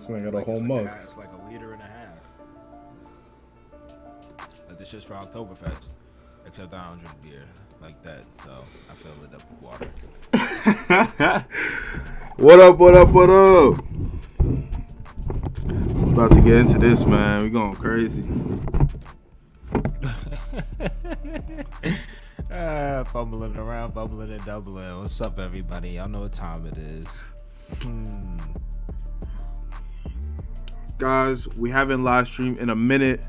This man got a Like whole it's like mug. it's like a liter and a half. Like this shit's for Oktoberfest, except I don't drink beer like that, so I fill it up with water. What up, what up, what up? About to get into this, man. We going crazy. Fumbling around, fumbling and doubling. What's up, everybody? Y'all know what time it is. Guys, we haven't live streamed in a minute.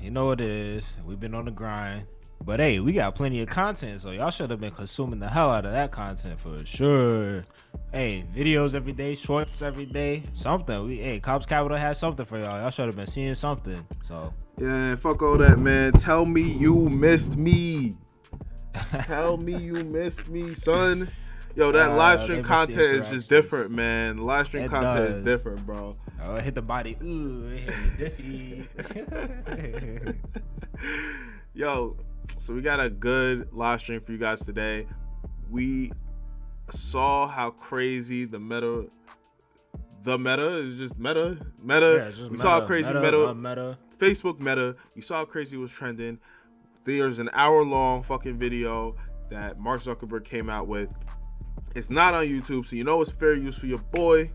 You know what it is. We've been on the grind. But hey, we got plenty of content, so y'all should have been consuming the hell out of that content for sure. Hey, videos every day, shorts every day, something. Cobbs Capital has something for y'all. Y'all should have been seeing something. So Yeah, fuck all that, man. Tell me you missed me. Tell me you missed me, son. Yo, that live stream content is just different, man. Live stream content is different, bro. Oh, it hit the body. Ooh, it hit me diffy. Yo, so we got a good live stream for you guys today. We saw how crazy the meta is just meta. Yeah, just we saw how crazy meta. Facebook meta. We saw how crazy it was trending. There's an hour-long fucking video that Mark Zuckerberg came out with. It's not on YouTube, so you know it's fair use for your boy.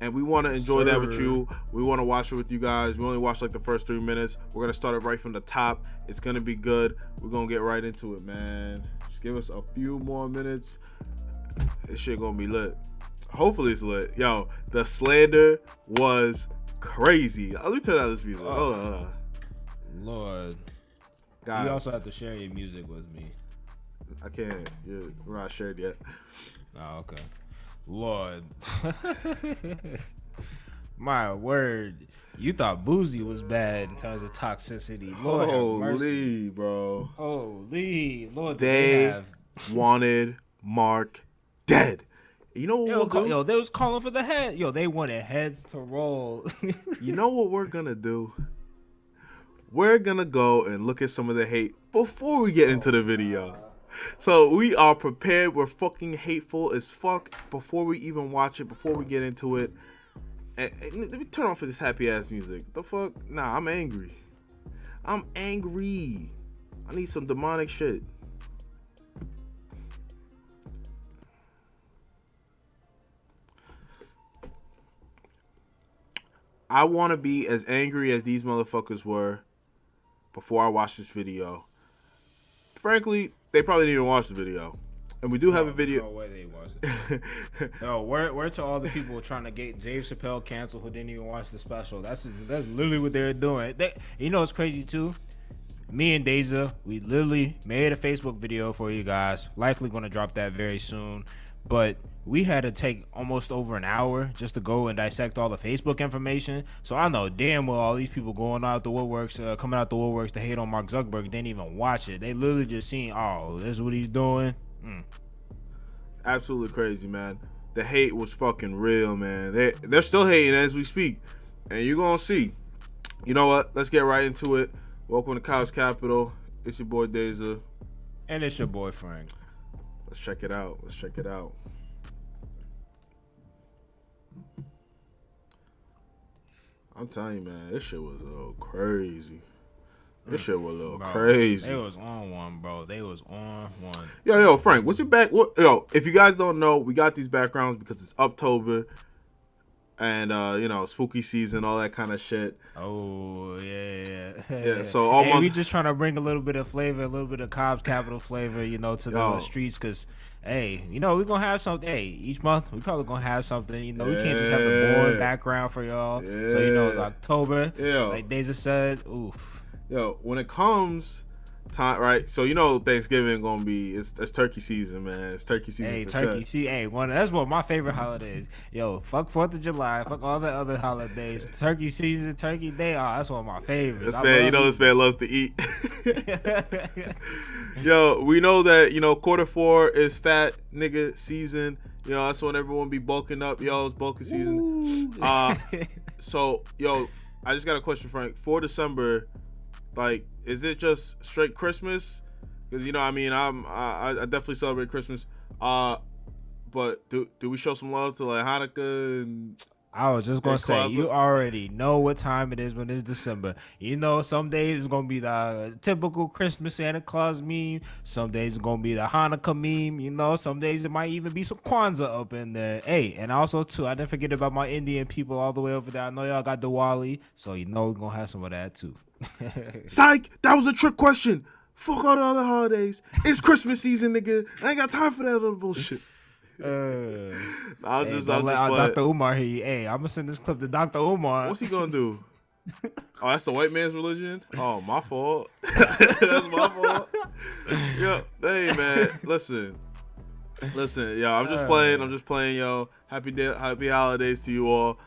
And we want to enjoy that with you. We want to watch it with you guys. We only watched like the first 3 minutes. We're going to start it right from the top. It's going to be good. We're going to get right into it, man. Just give us a few more minutes. This shit going to be lit. Hopefully it's lit. Yo, the slander was crazy. Let me turn out this music. Hold on. Lord. Guys, you also have to share your music with me. I can't. We're not shared yet. Oh, okay. Lord. My word. You thought Boozy was bad in terms of toxicity. Lord have mercy. Holy, bro. Holy. Lord, they wanted Mark dead. You know what we'll do? Yo, they was calling for the head. Yo, they wanted heads to roll. You know what we're going to do? We're going to go and look at some of the hate before we get into the video. So we are prepared. We're fucking hateful as fuck before we even watch it, before we get into it. And let me turn off this happy ass music. The fuck? Nah, I'm angry. I'm angry. I need some demonic shit. I want to be as angry as these motherfuckers were before I watch this video. Frankly, they probably didn't even watch the video. And we do have a video. No way they watched it. No, where to all the people trying to get Dave Chappelle canceled who didn't even watch the special? That's literally what they're doing. You know what's crazy too? Me and Deja, we literally made a Facebook video for you guys. Likely going to drop that very soon. But we had to take almost over an hour just to go and dissect all the Facebook information. So I know damn well all these people going out the woodworks, coming out the woodworks to hate on Mark Zuckerberg didn't even watch it. They literally just seen, oh, this is what he's doing. Absolutely crazy, man. The hate was fucking real, man. They're still hating as we speak. And you're going to see. You know what? Let's get right into it. Welcome to Cobbs Capital. It's your boy Deja. And it's your boy Frank. Let's check it out. I'm telling you, man, this shit was a little crazy. Crazy. They was on one, bro. They was on one. Yo, Frank, what's your back? If you guys don't know, we got these backgrounds because it's October. And spooky season, all that kind of shit. Oh yeah. Yeah. So we just trying to bring a little bit of flavor, a little bit of Cobbs Capital flavor, to the streets, because we're gonna have something. Hey, each month we probably gonna have something. We can't just have the boring background for y'all. Yeah. So it's October. Yeah. Like Deja said, oof. Yo, when it comes time, right? So Thanksgiving gonna be it's turkey season, man. It's turkey season. Hey, turkey season. That's one of my favorite holidays. Yo, fuck 4th of July, fuck all the other holidays. Turkey season, Turkey Day. Oh, that's one of my favorites. This man loves to eat. Yo, we know that Q4 is fat nigga season. That's when everyone be bulking up. Yo, it's bulking season. So I just got a question, Frank. For December. Like, is it just straight Christmas? Because I definitely celebrate Christmas. But do we show some love to like Hanukkah I was just gonna and say, you Kwanzaa? already know what time it is when it's December. You know, some days it's gonna be the typical Christmas Santa Claus meme. Some days it's gonna be the Hanukkah meme. You know, some days it might even be some Kwanzaa up in there. Hey, and also too, I didn't forget about my Indian people all the way over there. I know y'all got Diwali, so you know we're gonna have some of that too. Psych! That was a trick question. Fuck all the other holidays. It's Christmas season, nigga. I ain't got time for that other bullshit. I'm just Don't let playing. Dr. Umar hear you. Hey, I'm gonna send this clip to Dr. Umar. What's he gonna do? Oh, that's the white man's religion? Oh, my fault. That's my fault. Yo, hey man, listen, yo, I'm just playing, yo. Happy holidays to you all.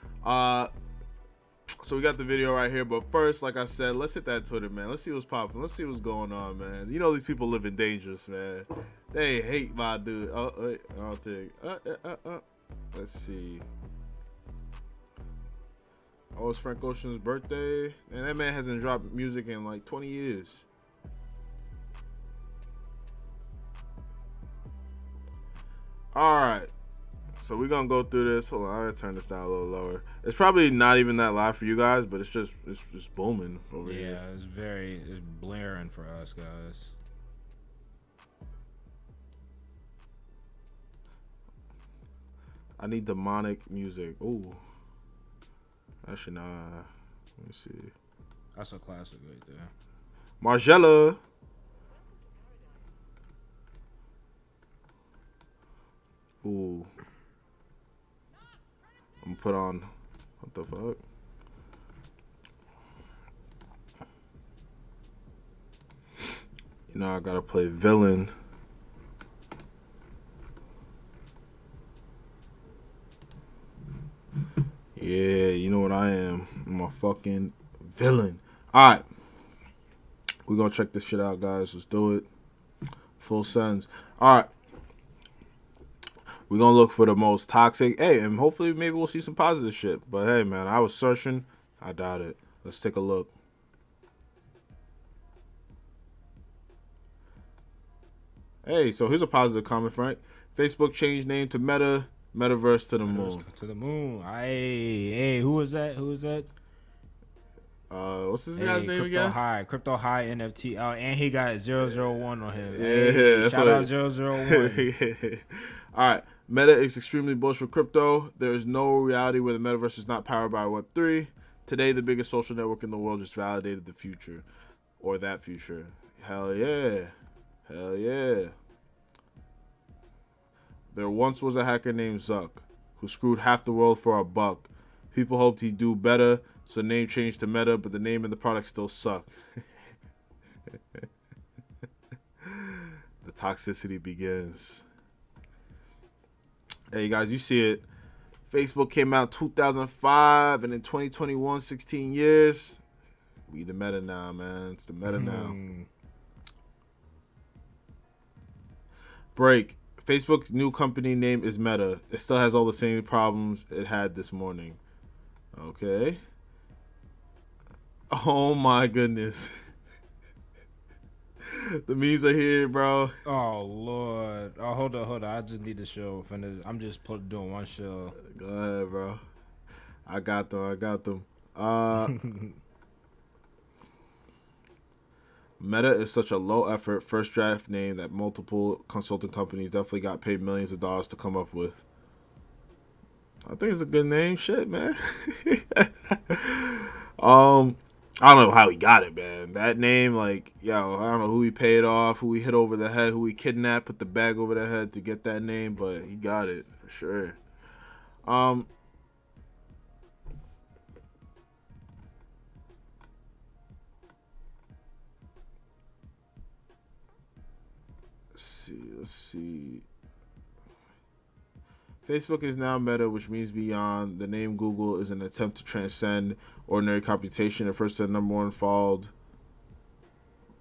So we got the video right here, but first, like I said, let's hit that Twitter, man. Let's see what's popping. Let's see what's going on, man. You know these people living dangerous, man. They hate my dude. Oh, wait, I'll take. Let's see. Oh, it's Frank Ocean's birthday, and that man hasn't dropped music in like 20 years. All right. So we're gonna go through this. Hold on, I gotta turn this down a little lower. It's probably not even that loud for you guys, but it's just booming over here. Yeah, it's blaring for us guys. I need demonic music. Ooh. Actually, nah. Let me see. That's a classic right there. Margella. Ooh. I'm gonna put on. What the fuck? You know, I gotta play villain. Yeah, you know what I am. I'm a fucking villain. Alright. We're gonna check this shit out, guys. Let's do it. Full sends. Alright. We're gonna look for the most toxic. Hey, and hopefully maybe we'll see some positive shit. But hey, man, I was searching. I doubt it. Let's take a look. Hey, so here's a positive comment, Frank. Facebook changed name to Meta. Metaverse to the moon. To the moon. Hey, who was that? What's his guy's name again? Crypto High NFT. And he got 001 on him. Yeah, hey, shout out 001. All right. Meta is extremely bullish for crypto. There is no reality where the metaverse is not powered by Web3. Today, the biggest social network in the world just validated the future. Or that future. Hell yeah. Hell yeah. There once was a hacker named Zuck who screwed half the world for $1. People hoped he'd do better, so the name changed to Meta, but the name and the product still suck. The toxicity begins. Hey guys, you see it. Facebook came out 2005, and in 2021, 16 years. We the Meta now, man. It's the Meta now. Break. Facebook's new company name is Meta. It still has all the same problems it had this morning. Okay. Oh my goodness. The memes are here, bro. Oh Lord. Oh, hold on. I just need to show. I'm just doing one show. Go ahead, bro. I got them. Meta is such a low effort first draft name that multiple consulting companies definitely got paid millions of dollars to come up with. I think it's a good name. Shit, man. I don't know how he got it, man. That name, like, yo, I don't know who he paid off, who he hit over the head, who he kidnapped, put the bag over the head to get that name, but he got it for sure. Let's see. Facebook is now Meta, which means beyond. The name Google is an attempt to transcend ordinary computation. At first, the number one followed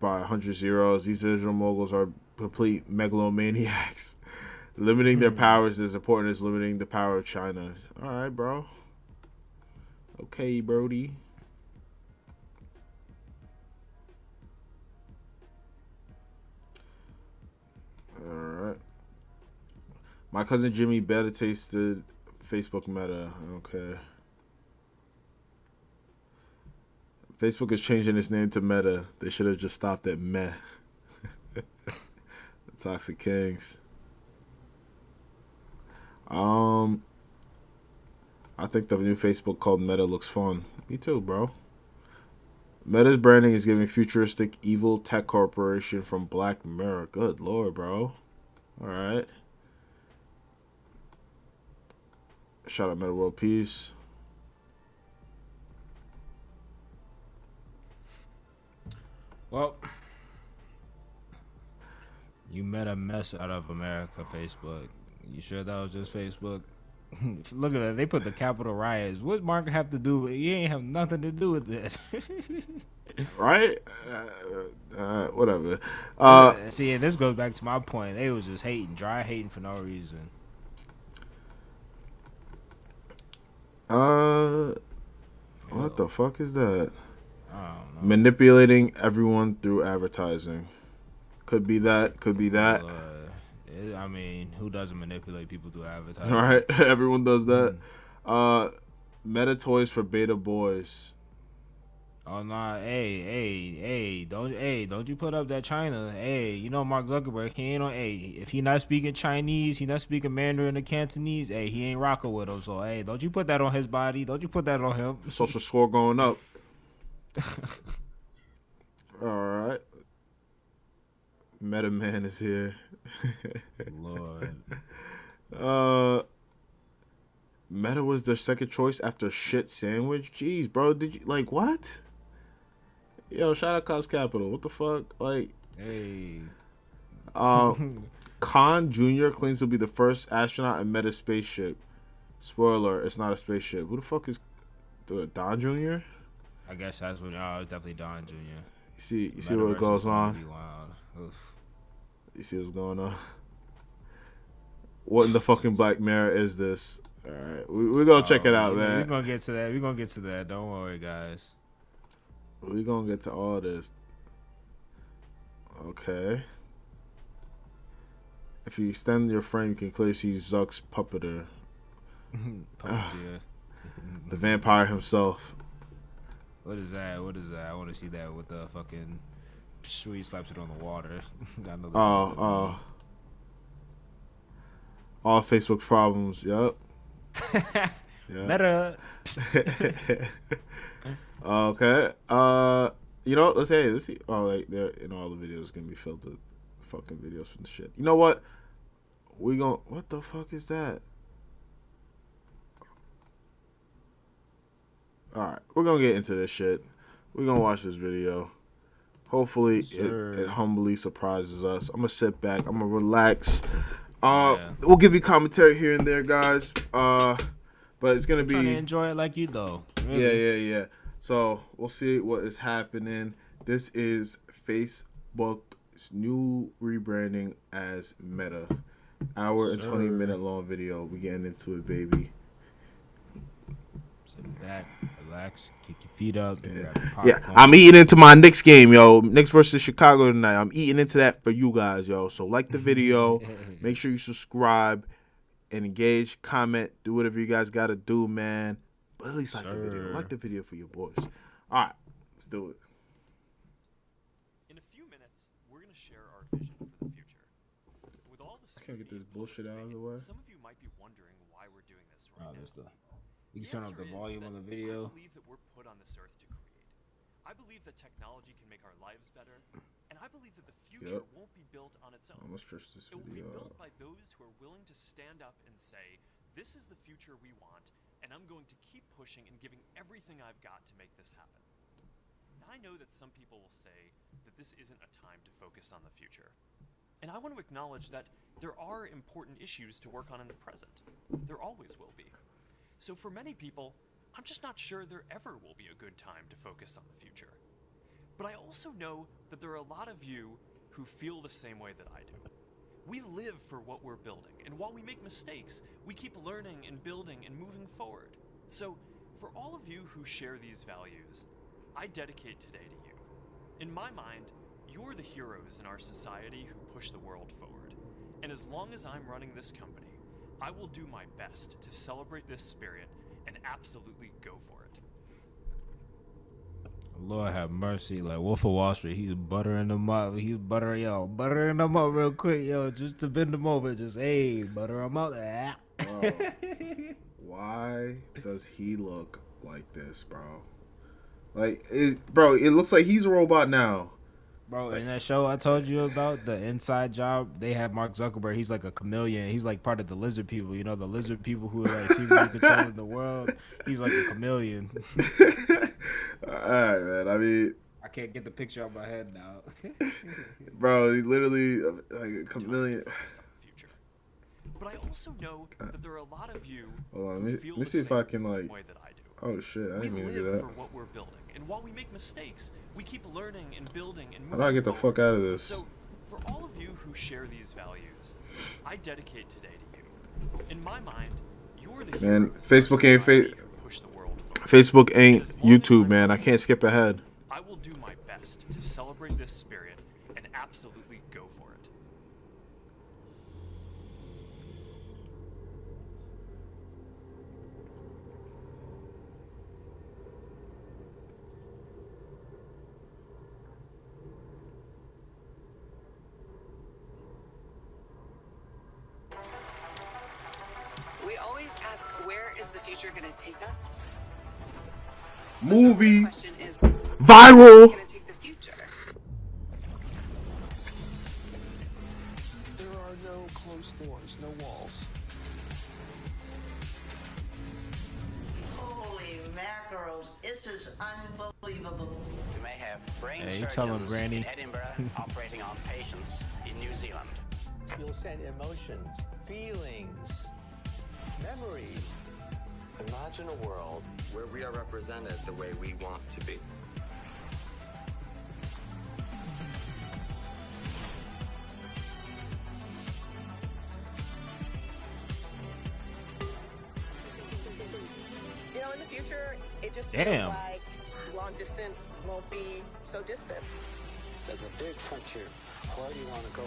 by 100 zeros. These digital moguls are complete megalomaniacs. Limiting their powers is as important as limiting the power of China. All right, bro. Okay, Brody. My cousin Jimmy beta tasted Facebook Meta. Okay. Facebook is changing its name to Meta. They should have just stopped at Meh. The Toxic Kings. Um, I think the new Facebook called Meta looks fun. Me too, bro. Meta's branding is giving futuristic evil tech corporation from Black Mirror. Good lord, bro. All right. Shout out Meta World Peace. Well, you made a mess out of America, Facebook. You sure that was just Facebook? Look at that. They put the Capitol riots. What Mark have to do with it? You ain't have nothing to do with it. Right? Whatever. See, and this goes back to my point. They was just hating, dry hating for no reason. What the fuck is that? I don't know. Manipulating everyone through advertising. Could be that. Could be that. I mean, who doesn't manipulate people through advertising? All right, everyone does that. Meta toys for beta boys. Oh nah, hey, don't you put up that China? Hey, you know Mark Zuckerberg, he ain't on. Hey, if he not speaking Chinese, he not speaking Mandarin or Cantonese. Hey, he ain't rocking with him. So hey, don't you put that on his body? Don't you put that on him? Social score going up. All right. Meta Man is here. Lord. Meta was their second choice after shit sandwich. Jeez, bro, did you like what? Yo, shout out Cobbs Capital. What the fuck? Like, Hey. Khan Jr. claims to be the first astronaut in Meta spaceship. Spoiler: it's not a spaceship. Who the fuck is Don Jr.? I guess that's what. Oh, it's definitely Don Jr. You see what goes on. Oof. You see what's going on. What in the fucking Black Mirror is this? All right, we're gonna check it out, man. We're gonna get to that. We're gonna get to that. Don't worry, guys. We're gonna get to all this. Okay. If you extend your frame, you can clearly see Zuck's puppeter. Puppeteer. The vampire himself. What is that? I want to see that with the fucking sweet slaps it on the water. All Facebook problems. Yep. Meta. Okay. Let's see. Oh, like there, all the videos gonna be filled with fucking videos from the shit. You know what? What the fuck is that? All right, we're gonna get into this shit. We're gonna watch this video. Hopefully, it humbly surprises us. I'm gonna sit back. I'm gonna relax. We'll give you commentary here and there, guys. But it's gonna be. Trying to enjoy it like you though. Really. Yeah. So we'll see what is happening. This is Facebook's new rebranding as Meta. Hour and 20-minute long video. We getting into it, baby. Sit back, relax, kick your feet up. Yeah, I'm eating into my Knicks game, yo. Knicks versus Chicago tonight. I'm eating into that for you guys, yo. So like the video, make sure you subscribe and engage, comment, do whatever you guys gotta do, man. But at least like the video. Like the video for your boys. All right, let's do it. In a few minutes, we're gonna share our vision for the future. With all the I can't get this bullshit out of the way. Some of you might be wondering why we're doing this right now. You can turn up the volume on the video. I believe that we're put on this earth to create. I believe that technology can make our lives better, and I believe that the future won't be built on its own. Let's stretch this It will be video built out. by those who are willing to stand up and say, this is the future we want, and I'm going to keep pushing and giving everything I've got to make this happen. Now, I know that some people will say that this isn't a time to focus on the future. And I want to acknowledge that there are important issues to work on in the present. There always will be. So for many people, I'm just not sure there ever will be a good time to focus on the future. But I also know that there are a lot of you who feel the same way that I do. We live for what we're building, and while we make mistakes, we keep learning and building and moving forward. So for all of you who share these values, I dedicate today to you. In my mind, you're the heroes in our society who push the world forward. And as long as I'm running this company, I will do my best to celebrate this spirit and absolutely go for it. Lord have mercy. Like Wolf of Wall Street, he's buttering them up. He's buttering them up real quick, yo, just to bend them over. Just, hey, butter them up. Bro, why does he look like this, bro? Like, it looks like he's a robot now. Bro, in that show I told you about, the Inside Job, they have Mark Zuckerberg. He's like a chameleon. He's like part of the lizard people. You know, the lizard people who are like seemingly controlling the world. He's like a chameleon. All right, man. I mean, I can't get the picture out of my head now. bro, he literally like a chameleon. But I also know that there are a lot of you Hold on, who let feel me the see if same I can like. way that I do. Oh shit! I We didn't mean to do live that. for what we're building, and while we make mistakes, we keep learning and building and How do I get the forward. fuck out of this? So, for all of you who share these values, I dedicate today to you. In my mind, you're the Man, heroes Facebook ain't who push the world forward. Facebook ain't As long as YouTube, I'm man. I alive, can't skip ahead. I will do my best to celebrate this spirit and absolutely go for it. We always ask, where is the future going to take us? Movie The question is, viral. going to take the future? There are no closed doors, no walls. Holy mackerel, this is unbelievable. You may have brain Hey, you tell him, surgeons Granny. in Edinburgh operating on patients in New Zealand. You'll send emotions, feelings, memories. Imagine a world where we are represented the way we want to be. You know, in the future, it just Damn. feels like long distance won't be so distant. There's a big frontier. Where do you want to go?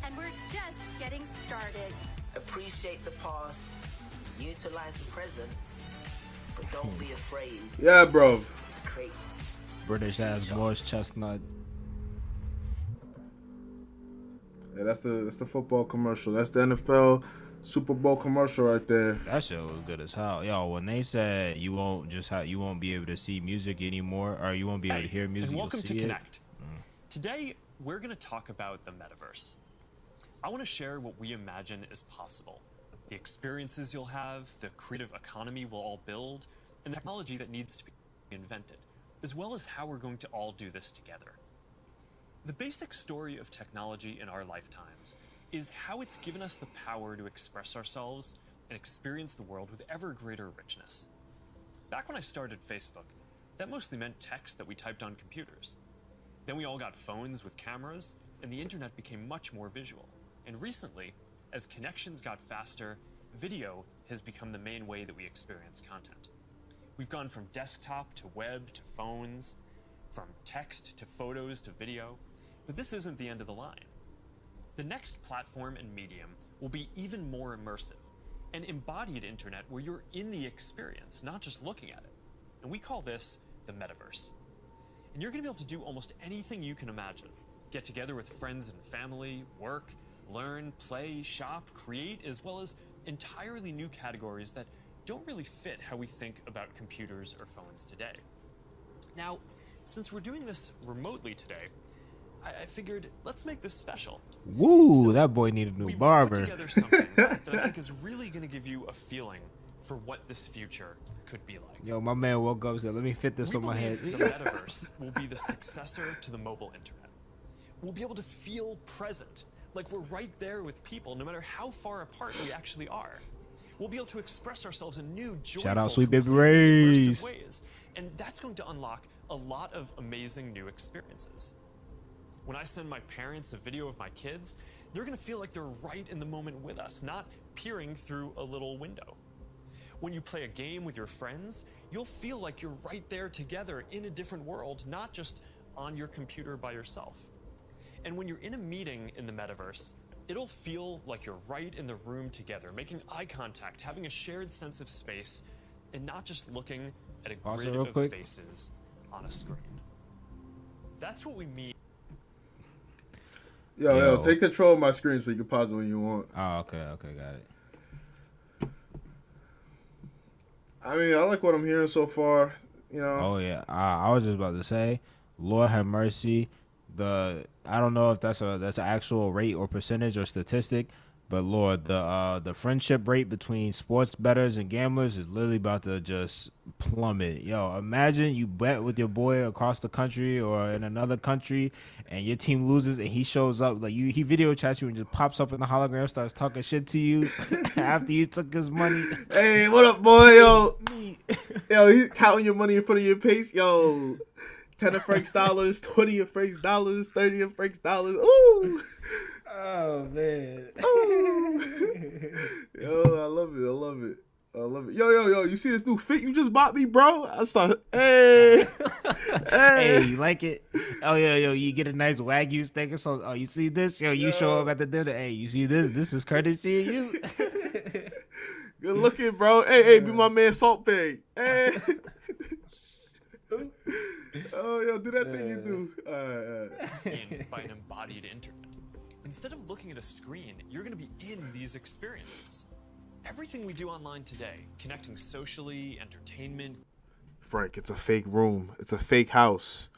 And we're just getting started. Appreciate the past, utilize the present, but don't be afraid Yeah, bro. to create. British ass Morris Chestnut. Yeah, that's the football commercial. That's the NFL Super Bowl commercial right there. That shit was good as hell. Yo, when they said you won't be able to see music anymore, or you won't be able to hear music, and welcome you'll to see Connect. Today, we're going to talk about the metaverse. I want to share what we imagine is possible, the experiences you'll have, the creative economy we'll all build, and the technology that needs to be invented, as well as how we're going to all do this together. The basic story of technology in our lifetimes is how it's given us the power to express ourselves and experience the world with ever greater richness. Back when I started Facebook, that mostly meant text that we typed on computers. Then we all got phones with cameras, and the internet became much more visual. And recently, as connections got faster, video has become the main way that we experience content. We've gone from desktop to web to phones, from text to photos to video, but this isn't the end of the line. The next platform and medium will be even more immersive, an embodied internet where you're in the experience, not just looking at it. And we call this the metaverse. And you're going to be able to do almost anything you can imagine. Get together with friends and family, work, learn, play, shop, create, as well as entirely new categories that don't really fit how we think about computers or phones today. Now, since we're doing this remotely today, I figured let's make this special. Woo, So that boy needed a new we've barber. put together something that I think is really going to give you a feeling for what this future could be like. Yo, my man woke up and said, let me fit this We on my head. believe the metaverse will be the successor to the mobile internet. We'll be able to feel present, like we're right there with people, no matter how far apart we actually are. We'll be able to express ourselves in new, joyful, Shout out Sweet Baby completely Ray's. immersive ways, and that's going to unlock a lot of amazing new experiences. When I send my parents a video of my kids, they're going to feel like they're right in the moment with us, not peering through a little window. When you play a game with your friends, you'll feel like you're right there together in a different world, not just on your computer by yourself. And when you're in a meeting in the metaverse, it'll feel like you're right in the room together, making eye contact, having a shared sense of space, and not just looking at a grid of faces on a screen. That's what we mean. Yo, take control of my screen so you can pause it when you want. Oh, okay, got it. I mean, I like what I'm hearing so far. You know. Oh yeah, I was just about to say, Lord have mercy. I don't know if that's an actual rate or percentage or statistic, but Lord, the friendship rate between sports bettors and gamblers is literally about to just plummet. Yo, imagine you bet with your boy across the country or in another country, and your team loses, and he shows up like he video chats you and just pops up in the hologram, starts talking shit to you after you took his money. Hey, what up, boy? Yo, yo, he's counting your money in front of your face. Yo, 10 of Frank's dollars, 20 of Frank's dollars, 30 of Frank's dollars. Ooh. Oh man. Yo, I love it. Yo, you see this new fit you just bought me, bro? I started, hey. Hey, you like it? Oh, yeah, yo, you get a nice Wagyu steak or something. Oh, you see this? Yo, you show up at the dinner. Hey, you see this? This is courtesy of you. Good looking, bro. Hey, be my man Salt Bay. Hey. Oh, yo, do that thing you do. By an embodied internet. Instead of looking at a screen, you're going to be in these experiences. Everything we do online today, connecting socially, entertainment. Frank, it's a fake room. It's a fake house.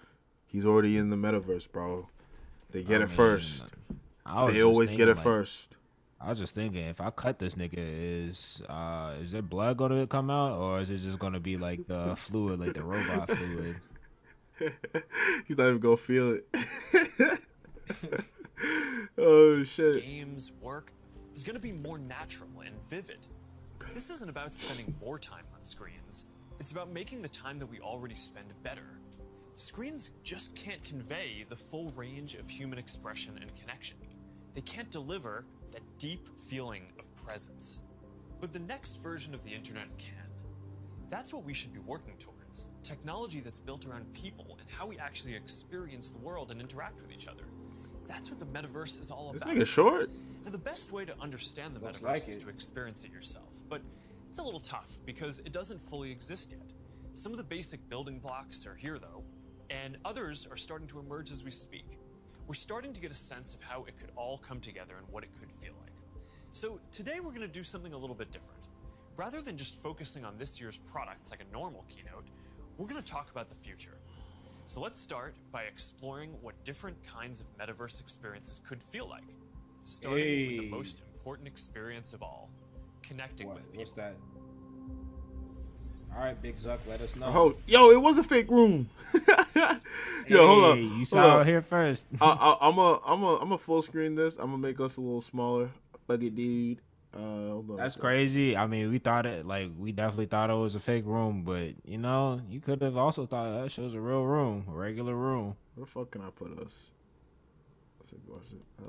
He's already in the metaverse, bro. They get it first. They always get it first. I was just thinking, if I cut this nigga, is there blood going to come out, or is it just going to be like the fluid, like the robot fluid? He's not even going to feel it. Oh, shit. Games, work is going to be more natural and vivid. This isn't about spending more time on screens. It's about making the time that we already spend better. Screens just can't convey the full range of human expression and connection. They can't deliver that deep feeling of presence. But the next version of the internet can. That's what we should be working towards. Technology that's built around people and how we actually experience the world and interact with each other. That's what the metaverse is all about. This nigga short. Now, the best way to understand the metaverse is to experience it yourself, but it's a little tough because it doesn't fully exist yet. Some of the basic building blocks are here, though, and others are starting to emerge as we speak. We're starting to get a sense of how it could all come together and what it could feel like. So today we're going to do something a little bit different. Rather than just focusing on this year's products like a normal keynote, we're going to talk about the future. So let's start by exploring what different kinds of metaverse experiences could feel like. Starting with the most important experience of all, connecting with people. What's that? All right, Big Zuck, let us know. Oh, yo, it was a fake room. Yo, hold up. You saw it here first. I'm a full screen this. I'm gonna make us a little smaller. Buggy dude. Hold on. That's crazy. I mean, we definitely thought it was a fake room, but you could have also thought that shows a real room, a regular room. Where the fuck can I put us? How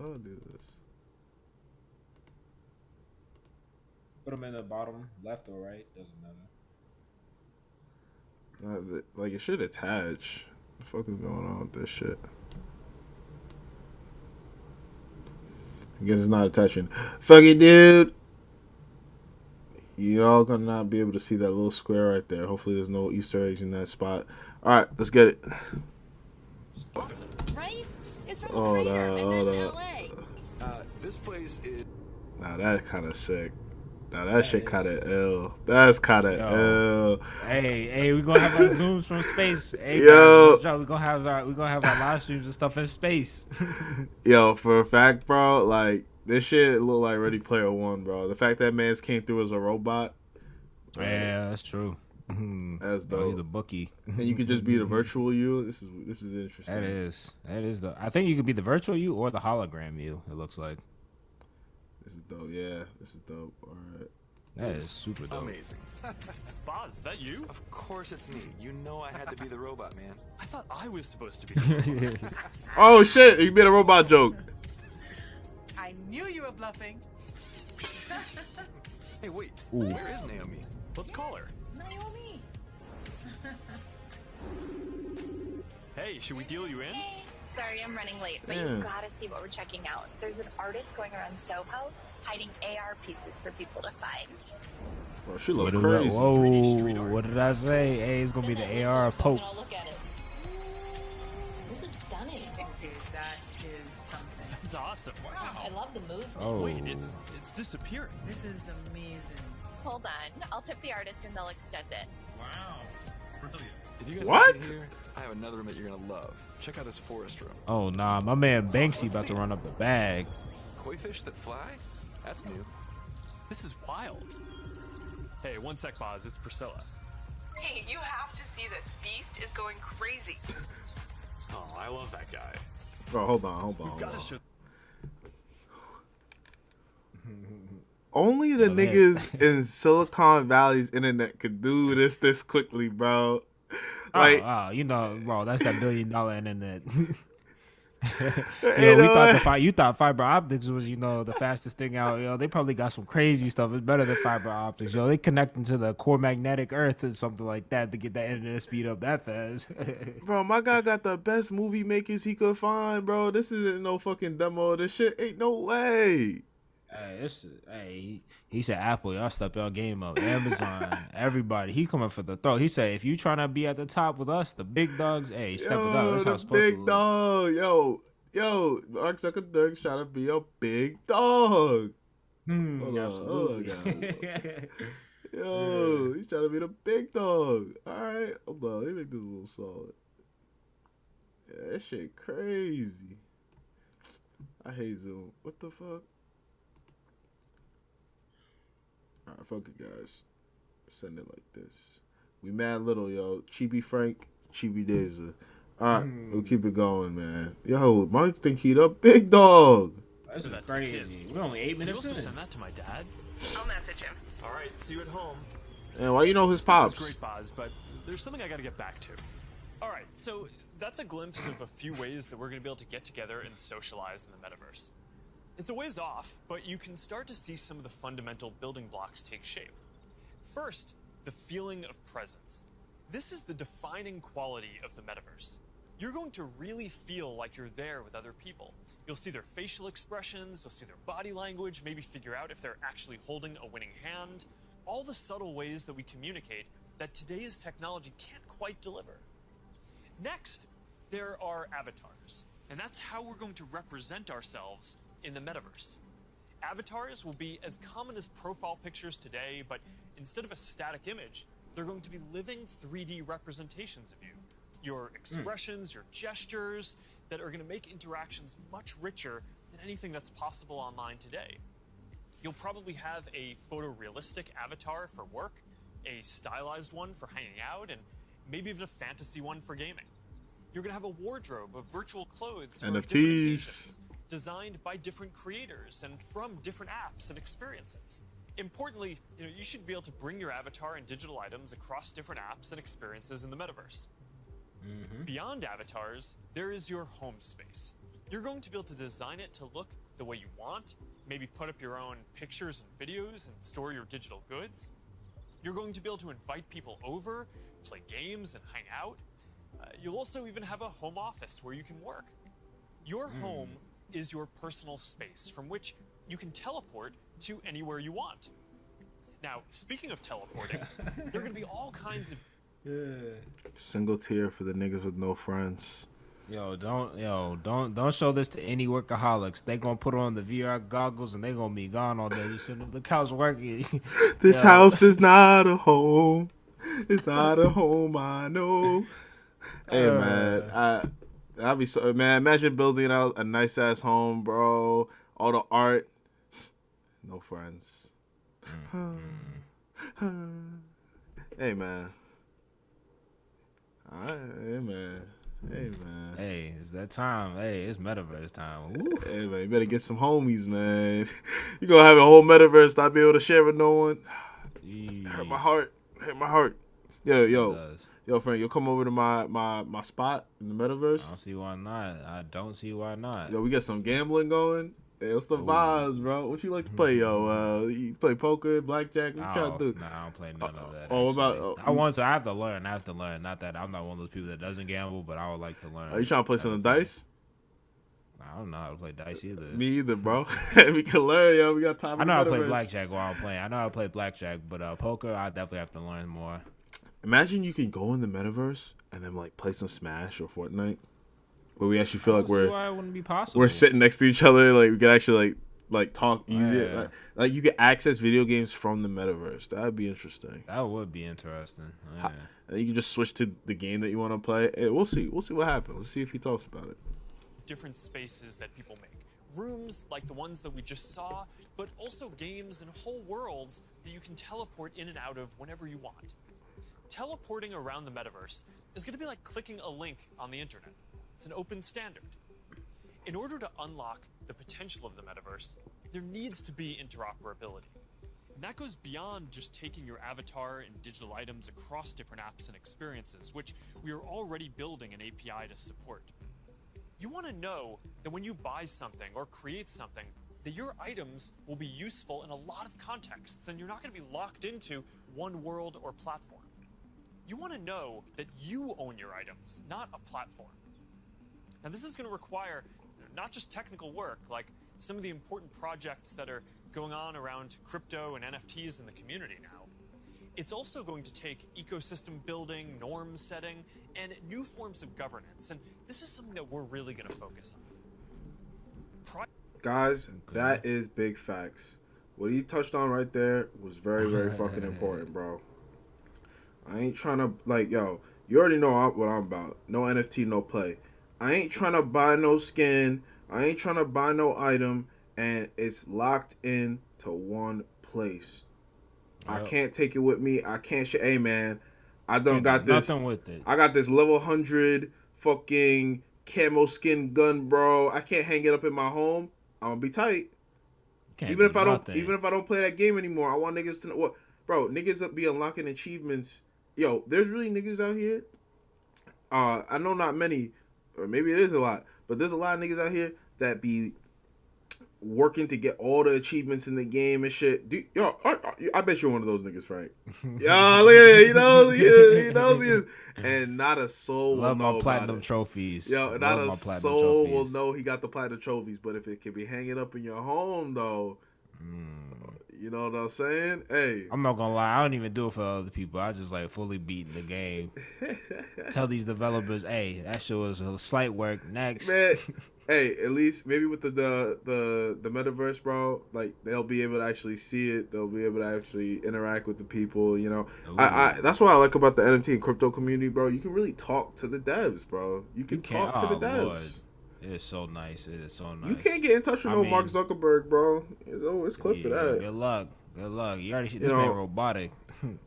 do I do this? Put them in the bottom left or right, doesn't matter. Like, it should attach. What the fuck is going on with this shit? I guess it's not attaching. Fuck it, dude. Y'all gonna not be able to see that little square right there. Hopefully there's no Easter eggs in that spot. Alright, let's get it. Awesome. Right? It's right here. I'm in LA. This place is... Nah, that's kind of sick. Nah, that shit kind of ill. That's kind of ill. Hey, we gonna have our zooms from space. Hey, yo, guys, we gonna have our live streams and stuff in space. Yo, for a fact, bro, like this shit look like Ready Player One, bro. The fact that man's came through as a robot. Yeah, that's true. That's dope. He's a bookie, and you could just be the virtual you. This is interesting. That is. I think you could be the virtual you or the hologram you. It looks like. This is dope. Yeah, this is dope. All right. That is super dope. Amazing. Boz, is that you? Of course it's me. You know I had to be the robot, man. I thought I was supposed to be the robot. Oh shit! You made a robot joke. I knew you were bluffing. Hey, wait. Ooh. Where is Naomi? Let's call her. Naomi. Hey, should we deal you in? Sorry, I'm running late, but Yeah. you gotta see what we're checking out. There's an artist going around Soho hiding AR pieces for people to find. Bro, she look What crazy. Whoa, what did I say? Hey, it's gonna be the AR popes. Look at it. This is stunning. That is something. It's awesome. I love the movement. Oh. Wait, it's disappearing. This is amazing. Hold on. I'll tip the artist and they'll extend it. Wow. Brilliant. If you guys What? like it here, I have another room that you're gonna love. Check out this forest room. Oh nah, my man Banksy about to run up the bag. Koi fish that fly? That's new. This is wild. Hey, one sec, Boz. It's Priscilla. Hey, you have to see this. Beast is going crazy. Oh, I love that guy. Bro, hold on. You've got to show. Only the Oh, man. niggas in Silicon Valley's internet could do this quickly, bro. Like, you know, bro, that's that $1 billion internet. Ain't no way. You thought fiber optics was, the fastest thing out. They probably got some crazy stuff. It's better than fiber optics. They connecting to the core magnetic earth or something like that to get that internet speed up that fast. Bro, my guy got the best movie makers he could find, bro. This isn't no fucking demo. This shit ain't no way. He said Apple, y'all step y'all game up. Amazon, everybody. He coming for the throat. He said, if you trying to be at the top with us, the big dogs, step it up. That's how it's supposed big to look. dog. Yo, Mark Zuckerberg's trying to be a big dog. Hold on, guys. Yo, he's trying to be the big dog. All right, hold on. Let me make this a little solid. Yeah, that shit crazy. I hate Zoom. What the fuck? Alright, fuck it, guys. Send it like this. We mad little, yo. Chibi Frank, Chibi Daza. Alright, we'll keep it going, man. Yo, Mike think he the big dog. This is crazy. We're only 8 Can you minutes also in. send that to my dad? I'll message him. All right, see you at home. And why you know his pops? This is great, Boz, but there's something I got to get back to. All right, so that's a glimpse of a few ways that we're going to be able to get together and socialize in the metaverse. It's a ways off, but you can start to see some of the fundamental building blocks take shape. First, the feeling of presence. This is the defining quality of the metaverse. You're going to really feel like you're there with other people. You'll see their facial expressions, you'll see their body language, maybe figure out if they're actually holding a winning hand. All the subtle ways that we communicate that today's technology can't quite deliver. Next, there are avatars, and that's how we're going to represent ourselves in the metaverse. Avatars will be as common as profile pictures today, but instead of a static image, they're going to be living 3D representations of you. Your expressions, your gestures, that are going to make interactions much richer than anything that's possible online today. You'll probably have a photorealistic avatar for work, a stylized one for hanging out, and maybe even a fantasy one for gaming. You're going to have a wardrobe of virtual clothes for different occasions, designed by different creators and from different apps and experiences. Importantly, you should be able to bring your avatar and digital items across different apps and experiences in the metaverse. Beyond avatars, there is your home space. You're going to be able to design it to look the way you want, maybe put up your own pictures and videos and store your digital goods. You're going to be able to invite people over, play games and hang out. You'll also even have a home office where you can work. Your home is your personal space from which you can teleport to anywhere you want. Now, speaking of teleporting, there are going to be all kinds of Single tier for the niggas with no friends. Don't show this to any workaholics. They gonna put on the VR goggles and they gonna be gone all day. You sitting on the couch working. This house is not a home. It's not a home, I know. Hey man, I'd be so man. Imagine building out a nice ass home, bro. All the art, no friends. Hey man. Hey man. Hey, it's that time. Hey, it's metaverse time. Woo. Hey man, you better get some homies, man. You gonna have a whole metaverse not be able to share with no one. Hurt my heart. Yo, Frank, you'll come over to my spot in the metaverse. I don't see why not. Yo, we got some gambling going. Hey, what's the vibes, bro? What you like to play, yo? You play poker, blackjack? What you trying to do? Nah, I don't play none of that. Oh, about I have to learn. Not that I'm not one of those people that doesn't gamble, but I would like to learn. Are you trying to play some dice? I don't know how to play dice either. Me either, bro. We can learn, yo. We got time. I know how to play blackjack while I'm playing. I know how to play blackjack, but poker, I definitely have to learn more. Imagine you can go in the metaverse and then like play some Smash or Fortnite, where we actually feel like we're sitting next to each other. Like we could actually like talk easier. Yeah. Like you could access video games from the metaverse. That would be interesting. That would be interesting. Yeah. And you can just switch to the game that you want to play. We'll see. We'll see what happens. Let's see if he talks about it. Different spaces that people make. Rooms like the ones that we just saw, but also games and whole worlds that you can teleport in and out of whenever you want. Teleporting around the metaverse is going to be like clicking a link on the internet. It's an open standard. In order to unlock the potential of the metaverse, there needs to be interoperability. And that goes beyond just taking your avatar and digital items across different apps and experiences, which we are already building an API to support. You want to know that when you buy something or create something, that your items will be useful in a lot of contexts, and you're not going to be locked into one world or platform. You want to know that you own your items, not a platform. Now, this is going to require not just technical work, like some of the important projects that are going on around crypto and NFTs in the community now. It's also going to take ecosystem building, norm setting, and new forms of governance. And this is something that we're really going to focus on. Guys, that is big facts. What he touched on right there was very, very fucking important, bro. I ain't trying to, like, yo, you already know what I'm about. No NFT, no play. I ain't trying to buy no skin. I ain't trying to buy no item, and it's locked in to one place. I can't take it with me. I can't. Hey, man, I done got this. Nothing with it. I got this level 100 fucking camo skin gun, bro. I can't hang it up in my home. I'm gonna be tight. Even if I don't play that game anymore, I want niggas to know what, bro. Niggas be unlocking achievements. Yo, there's really niggas out here. I know not many, or maybe it is a lot, but there's a lot of niggas out here that be working to get all the achievements in the game and shit. I bet you're one of those niggas, Frank. Yo, look at it. He knows he is. He knows he is. And not a soul will know my platinum trophies. Yo, not a soul will know he got the platinum trophies. But if it can be hanging up in your home, though, you know what I'm saying? Hey, I'm not gonna lie. I don't even do it for other people. I just like fully beating the game. Tell these developers, hey, that shit was a slight work. Next, man. Hey, at least maybe with the metaverse, bro, like they'll be able to actually see it. They'll be able to actually interact with the people, you know. I that's what I like about the NFT and crypto community, bro. You can really talk to the devs, bro. You can talk to the devs. Lord. It is so nice. It is so nice. You can't get in touch with Mark Zuckerberg, bro. It's clip for that. Good luck. Good luck. You already see this man robotic.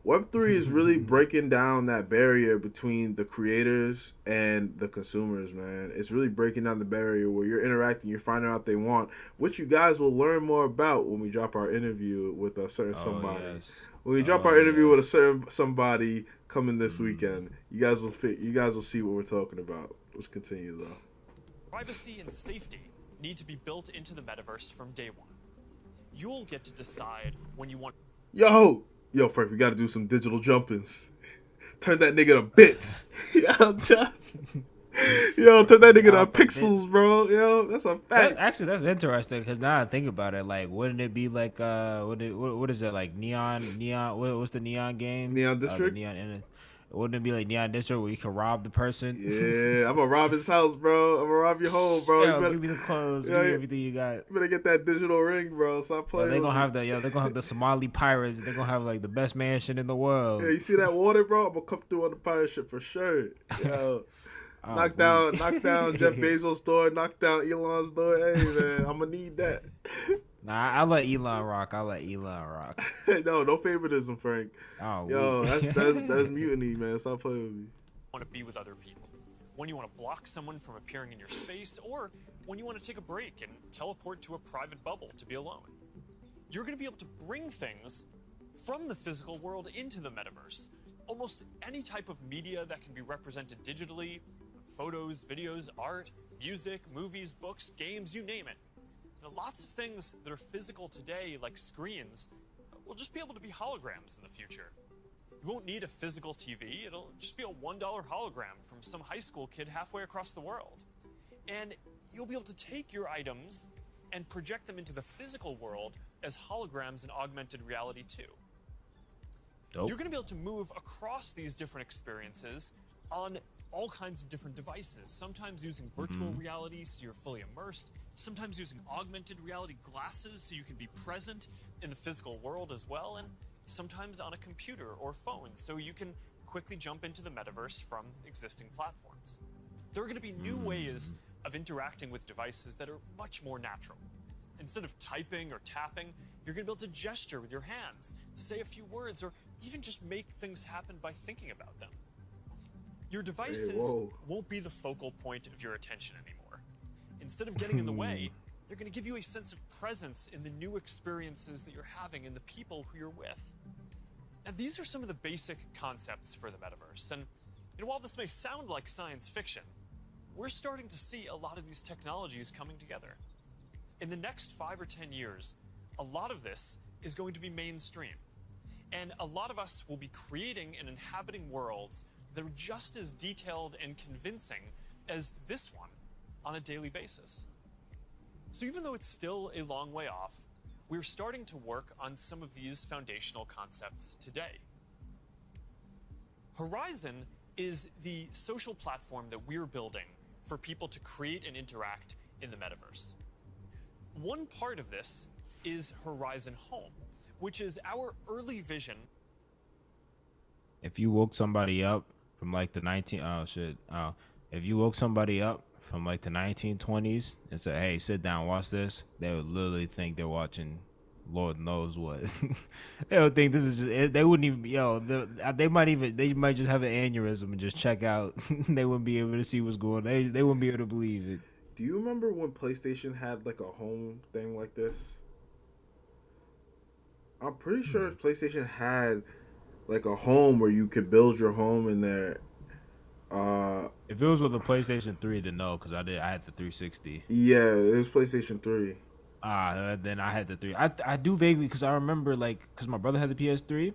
Web3 is really breaking down that barrier between the creators and the consumers, man. It's really breaking down the barrier where you're interacting, you're finding out what they want, which you guys will learn more about when we drop our interview with a certain somebody. Yes. When we drop our interview with a certain somebody coming this weekend, you guys will see what we're talking about. Let's continue though. Privacy and safety need to be built into the metaverse from day one. You'll get to decide when you want. Yo, Frank, we got to do some digital jumpings. Turn that nigga to bits. Yo, turn that nigga to pixels, bro. Yo, that's a fact. That's interesting because now I think about it, like, wouldn't it be like what is it, like neon? What's the neon game? Neon District. Wouldn't it be like Neon District where you can rob the person? Yeah, I'm gonna rob his house, bro. I'm gonna rob your home, bro. Yo, give me the clothes, give me everything you got. You better get that digital ring, bro. Stop playing. They're gonna have the Somali pirates. They're gonna have like the best mansion in the world. Yeah, you see that water, bro? I'm gonna come through on the pirate ship for sure. Yo, knock down Jeff Bezos' door, knock down Elon's door. Hey man, I'm gonna need that. Nah, I let Elon rock. No favoritism, Frank. Oh, yo, that's mutiny, man. Stop playing with me. Want to be with other people, when you want to block someone from appearing in your space, or when you want to take a break and teleport to a private bubble to be alone. You're going to be able to bring things from the physical world into the metaverse. Almost any type of media that can be represented digitally, photos, videos, art, music, movies, books, games, you name it. Lots of things that are physical today, like screens, will just be able to be holograms in the future. You won't need a physical TV. It'll just be a $1 hologram from some high school kid halfway across the world. And you'll be able to take your items and project them into the physical world as holograms in augmented reality too. Dope. You're going to be able to move across these different experiences on all kinds of different devices, sometimes using virtual reality so you're fully immersed, sometimes using augmented reality glasses so you can be present in the physical world as well, and sometimes on a computer or phone so you can quickly jump into the metaverse from existing platforms. There are going to be new ways of interacting with devices that are much more natural. Instead of typing or tapping, you're going to be able to gesture with your hands, say a few words, or even just make things happen by thinking about them. Your devices won't be the focal point of your attention anymore. Instead of getting in the way, they're going to give you a sense of presence in the new experiences that you're having and the people who you're with. Now, these are some of the basic concepts for the metaverse. And while this may sound like science fiction, we're starting to see a lot of these technologies coming together. In the next 5 or 10 years, a lot of this is going to be mainstream. And a lot of us will be creating and inhabiting worlds that are just as detailed and convincing as this one on a daily basis. So even though it's still a long way off, we're starting to work on some of these foundational concepts today. Horizon is the social platform that we're building for people to create and interact in the metaverse. One part of this is Horizon Home, which is our early vision. If you woke somebody up from like the if you woke somebody up from like the 1920s and said, "Hey, sit down, watch this," they would literally think they're watching Lord knows what. They would think this is just. They wouldn't even. They might just have an aneurysm and just check out. They wouldn't be able to see what's going on. They wouldn't be able to believe it. Do you remember when PlayStation had like a home thing like this? I'm pretty sure PlayStation had like a home where you could build your home in there. If it was with a PlayStation 3, then no, because I had the 360. Yeah, it was PlayStation 3. Then I had the 3. I do vaguely, because I remember, like, because my brother had the PS3,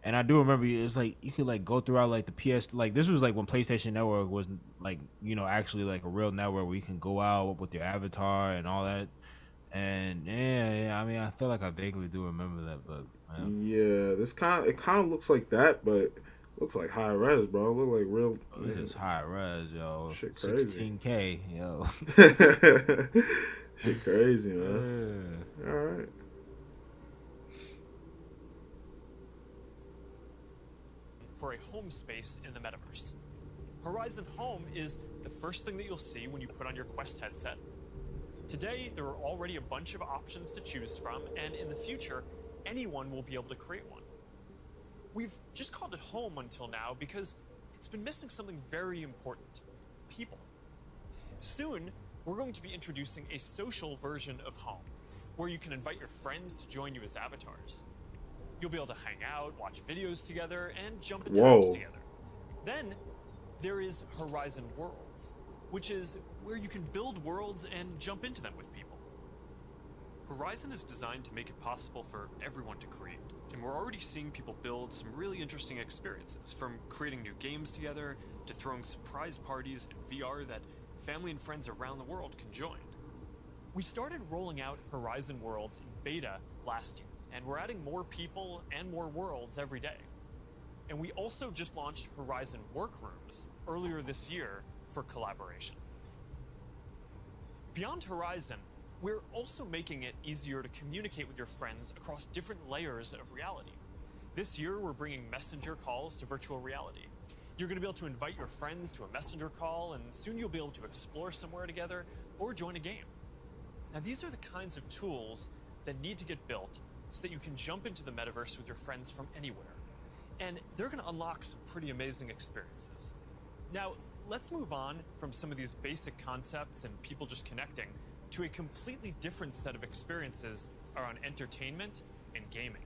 and I do remember it's like you could like go throughout like the PS, like this was like when PlayStation Network was like, you know, actually like a real network where you can go out with your avatar and all that. And yeah, I mean, I feel like I vaguely do remember that, but yeah, it kind of looks like that, but looks like high res, bro. It look like real. This is high res, yo. Shit crazy. 16K, yo. Shit crazy, man. Yeah. All right. For a home space in the metaverse. Horizon Home is the first thing that you'll see when you put on your Quest headset. Today, there are already a bunch of options to choose from, and in the future, anyone will be able to create one. We've just called it home until now because it's been missing something very important: people. Soon, we're going to be introducing a social version of home, where you can invite your friends to join you as avatars. You'll be able to hang out, watch videos together, and jump into apps together. Then, there is Horizon Worlds, which is where you can build worlds and jump into them with people. Horizon is designed to make it possible for everyone to create, and we're already seeing people build some really interesting experiences, from creating new games together to throwing surprise parties in VR that family and friends around the world can join. We started rolling out Horizon Worlds in beta last year, and we're adding more people and more worlds every day. And we also just launched Horizon Workrooms earlier this year for collaboration. Beyond Horizon, we're also making it easier to communicate with your friends across different layers of reality. This year, we're bringing messenger calls to virtual reality. You're going to be able to invite your friends to a messenger call, and soon you'll be able to explore somewhere together or join a game. Now, these are the kinds of tools that need to get built so that you can jump into the metaverse with your friends from anywhere. And they're going to unlock some pretty amazing experiences. Now, let's move on from some of these basic concepts and people just connecting to a completely different set of experiences around entertainment and gaming.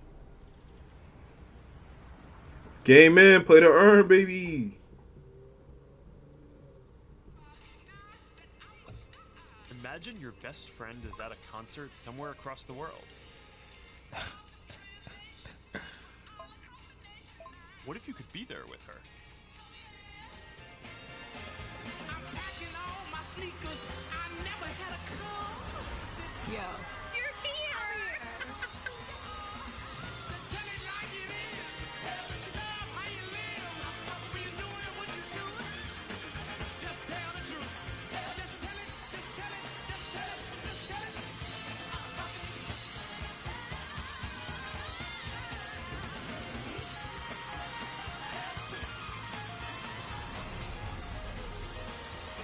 Game in, play to earn, baby. Imagine your best friend is at a concert somewhere across the world. What if you could be there with her? Yo. You're here!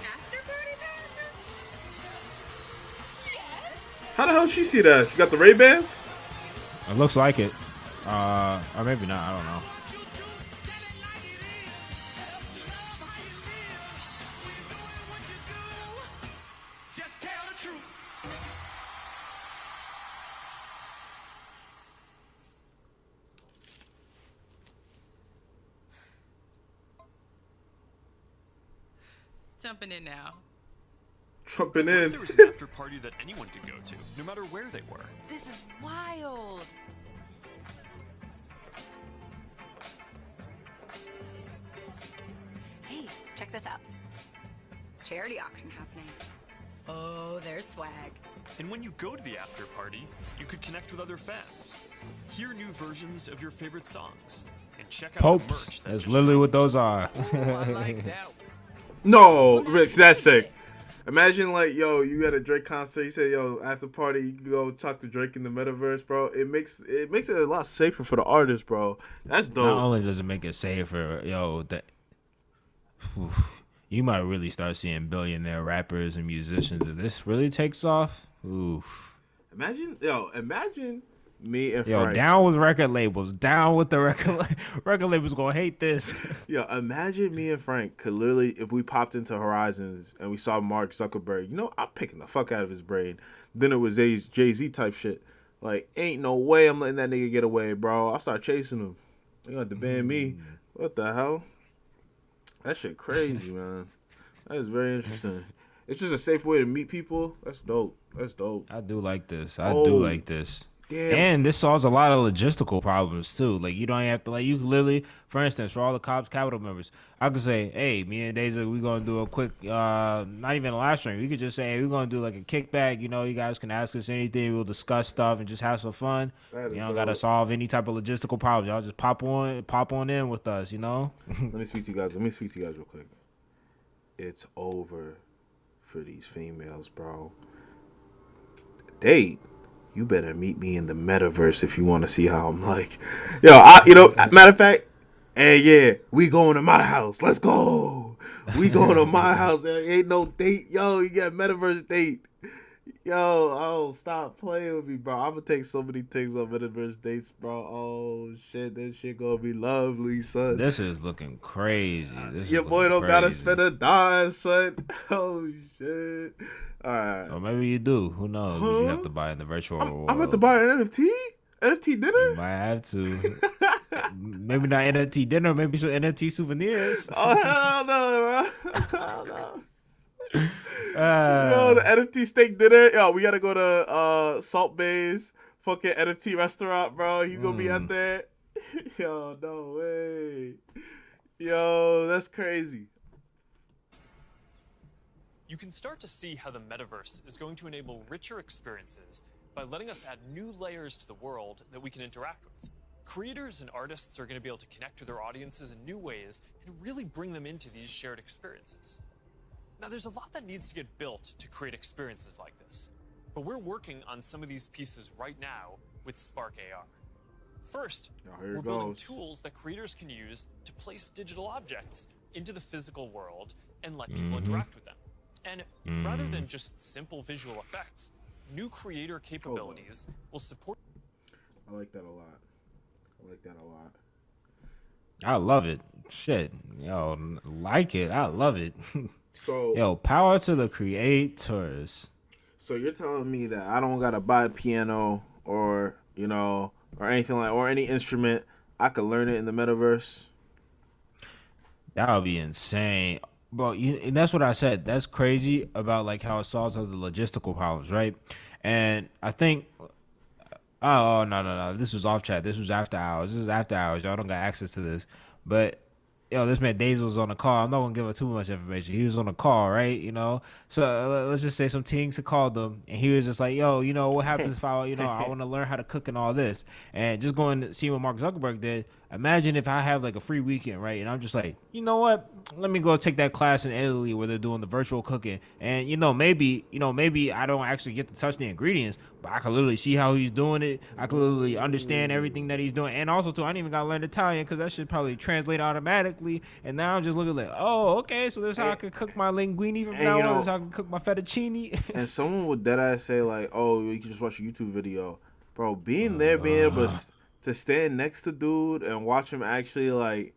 After party passes? Yes! How the hell she see that? She got the Ray-Bans? It looks like it. Or maybe not. I don't know. Jumping in now. Jumping What if in. there was an after party that anyone could go to, no matter where they were? This is wild. Hey, check this out. Charity auction happening. Oh, there's swag. And when you go to the after party, you could connect with other fans, hear new versions of your favorite songs, and check out the merch Popes. that That's just literally what dropped. those are. No, Rich, that's sick. Imagine like, yo, you at a Drake concert. You say, yo, after party, you can go talk to Drake in the metaverse, bro. It makes it a lot safer for the artist, bro. That's dope. Not only does it make it safer, you might really start seeing billionaire rappers and musicians if this really takes off. Oof. Imagine me and Yo, Frank. down with record labels. Down with the record labels gonna hate this. Yo, imagine me and Frank could literally, if we popped into Horizons and we saw Mark Zuckerberg, you know, I'm picking the fuck out of his brain. Then it was Jay-Z type shit. Like, ain't no way I'm letting that nigga get away, bro. I'll start chasing him. They gonna have to ban me. What the hell? That shit crazy, man. That is very interesting. It's just a safe way to meet people. That's dope. That's dope. I do like this. I do like this. Damn. And this solves a lot of logistical problems too. Like you don't have to you can literally, for instance, for all the Cobbs Capital members, I could say, hey, me and Deja, we're gonna do a quick not even a live stream. We could just say, hey, we're gonna do like a kickback, you know, you guys can ask us anything, we'll discuss stuff and just have some fun. You don't gotta solve any type of logistical problems. Y'all just pop on in with us, you know? Let me speak to you guys real quick. It's over for these females, bro. Date. You better meet me in the metaverse if you want to see how I'm like. Yo, matter of fact, hey, yeah, we going to my house. Let's go. We going to my house. There ain't no date. Yo, you got metaverse date. Yo, stop playing with me, bro. I'm going to take so many things on metaverse dates, bro. Oh, shit, that shit going to be lovely, son. This is looking crazy. Your boy don't got to spend a dime, son. Oh, shit. All right. Or maybe you do. Who knows? What you have to buy in the virtual world. I'm about to buy an NFT? NFT dinner? You might have to. Maybe not NFT dinner. Maybe some NFT souvenirs. Oh, hell no, bro. Hell no. Yo, the NFT steak dinner. Yo, we got to go to Salt Bay's fucking NFT restaurant, bro. He's going to be out there. Yo, no way. Yo, that's crazy. You can start to see how the metaverse is going to enable richer experiences by letting us add new layers to the world that we can interact with. Creators and artists are going to be able to connect with their audiences in new ways and really bring them into these shared experiences. Now, there's a lot that needs to get built to create experiences like this, but we're working on some of these pieces right now with Spark AR. First, we're building tools that creators can use to place digital objects into the physical world and let people interact with them. And rather than just simple visual effects, new creator capabilities will support. I like that a lot. I love it. Shit. Yo, like it. I love it. So, yo, power to the creators. So you're telling me that I don't gotta buy a piano or, you know, or anything or any instrument. I could learn it in the metaverse? That would be insane. Bro, and that's what I said. That's crazy about like how it solves all the logistical problems, right? And I think, no. This was off chat. This was after hours. Y'all don't got access to this. But yo, this man Days was on a call. I'm not gonna give up too much information. He was on a call, right? You know, so let's just say some teams had called him, and he was just like, yo, you know, what happens if I, you know, I want to learn how to cook and all this, and just going to see what Mark Zuckerberg did. Imagine if I have like a free weekend, right? And I'm just like, you know what? Let me go take that class in Italy where they're doing the virtual cooking. And, maybe I don't actually get to touch the ingredients, but I can literally see how he's doing it. I can literally understand everything that he's doing. And also, too, I didn't even got to learn Italian because that should probably translate automatically. And now I'm just looking like, oh, okay, so this is how I can cook my linguine from now on. This is how I can cook my fettuccine. And someone would deadass say, like, oh, you can just watch a YouTube video. Bro, being there, being able to stand next to dude and watch him actually, like,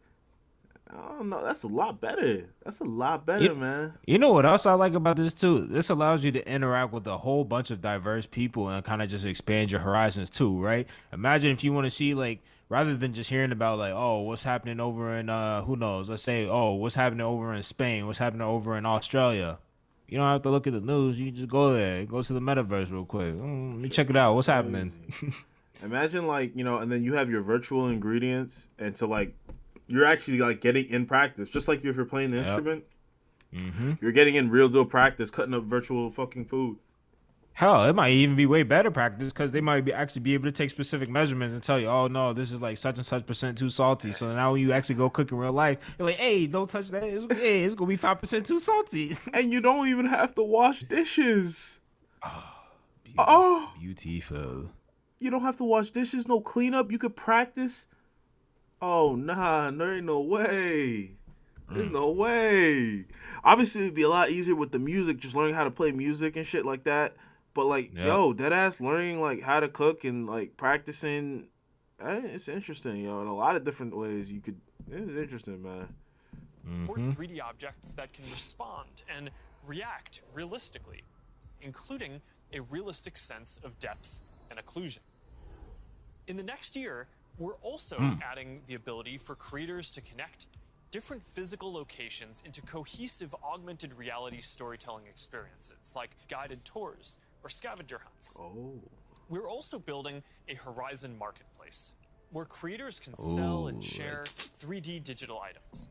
I don't know, that's a lot better. That's a lot better, man. You know what else I like about this too? This allows you to interact with a whole bunch of diverse people and kind of just expand your horizons too, right? Imagine if you want to see, like, rather than just hearing about, like, oh, what's happening over in who knows? Let's say, oh, what's happening over in Spain? What's happening over in Australia? You don't have to look at the news. You can just go there, go to the metaverse real quick. Let me check it out. What's happening? Imagine, like, and then you have your virtual ingredients, and so, like, you're actually, like, getting in practice, just like if you're playing the instrument. Mm-hmm. You're getting in real deal practice, cutting up virtual fucking food. Hell, it might even be way better practice because they might actually be able to take specific measurements and tell you, oh no, this is like such and such % too salty. So now when you actually go cook in real life, you're like, hey, don't touch that. It's gonna be 5% too salty. And you don't even have to wash dishes. Beautiful. You don't have to wash dishes, no cleanup. You could practice. Oh, nah, there ain't no way. There's no way. Obviously, it'd be a lot easier with the music, just learning how to play music and shit like that. But, like, yo, deadass learning, like, how to cook and, like, practicing, it's interesting, yo. In a lot of different ways it's interesting, man. Or 3D objects that can respond and react realistically, including a realistic sense of depth and occlusion. In the next year, we're also adding the ability for creators to connect different physical locations into cohesive augmented reality storytelling experiences, like guided tours or scavenger hunts. We're also building a Horizon marketplace, where creators can sell and share 3D digital items.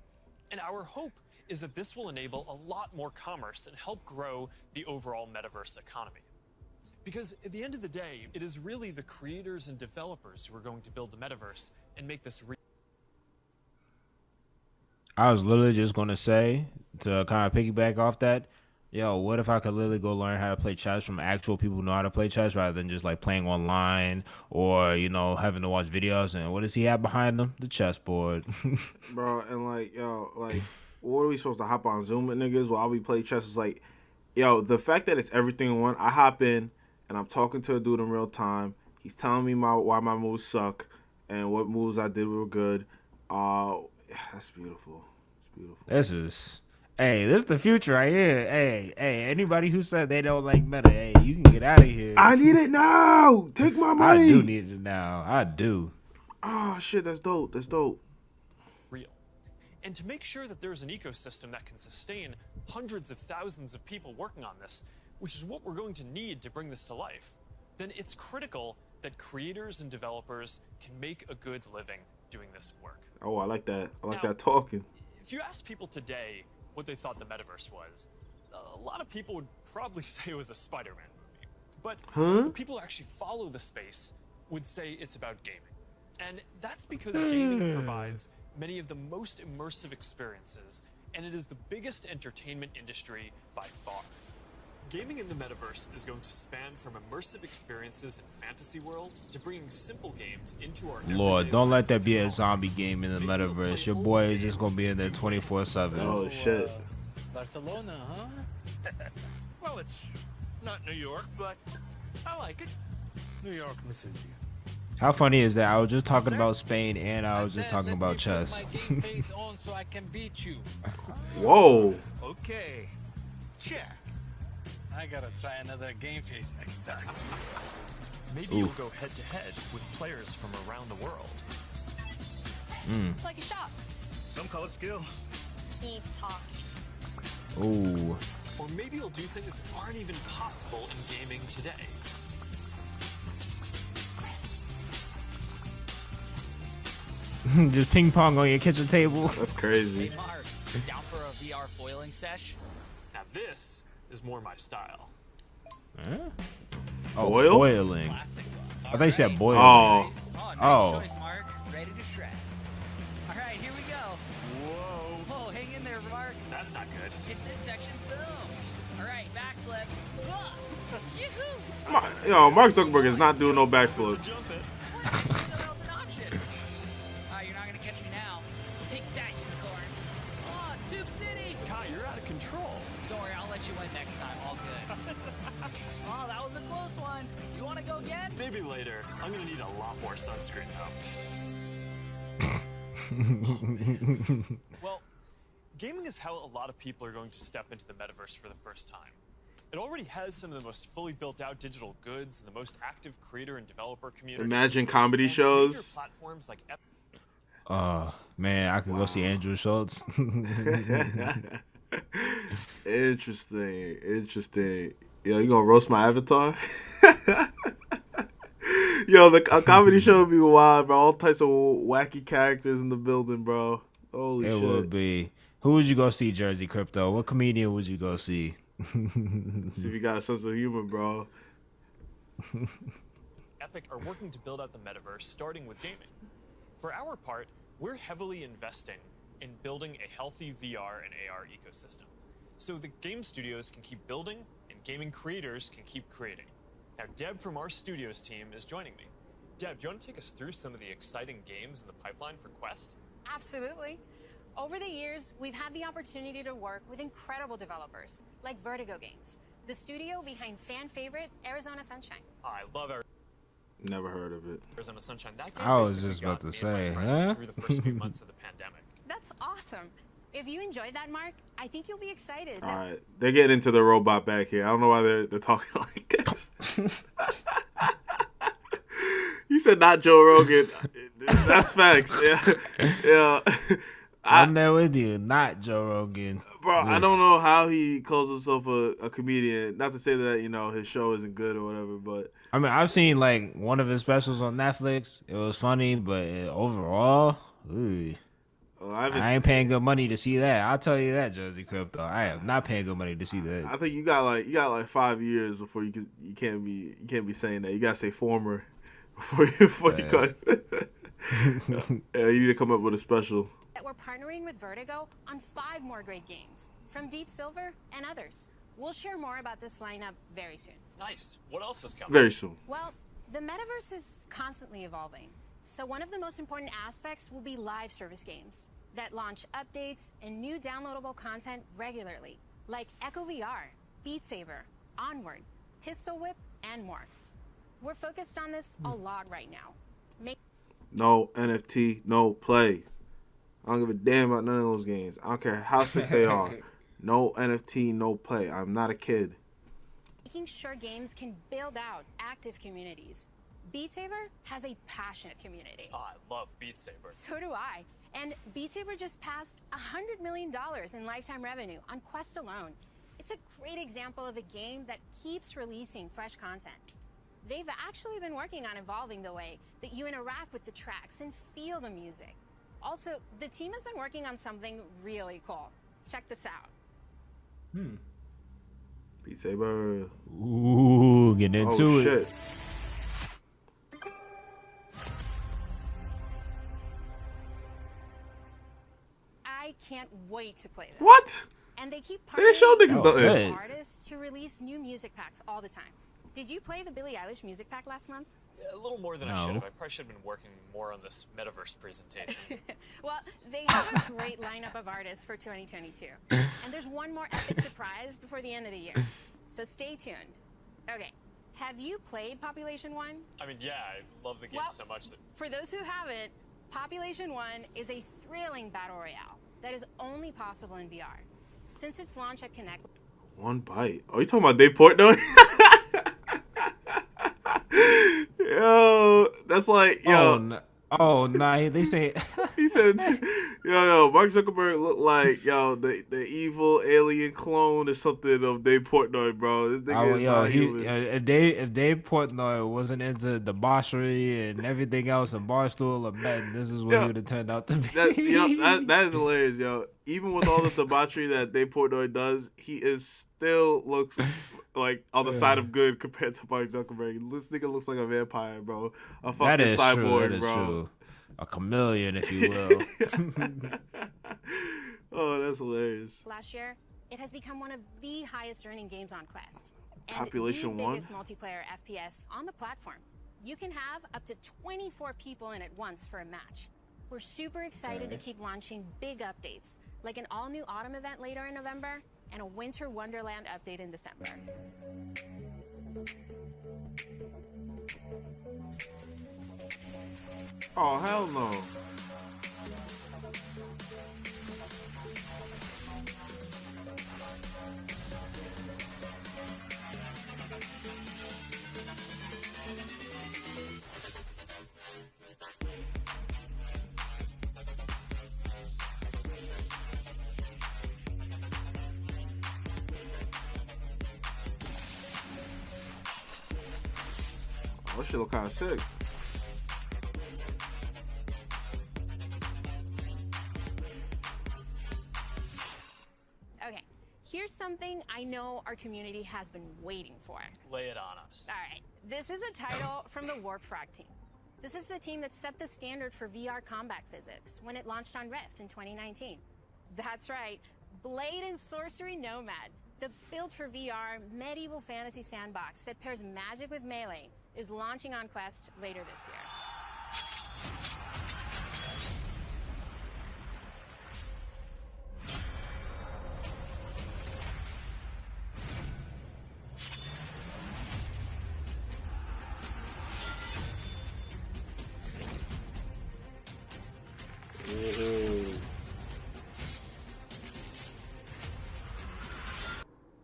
And our hope is that this will enable a lot more commerce and help grow the overall metaverse economy. Because at the end of the day, it is really the creators and developers who are going to build the metaverse and make this real. I was literally just going to say, to kind of piggyback off that, yo, what if I could literally go learn how to play chess from actual people who know how to play chess rather than just, like, playing online or, having to watch videos? And what does he have behind him? The chessboard. Bro, and, like, yo, like, what are we supposed to hop on Zoom with niggas while we play chess? Is like, yo, the fact that it's everything in one, I hop in, and I'm talking to a dude in real time. He's telling me why my moves suck and what moves I did were good. That's beautiful. It's beautiful. This is the future right here. Hey, anybody who said they don't like meta, hey, you can get out of here. I need it now. Take my money. I do need it now. I do. Oh, shit, that's dope. That's dope. Real. And to make sure that there's an ecosystem that can sustain hundreds of thousands of people working on this, which is what we're going to need to bring this to life, then it's critical that creators and developers can make a good living doing this work. Oh, I like that. I like that talking. If you ask people today what they thought the metaverse was, a lot of people would probably say it was a Spider-Man movie. But the people who actually follow the space would say it's about gaming. And that's because gaming provides many of the most immersive experiences, and it is the biggest entertainment industry by far. Gaming in the metaverse is going to span from immersive experiences in fantasy worlds to bringing simple games into our Lord, don't let that be a zombie game in the metaverse. Your boy is just gonna be in there 24/7. Oh shit. Barcelona, huh? Well, it's not New York, but I like it. New York misses you. How funny is that? I was just talking about Spain and I was just talking about chess. My game face on so I can beat you. Whoa. Okay. Check. I gotta try another game face next time. Maybe you'll go head to head with players from around the world. It's like a shop. Some call it skill. Keep talking. Ooh. Or maybe you'll do things that aren't even possible in gaming today. Just ping pong on your kitchen table. That's crazy. Hey Mark, down for a VR foiling sesh? Now this is more my style. Huh? Oh, Foil? foiling. I thought you said boiling. Oh. Nice choice, Mark. Ready to shred. All right, here we go. Whoa, hang in there, Mark. That's not good. Hit this section, boom. All right, backflip. Yoo-hoo! Mark Zuckerberg is not doing no backflip. You're not gonna catch me now. Take that, unicorn. Oh, Tube City. Kai, you're out of control. Don't worry, I'll let you win next time. All good. Oh, that was a close one. You want to go again? Maybe later. I'm gonna need a lot more sunscreen though. Well, gaming is how a lot of people are going to step into the metaverse for the first time. It already has some of the most fully built out digital goods and the most active creator and developer community. Imagine comedy shows. Platforms like Man, I could go see Andrew Schultz. Interesting. Yo, you gonna roast my avatar? Yo, a comedy show would be wild, bro. All types of wacky characters in the building, bro. Holy shit. It would be. Who would you go see, Jersey Crypto? What comedian would you go see? See if you got a sense of humor, bro. Epic are working to build out the metaverse, starting with gaming. For our part, we're heavily investing in building a healthy VR and AR ecosystem, so the game studios can keep building and gaming creators can keep creating. Now, Deb from our studios team is joining me. Deb, do you want to take us through some of the exciting games in the pipeline for Quest? Absolutely. Over the years, we've had the opportunity to work with incredible developers like Vertigo Games, the studio behind fan favorite Arizona Sunshine. I love Never heard of it. Arizona Sunshine. That game I was basically just about got to me and say, my friends huh? through the first few months of the pandemic. That's awesome. If you enjoyed that, Mark, I think you'll be excited. All right, they're getting into the robot back here. I don't know why they're talking like this. You said not Joe Rogan. That's facts. Yeah. I'm there with you, not Joe Rogan. Bro, I don't know how he calls himself a comedian. Not to say that, his show isn't good or whatever, but... I mean, I've seen, one of his specials on Netflix. It was funny, but overall, ooh, I ain't paying good money to see that. I'll tell you that, Jersey Crypto. I am not paying good money to see that. I think you got 5 years before you can't be saying that. You gotta say former before you call it. Yeah, you need to come up with a special. That we're partnering with Vertigo on 5 more great games from Deep Silver and others. We'll share more about this lineup very soon. Nice. What else is coming? Very soon. Well, the metaverse is constantly evolving. So one of the most important aspects will be live service games that launch updates and new downloadable content regularly, like Echo VR, Beat Saber, Onward, Pistol Whip, and more. We're focused on this a lot right now. No NFT, no play. I don't give a damn about none of those games. I don't care how sick they are. No NFT, no play. I'm not a kid. Making sure games can build out active communities. Beat Saber has a passionate community. Oh, I love Beat Saber. So do I. And Beat Saber just passed $100 million in lifetime revenue on Quest alone. It's a great example of a game that keeps releasing fresh content. They've actually been working on evolving the way that you interact with the tracks and feel the music. Also, the team has been working on something really cool. Check this out. Beat Saber. Ooh, getting into it. Shit. I can't wait to play this. What? And they keep They didn't show niggas partnering nothing. with artists to release new music packs all the time. Did you play the Billie Eilish music pack last month? Yeah, a little more than I should have. I probably should have been working more on this metaverse presentation. Well, they have a great lineup of artists for 2022. And there's one more epic surprise before the end of the year. So stay tuned. Okay, have you played Population 1? I mean, yeah, I love the game so much that... For those who haven't, Population 1 is a thrilling battle royale that is only possible in VR. Since its launch at Connect... One bite. Oh, you talking about Dave Portnoy? Yo, that's like, yo. Oh, nah, they say... he said Yo, Mark Zuckerberg looked like the evil alien clone or something of Dave Portnoy, bro. This nigga is not human. If Dave Portnoy wasn't into debauchery and everything else and Barstool and betting, this is what he would have turned out to be. That is hilarious, yo. Even with all the debauchery that Dave Portnoy does, he still looks like on the side of good compared to Mark Zuckerberg. This nigga looks like a vampire, bro. A fucking cyborg, bro. True. A chameleon, if you will. Oh, that's hilarious. Last year, it has become one of the highest earning games on Quest. And Population the one? biggest multiplayer FPS on the platform. You can have up to 24 people in at once for a match. We're super excited to keep launching big updates, like an all-new autumn event later in November and a winter wonderland update in December. Oh, hell no. Oh, that shit look kind of sick. Okay, here's something I know our community has been waiting for. Lay it on us. All right, this is a title from the Warp Frog team. This is the team that set the standard for VR combat physics when it launched on Rift in 2019. That's right, Blade and Sorcery Nomad, the built for VR medieval fantasy sandbox that pairs magic with melee, is launching on Quest later this year.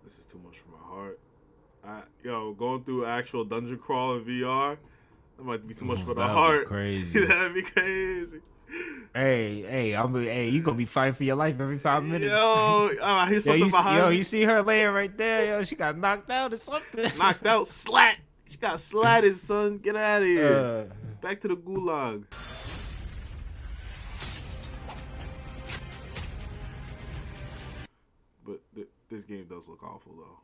This is too much for my heart. Going through actual dungeon crawl in VR, that might be too much for the heart. Crazy. That'd be crazy. Hey, you gonna be fighting for your life every 5 minutes. I hear something behind me. You see her laying right there. Yo, she got knocked out or something. Knocked out, slat. She got slatted, son. Get out of here. Back to the gulag. But this game does look awful though.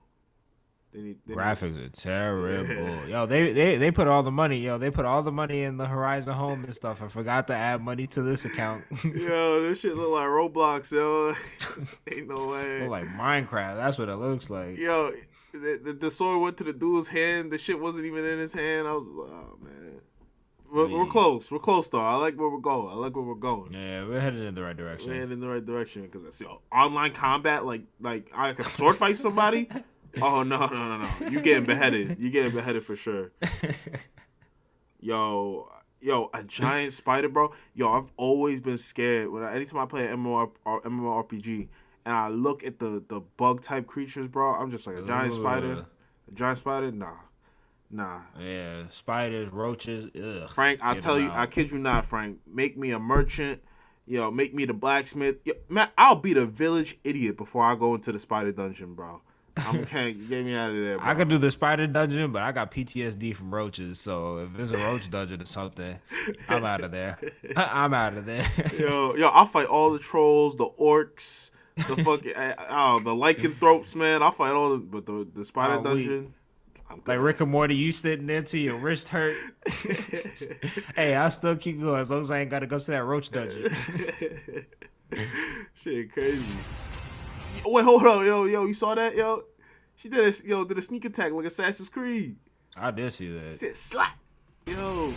Graphics are terrible. Yo, they put all the money. They put all the money in the Horizon Home and stuff. I forgot to add money to this account. Yo, this shit look like Roblox, yo. Ain't no way. Look like Minecraft. That's what it looks like. Yo, the sword went to the dude's hand. The shit wasn't even in his hand. I was like, oh man. We're close. We're close though. I like where we're going. Yeah, we're headed in the right direction. We're headed in the right direction because it's online combat. Like I could sword fight somebody. Oh no! You getting beheaded? You getting beheaded for sure. Yo, a giant spider, bro. Yo, I've always been scared anytime I play an MMORPG and I look at the bug type creatures, bro. I'm just like a giant spider. A giant spider? Nah. Yeah, spiders, roaches. Ugh. Frank, I tell you, I kid you not, Frank. Make me a merchant. Make me the blacksmith. Man, I'll be the village idiot before I go into the spider dungeon, bro. Get me out of there, bro. I could do the spider dungeon, but I got PTSD from roaches. So if it's a roach dungeon or something, I'm out of there. I'm out of there. Yo, I'll fight all the trolls, the orcs, the fucking the lycanthropes, man. I'll fight all but the spider dungeon. Like Rick and Morty, you sitting there till your wrist hurt. Hey, I'll still keep going as long as I ain't got to go to that roach dungeon. Shit, crazy. Wait, hold on, yo, you saw that, yo? She did a sneak attack like Assassin's Creed. I did see that. She said slap, yo.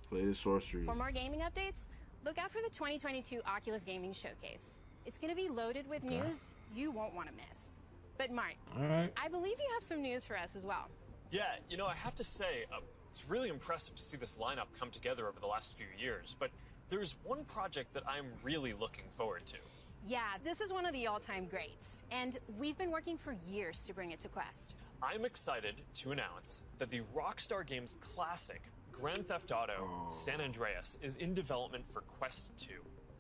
Play the sorcery. For more gaming updates, look out for the 2022 Oculus Gaming Showcase. It's going to be loaded with news you won't want to miss. But Mark, I believe you have some news for us as well. Yeah, I have to say, it's really impressive to see this lineup come together over the last few years, but there's one project that I'm really looking forward to. Yeah, this is one of the all-time greats, and we've been working for years to bring it to Quest. I'm excited to announce that the Rockstar Games classic, Grand Theft Auto San Andreas is in development for Quest 2.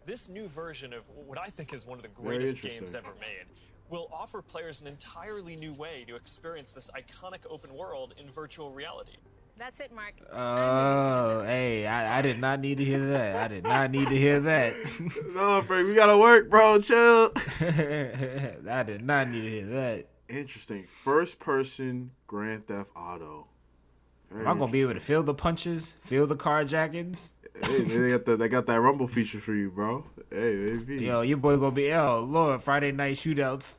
This new version of what I think is one of the greatest games ever made will offer players an entirely new way to experience this iconic open world in virtual reality. That's it, Mark. Oh, hey, I did not need to hear that. I did not need to hear that. No, Frank, we gotta work, bro. Chill. I did not need to hear that. Interesting. First person Grand Theft Auto. Am I gonna be able to feel the punches, feel the carjackings? Hey, they got that rumble feature for you, bro. Hey, maybe. Yo, your boy gonna be Lord Friday night shootouts.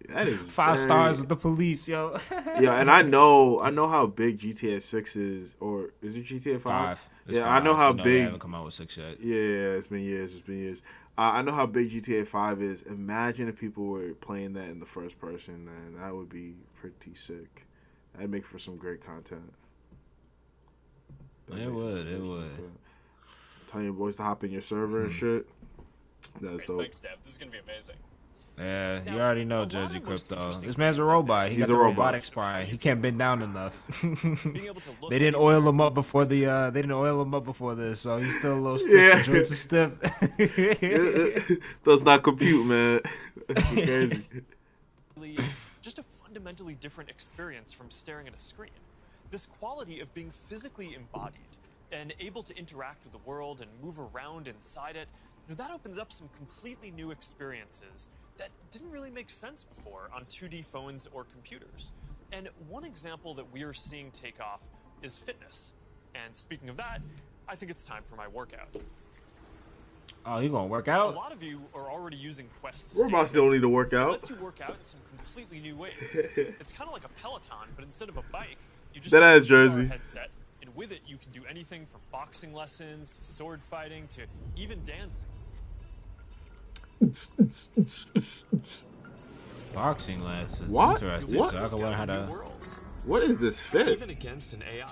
That is 5 stars with the police, yo. Yeah, and I know how big GTA 6 is, or is it GTA 5? Yeah, 5. I know how big. They haven't come out with 6 yet. Yeah, it's been years. I know how big GTA 5 is. Imagine if people were playing that in the first person, man. That would be pretty sick. That'd make for some great content. It would. Telling your boys to hop in your server and shit. That's dope. Thanks, Deb. This is gonna be amazing. Yeah, you already know Jersey Crypto. This man's a robot. He's got the robotic spine. He can't bend down enough. They didn't oil him up before this, so he's still a little stiff. Yeah. The joints are stiff. Does not compute, man. That's crazy. It's just a fundamentally different experience from staring at a screen. This quality of being physically embodied and able to interact with the world and move around inside it, that opens up some completely new experiences that didn't really make sense before on 2D phones or computers. And one example that we are seeing take off is fitness. And speaking of that, I think it's time for my workout. Oh, you gonna work out? A lot of you are already using Quest to Robots don't need to work out. It lets you work out in some completely new ways. It's kind of like a Peloton, but instead of a bike, you just that have ass a Jersey headset, and with it you can do anything from boxing lessons to sword fighting to even dancing. Boxing lessons. What? Interesting. What? So I can learn how to. What is this fit? Even against an AI.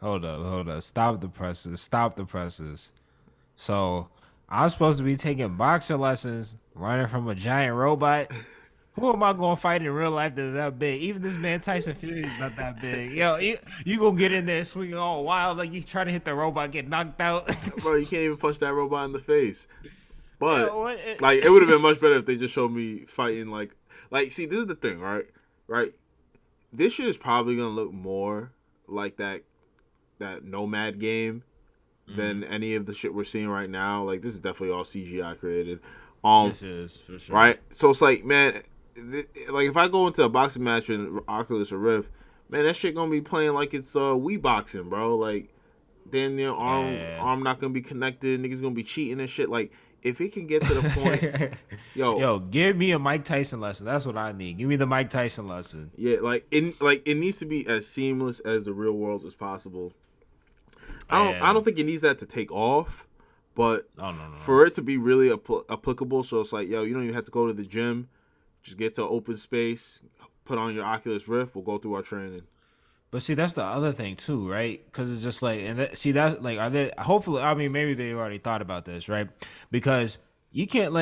Hold up. Stop the presses. So, I'm supposed to be taking boxing lessons, running from a giant robot. Who am I going to fight in real life that's that big? Even this man Tyson Fury is not that big. Yo, you going to get in there swinging all wild like you trying to hit the robot, get knocked out. Bro, you can't even punch that robot in the face. But, Yo, like, it would have been much better if they just showed me fighting, like, see, this is the thing, right? Right? This shit is probably going to look more like that Nomad game than any of the shit we're seeing right now. Like, this is definitely all CGI created. This is, for sure. Right? So it's like, man, like, if I go into a boxing match in Oculus or Rift, man, that shit gonna be playing like it's Wii boxing, bro. Like, then your arm not gonna be connected. Niggas gonna be cheating and shit. Like, if it can get to the point, yo, give me a Mike Tyson lesson. That's what I need. Give me the Mike Tyson lesson. Yeah, it needs to be as seamless as the real world as possible. I don't think it needs that to take off, but for it to be really applicable, so it's like, yo, you don't even have to go to the gym. Just get to an open space, put on your Oculus Rift, we'll go through our training. But see, that's the other thing too, right? Because it's just like, that's like, are they? Hopefully, I mean, maybe they already thought about this, right? Because you can't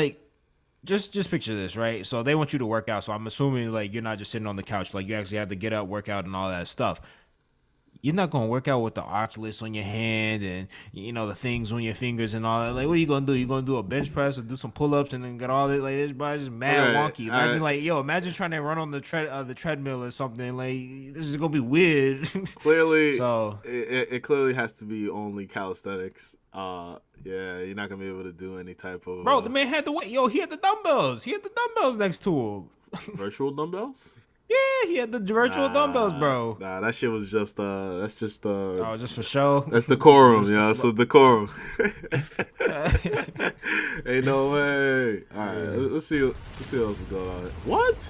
just picture this, right? So they want you to work out. So I'm assuming like you're not just sitting on the couch, like you actually have to get up, work out, and all that stuff. You're not gonna work out with the Oculus on your hand and the things on your fingers and all that. Like, what are you gonna do? You gonna do a bench press or do some pull-ups and then get all that? Like, it's just mad wonky. Imagine imagine trying to run on the treadmill or something. Like, this is gonna be weird. Clearly, so it clearly has to be only calisthenics. Yeah, you're not gonna be able to do any type of. Bro, the man had the weight. Yo, he had the dumbbells. He had the dumbbells next to him. Virtual dumbbells. Yeah, he had the virtual dumbbells, bro. Nah, that shit was just that's just oh, just for show. That's decorum, yo. So decorum. Ain't no way. All right, let's see what else is going on. What?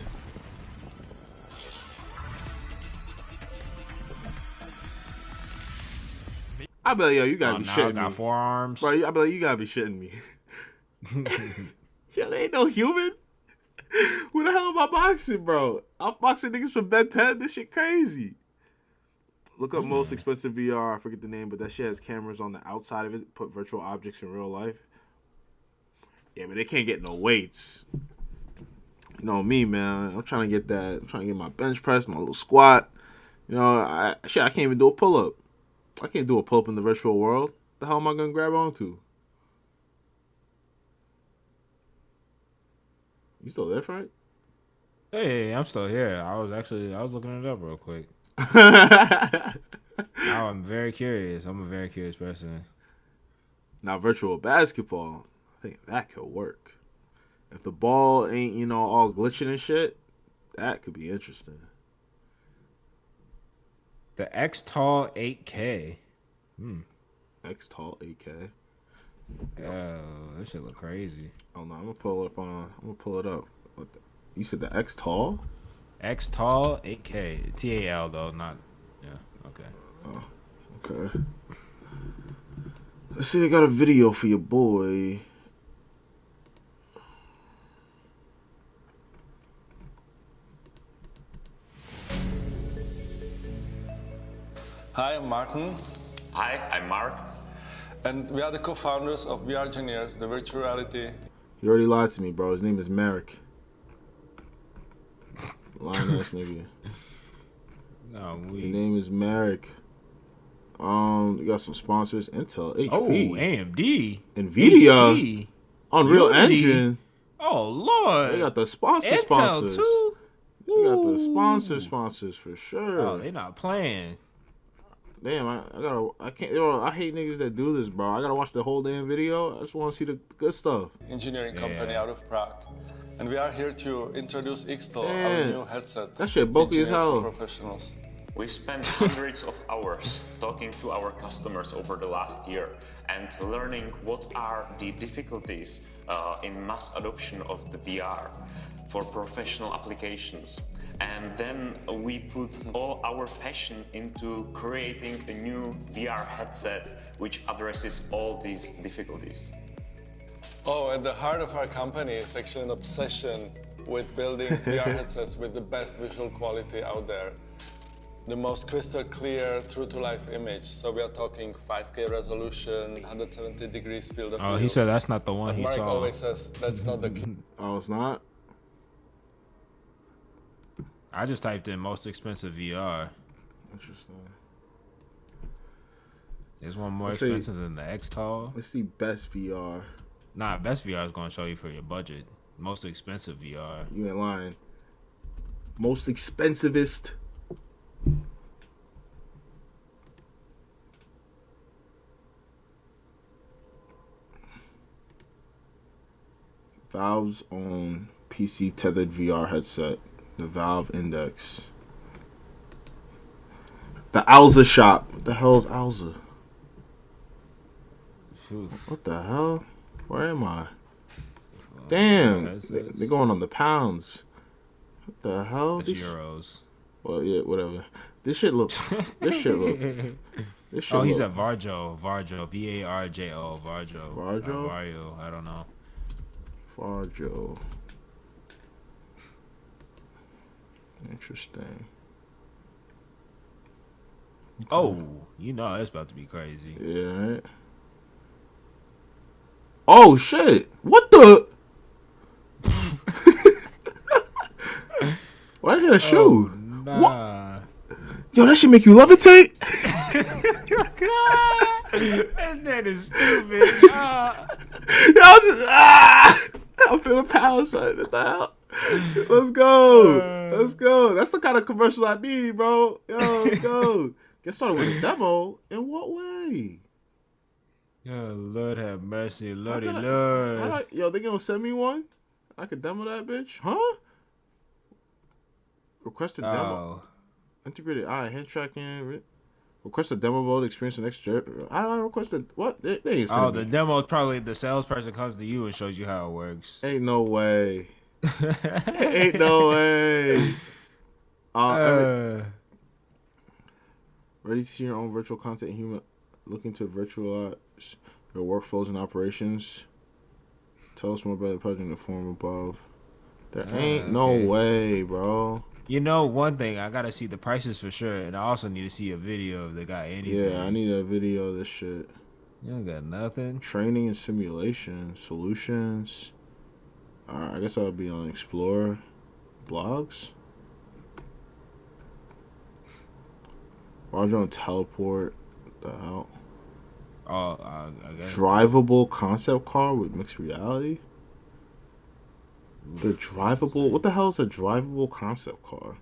I be like, yo, you gotta be shitting me. I got forearms, bro. I be like, you gotta be shitting me. Yo, they ain't no human. Who the hell am I boxing, bro? I'm boxing niggas from Ben 10. This shit crazy. Look up most expensive VR. I forget the name, but that shit has cameras on the outside of it. Put virtual objects in real life. Yeah, but they can't get no weights. You know me, man. I'm trying to get that. I'm trying to get my bench press, my little squat. You know, I can't even do a pull up. I can't do a pull up in the virtual world. The hell am I gonna grab onto? You still there, Frank? Hey, I'm still here. I was looking it up real quick. Now I'm very curious. I'm a very curious person. Now, virtual basketball, I think that could work. If the ball ain't, you know, all glitching and shit, that could be interesting. The X-Tall 8K. X-Tall 8K. Oh, that shit look crazy. Oh no, I'm gonna pull it up. You said the X-Tall? X-Tall 8K. TAL though, not. Yeah. Okay. Oh, okay. Let's see. They got a video for your boy. Hi, I'm Martin. Hi, I'm Mark. And we are the co-founders of VR Engineers, the virtual reality. You already lied to me, bro. His name is Merrick. Lying ass nigga. No, His name is Merrick. You got some sponsors: Intel, HP, AMD, Nvidia, HP, Unreal Unity. Engine. Oh Lord, They got the sponsors. Too. They got the sponsors for sure. Oh, they not playing. Damn, I can't. I hate niggas that do this, bro. I gotta watch the whole damn video. I just want to see the good stuff. Engineering company out of Prague. And we are here to introduce Xtal, our new headset. That shit bulky as hell. For professionals. We've spent hundreds of hours talking to our customers over the last year and learning what are the difficulties in mass adoption of the VR for professional applications. And then we put all our passion into creating a new VR headset which addresses all these difficulties. Oh, at the heart of our company is actually an obsession with building VR headsets with the best visual quality out there. The most crystal clear, true-to-life image. So we are talking 5K resolution, 170 degrees field of view. Oh, he said that's not the one he Mark saw. always says that's not the key. Oh, it's not? I just typed in most expensive VR. Interesting. There's one more expensive than the X-Tall. Let's see best VR. Nah, best VR is gonna show you for your budget. Most expensive VR. You ain't lying. Most expensivest. Valve's own PC tethered VR headset. The Valve Index. The Alza shop. What the hell is Alza? What the hell? Where am I? Damn. They're going on the pounds. What the hell? It's euros. Well, yeah, whatever. This shit looks. This shit Oh, he's at Varjo. Varjo. Varjo. Varjo. Varjo? Vario. I don't know. Varjo. Interesting. Okay. Oh, you know that's about to be crazy. Yeah. Right? Oh shit! What the? Why did I hit a shoe? Nah. What? Yo, that should make you levitate. That is stupid. I'm feeling power, son. What the hell? Let's go. Let's go. That's the kind of commercial I need, bro. Yo, let's go. Get started with a demo. In what way? Oh, Lord have mercy. Lordy Lord. Yo, they gonna send me one? I could demo that bitch? Huh? Request a demo. Integrated hand tracking. Request a demo mode, experience the next jerk. I don't request a what? They ain't sending the me. demo is probably the salesperson comes to you and shows you how it works. Ain't no way. Ain't no way. Ready to see your own virtual content and human looking to virtualize your workflows and operations? Tell us more about the project in the form above. There ain't no way, bro. You know, one thing, I gotta see the prices for sure, and I also need to see a video if they got anything. Yeah, I need a video of this shit. You don't got nothing? Training and simulation solutions. Alright, I guess I'll be on Explorer blogs. Roger on teleport. What the hell? Oh, I guess. Drivable concept car with mixed reality. The drivable. What the hell is a drivable concept car?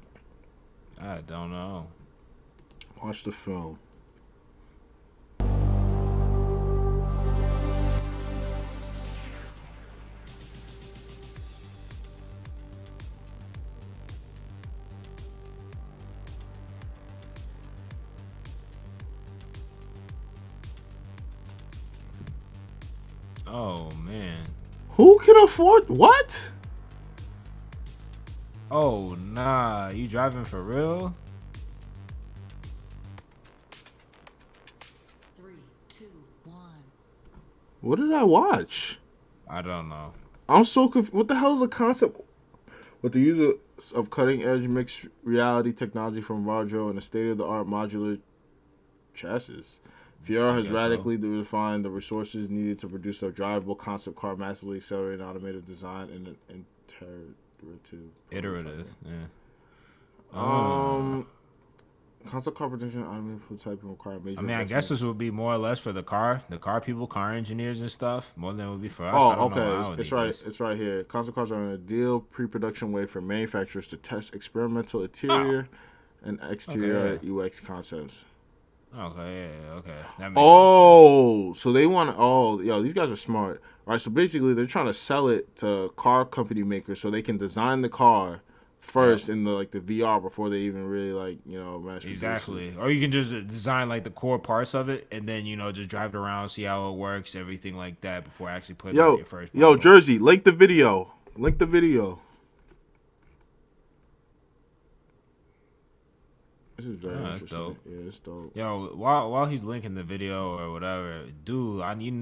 I don't know. Watch the film. Oh man. Who can afford what? Oh nah, you driving for real? 3, 2, 1. What did I watch? I don't know. I'm so confused. What the hell is a concept? With the use of cutting-edge mixed reality technology from Varjo and a state-of-the-art modular chassis, VR has radically refined the resources needed to produce a drivable concept car, massively accelerating automated design and an iterative. Yeah. Concept car production, automated prototyping require major. I mean, I guess this would be more or less for the car people, car engineers and stuff, more than it would be for us. Oh, okay. It's right. It's right here. Concept cars are an ideal pre-production way for manufacturers to test experimental interior and exterior UX concepts. Okay, yeah, okay. That makes sense. So they want to. Oh, yo, these guys are smart. All right, so basically they're trying to sell it to car company makers so they can design the car first in the VR before they even really mass produce exactly. Or you can just design like the core parts of it and then just drive it around, see how it works, everything like that before actually putting it in your first model. Jersey, link the video. Link the video. This is very interesting. Dope. Yeah, it's dope. Yo, while he's linking the video or whatever, dude, I need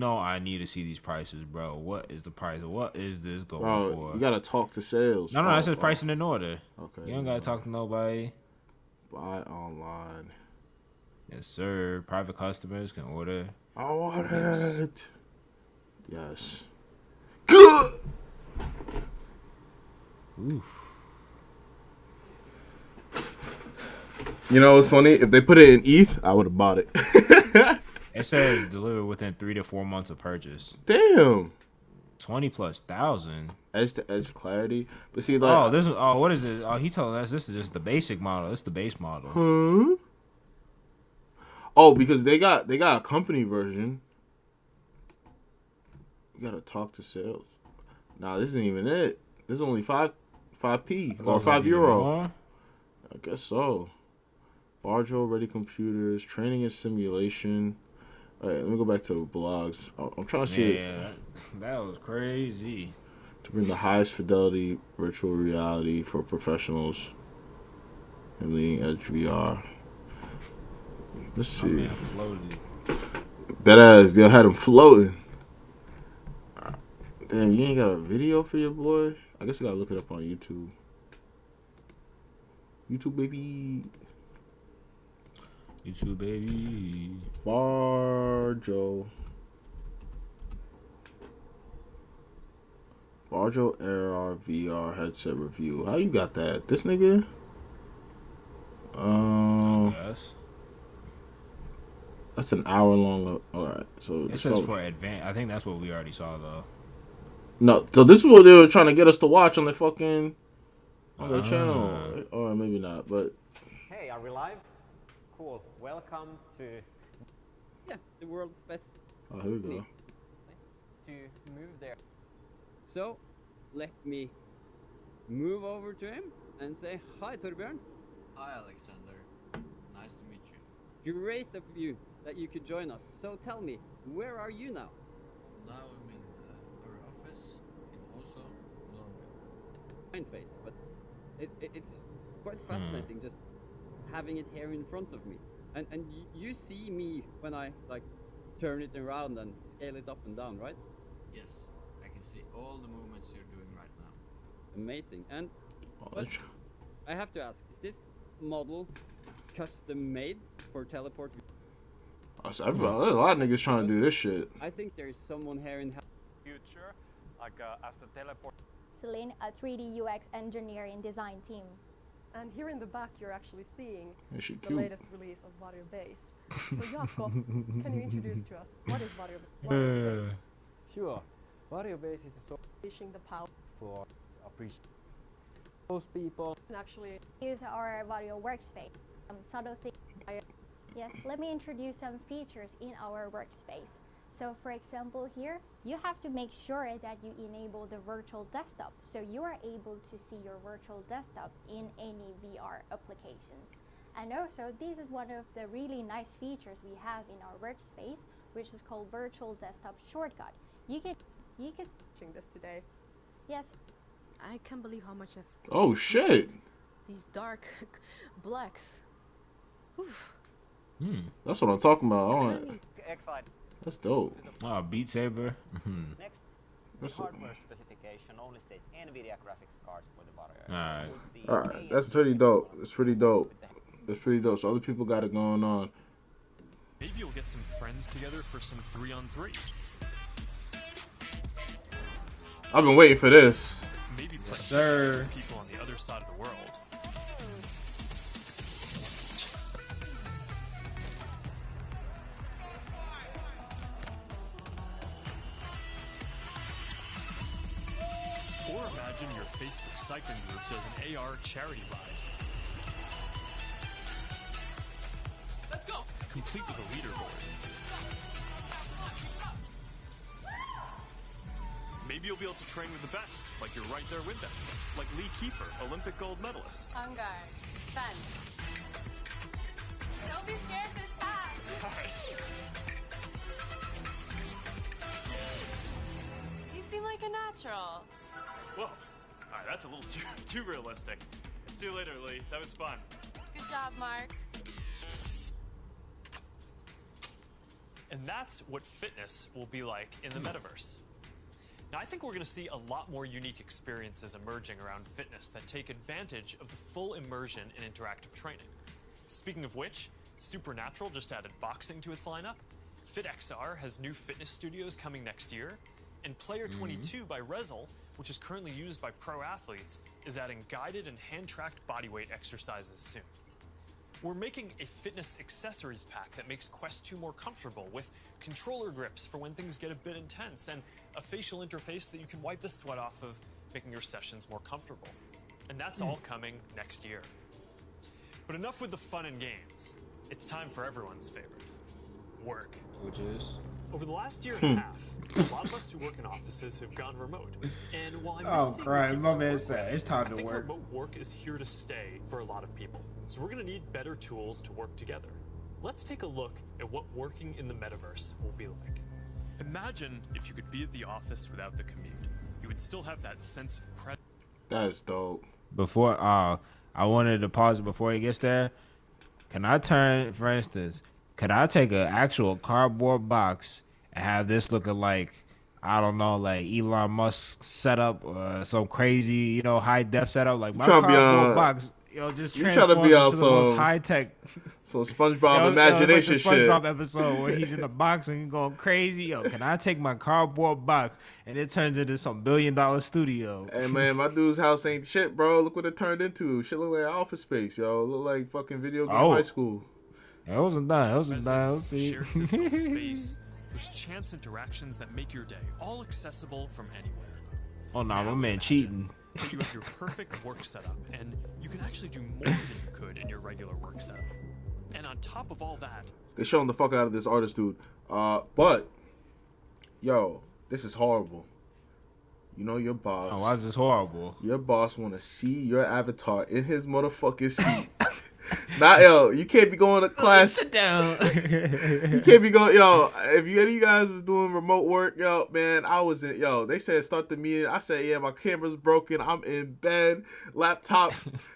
to see these prices, bro. What is the price? What is this going for? You gotta talk to sales. No, that says pricing in order. Okay. You don't gotta talk to nobody. Buy online. Yes, sir. Private customers can order. I want it. Yes. Good. Oof. You know what's funny? If they put it in ETH, I would have bought it. It says delivered within 3 to 4 months of purchase. Damn. 20,000. Edge to edge clarity. But see, what is it? Oh, he telling us this is just the basic model. This is the base model. Huh? Oh, because they got a company version. You gotta talk to sales. Nah, this isn't even it. This is only 5p or €5. I guess so. Barjo ready computers, training and simulation. All right, let me go back to the blogs. I'm trying to see. Yeah, that was crazy. To bring the highest fidelity virtual reality for professionals and leading edge VR. Let's see. Man floated. That ass, they had him floating. Damn, you ain't got a video for your boy? I guess you gotta look it up on YouTube. YouTube, baby. YouTube, baby. Barjo AR VR headset review. How you got that? This nigga? Yes. That's an hour long. Alright, so it says for advanced. I think that's what we already saw though. No, so this is what they were trying to get us to watch on their fucking their channel. Or maybe not, but hey, are we live? Cool. Welcome to the world's best. Oh, here we go. To move there. So, let me move over to him and say hi, Torbjörn. Hi, Alexander. Nice to meet you. Great of you that you could join us. So tell me, where are you now? Now I'm in our office in Oslo, Norway. Fine face, but it's quite fascinating just having it here in front of me. And you see me when I turn it around and scale it up and down, right? Yes, I can see all the movements you're doing right now. Amazing. And I have to ask, is this model custom made for teleport? There's a lot of niggas trying to do this shit. I think there is someone here in future, like as the teleport. Celine, a 3D UX engineer and design team. And here in the back, you're actually seeing the latest release of Warrior Base. So Jakob, can you introduce to us what is Warrior Base? Sure. Warrior Base is the Unleashing the power for appreciate those people. and actually Use our Vario workspace. Subtle things. Yes, let me introduce some features in our workspace. So for example here, you have to make sure that you enable the virtual desktop. So you are able to see your virtual desktop in any VR applications. And also, this is one of the really nice features we have in our workspace, which is called virtual desktop shortcut. You can watching this today. Yes. I can't believe how much I've Oh shit. these dark blacks. Oof. That's what I'm talking about. I want. Excited. That's dope. Oh, Beat Saber. Next, the That's hardware specification only states NVIDIA graphics cards for the Warrior. Alright, that's pretty dope. That's pretty dope. That's pretty dope. So other people got it going on. Maybe you'll get some friends together for some 3-on-3. I've been waiting for this. Maybe play sir. people on the other side of the world. Or imagine your Facebook cycling group does an AR charity ride. Let's go! Complete with a leaderboard. Maybe you'll be able to train with the best, like you're right there with them. Like Lee Keeper, Olympic gold medalist. On guard. Bench. Don't be scared this time. You seem like a natural. Whoa. Alright, that's a little too realistic. See you later, Lee. That was fun. Good job, Mark. And that's what fitness will be like in the metaverse. Now, I think we're going to see a lot more unique experiences emerging around fitness that take advantage of the full immersion in interactive training. Speaking of which, Supernatural just added boxing to its lineup, FitXR has new fitness studios coming next year, and Player 22 by Rezel, which is currently used by pro athletes, is adding guided and hand-tracked bodyweight exercises soon. We're making a fitness accessories pack that makes Quest 2 more comfortable, with controller grips for when things get a bit intense, and a facial interface that you can wipe the sweat off of, making your sessions more comfortable. And that's all coming next year. But enough with the fun and games. It's time for everyone's favorite, work. Which is? Over the last year and a half, a lot of us who work in offices have gone remote. And while I'm Oh, Christ, my man said it's time I to think work. remote work is here to stay for a lot of people. So we're going to need better tools to work together. Let's take a look at what working in the metaverse will be like. Imagine if you could be at the office without the commute. You would still have that sense of presence. That's dope. Before, I wanted to pause before he gets there. Can I turn, for instance, could I take an actual cardboard box and have this looking like, I don't know, like Elon Musk setup or some crazy, high def setup? Like my cardboard box, just transforms into the most high tech. So SpongeBob imagination it's like the shit. SpongeBob episode where he's in the box and he's going crazy. Can I take my cardboard box and it turns into some $1 billion studio? Hey man, my dude's house ain't shit, bro. Look what it turned into. Shit look like office space, yo. Look like fucking video game high school. It wasn't done. It wasn't done. Shared physical space. Those chance interactions that make your day all accessible from anywhere. Oh no, my man cheating. You have your perfect work setup, and you can actually do more than you could in your regular work setup. And on top of all that, They showing the fuck out of this artist dude. But yo, this is horrible. You know your boss. Oh, why is this horrible? Your boss want to see your avatar in his motherfucking seat. Not yo, you can't be going to class. Sit down. You can't be going, yo. If any of you guys was doing remote work, yo, man, I was in. Yo, they said start the meeting. I said, yeah, my camera's broken. I'm in bed, laptop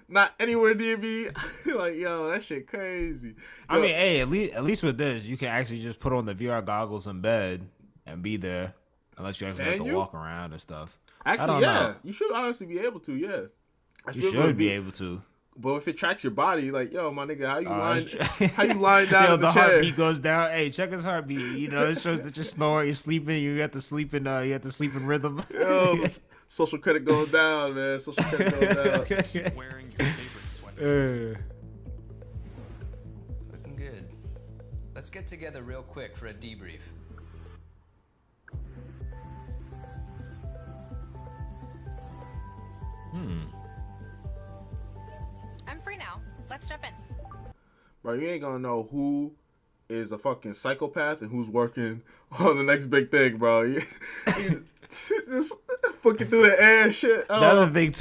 not anywhere near me. Like, yo, that shit crazy. Yo, I mean, hey, at least with this, you can actually just put on the VR goggles in bed and be there, unless you actually have to walk around and stuff. Actually, yeah, you should honestly be able to. Yeah, You should be able to. But if it tracks your body, like, yo, my nigga, how you lying down Yo, in the chair? heartbeat goes down. Hey, check his heartbeat. You know, it shows that you're snoring, you're sleeping. You have to sleep in rhythm. Yo, social credit going down, man. Social credit going down. Wearing your favorite sweatpants. Looking good. Let's get together real quick for a debrief. I'm free now. Let's jump in. Bro, you ain't gonna know who is a fucking psychopath and who's working on the next big thing, bro. You just fucking through the air and shit. The other thing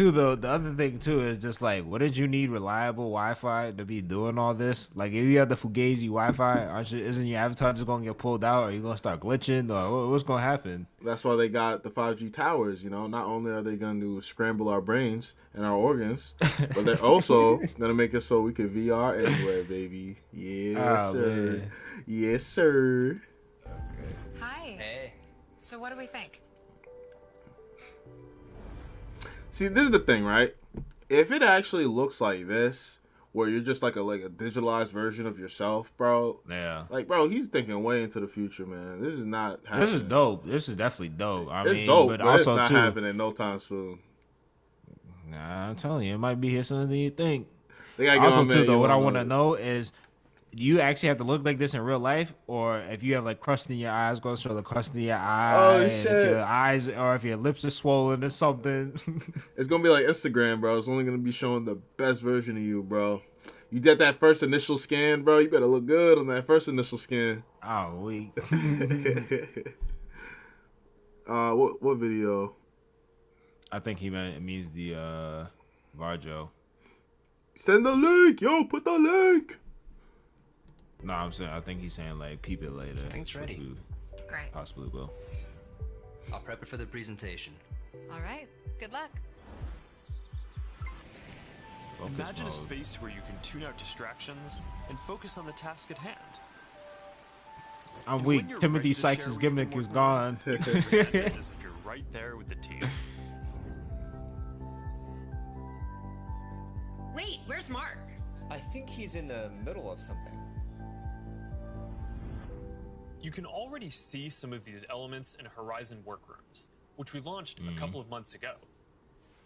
too is just like, what did you need reliable Wi-Fi to be doing all this? Like, if you have the Fugazi Wi-Fi, isn't your avatar just gonna get pulled out, or you gonna start glitching, or what's gonna happen? That's why they got the 5G towers. You know, not only are they gonna scramble our brains and our organs, but they're also gonna make it so we can VR anywhere, baby. Yes, sir. Man. Yes, sir. Okay. Hi. Hey. So what do we think? See, this is the thing, right? If it actually looks like this, where you're just like a digitalized version of yourself, bro. Yeah. Like, bro, he's thinking way into the future, man. This is not happening. This is dope. This is definitely dope. It's dope, but also it's not happening no time soon. Nah, I'm telling you, it might be here sooner than you think. They gotta get also, too, though, what I want to know is, do you actually have to look like this in real life, or if you have like crust in your eyes, go show the crust in your eye. Oh and shit! If your eyes, or if your lips are swollen or something. It's gonna be like Instagram, bro. It's only gonna be showing the best version of you, bro. You did that first initial scan, bro. You better look good on that first initial scan. Oh, weak. What video? I think he means the Varjo. Send the link, yo. Put the link. No, I think he's saying like peep it later. I think it's ready. Great. Possibly will. I'll prep it for the presentation. All right. Good luck. Imagine a space where you can tune out distractions and focus on the task at hand. I'm weak. Timothy Sykes' gimmick is gone. You can present it as if you're right there with the team. Wait, where's Mark? I think he's in the middle of something. You can already see some of these elements in Horizon Workrooms, which we launched a couple of months ago.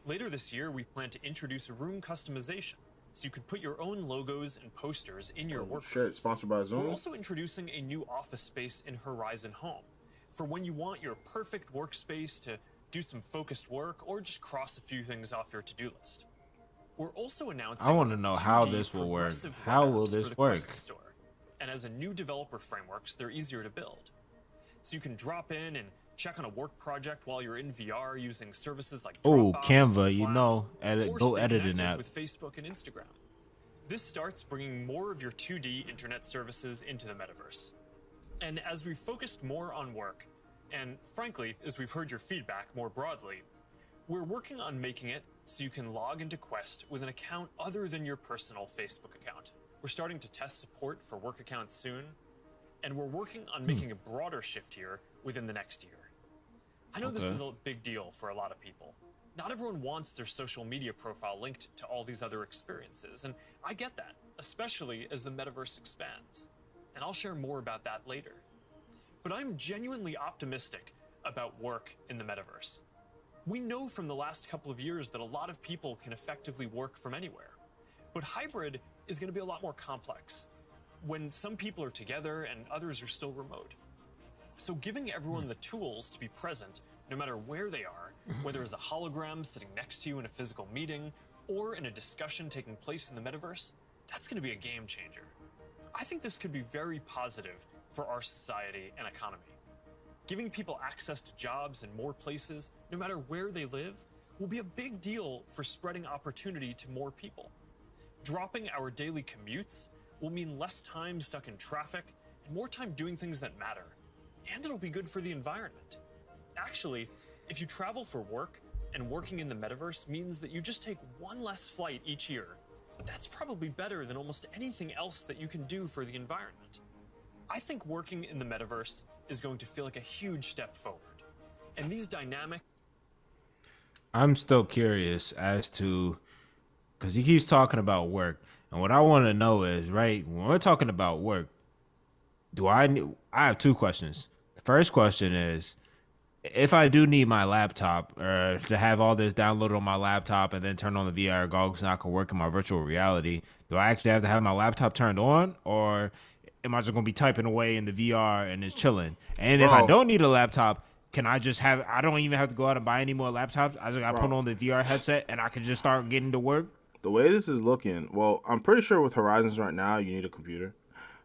Later this year, we plan to introduce room customization, so you could put your own logos and posters in your workrooms. Shit, sponsored by Zoom. We're also introducing a new office space in Horizon Home, for when you want your perfect workspace to do some focused work or just cross a few things off your to-do list. We're also announcing I want to know how this will work. How will this work? And as a new developer frameworks, they're easier to build. So you can drop in and check on a work project while you're in VR using services like Oh, Dropbox Canva, and you Slack, know, or go stay edit in connected that. with Facebook and Instagram. This starts bringing more of your 2D internet services into the metaverse. And as we've focused more on work, and frankly, as we've heard your feedback more broadly, we're working on making it so you can log into Quest with an account other than your personal Facebook account. We're starting to test support for work accounts soon, and we're working on making a broader shift here within the next year. I know this is a big deal for a lot of people. Not everyone wants their social media profile linked to all these other experiences, and I get that, especially as the metaverse expands. And I'll share more about that later. But I'm genuinely optimistic about work in the metaverse. We know from the last couple of years that a lot of people can effectively work from anywhere. But hybrid is going to be a lot more complex when some people are together and others are still remote. So giving everyone the tools to be present, no matter where they are, whether it's a hologram sitting next to you in a physical meeting or in a discussion taking place in the metaverse, that's going to be a game changer. I think this could be very positive for our society and economy. Giving people access to jobs in more places, no matter where they live, will be a big deal for spreading opportunity to more people. Dropping our daily commutes will mean less time stuck in traffic and more time doing things that matter. And it'll be good for the environment. Actually, if you travel for work and working in the metaverse means that you just take one less flight each year, that's probably better than almost anything else that you can do for the environment. I think working in the metaverse is going to feel like a huge step forward. And these dynamic... I'm still curious as to, because he keeps talking about work, and what I want to know is, right, when we're talking about work, I have two questions. The first question is, if I do need my laptop or to have all this downloaded on my laptop and then turn on the VR goggles so I can work in my virtual reality, do I actually have to have my laptop turned on, or am I just going to be typing away in the VR and it's chilling? And if I don't need a laptop, can I just have, I don't even have to go out and buy any more laptops. I just got to put on the VR headset and I can just start getting to work? The way this is looking, well, I'm pretty sure with Horizons right now, you need a computer.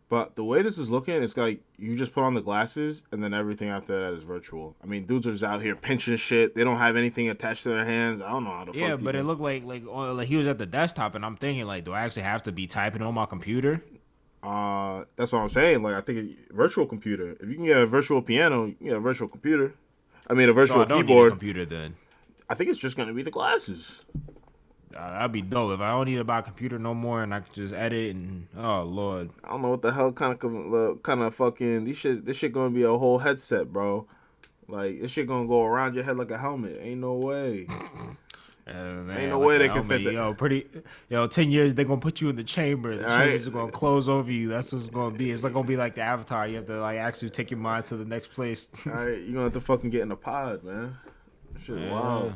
But the way this is looking, it's like you just put on the glasses and then everything after that is virtual. I mean, dudes are just out here pinching shit. They don't have anything attached to their hands. I don't know how to. Yeah, but it looked like he was at the desktop, and I'm thinking like, do I actually have to be typing on my computer? That's what I'm saying. Like, I think a virtual computer. If you can get a virtual piano, you can get a virtual computer. I mean, a virtual don't keyboard. Need a computer then. I think it's just gonna be the glasses. That'd be dope if I don't need to buy a computer no more and I can just edit and oh lord. I don't know what the hell kind of fucking this shit gonna be a whole headset, bro. Like this shit gonna go around your head like a helmet. Ain't no way. Man, ain't no way they can fit that. 10 years they gonna put you in the chamber. The chambers are gonna close over you. That's what it's gonna be. It's like gonna be like the Avatar. You have to like actually take your mind to the next place. All right, you're gonna have to fucking get in a pod, man. That shit wild.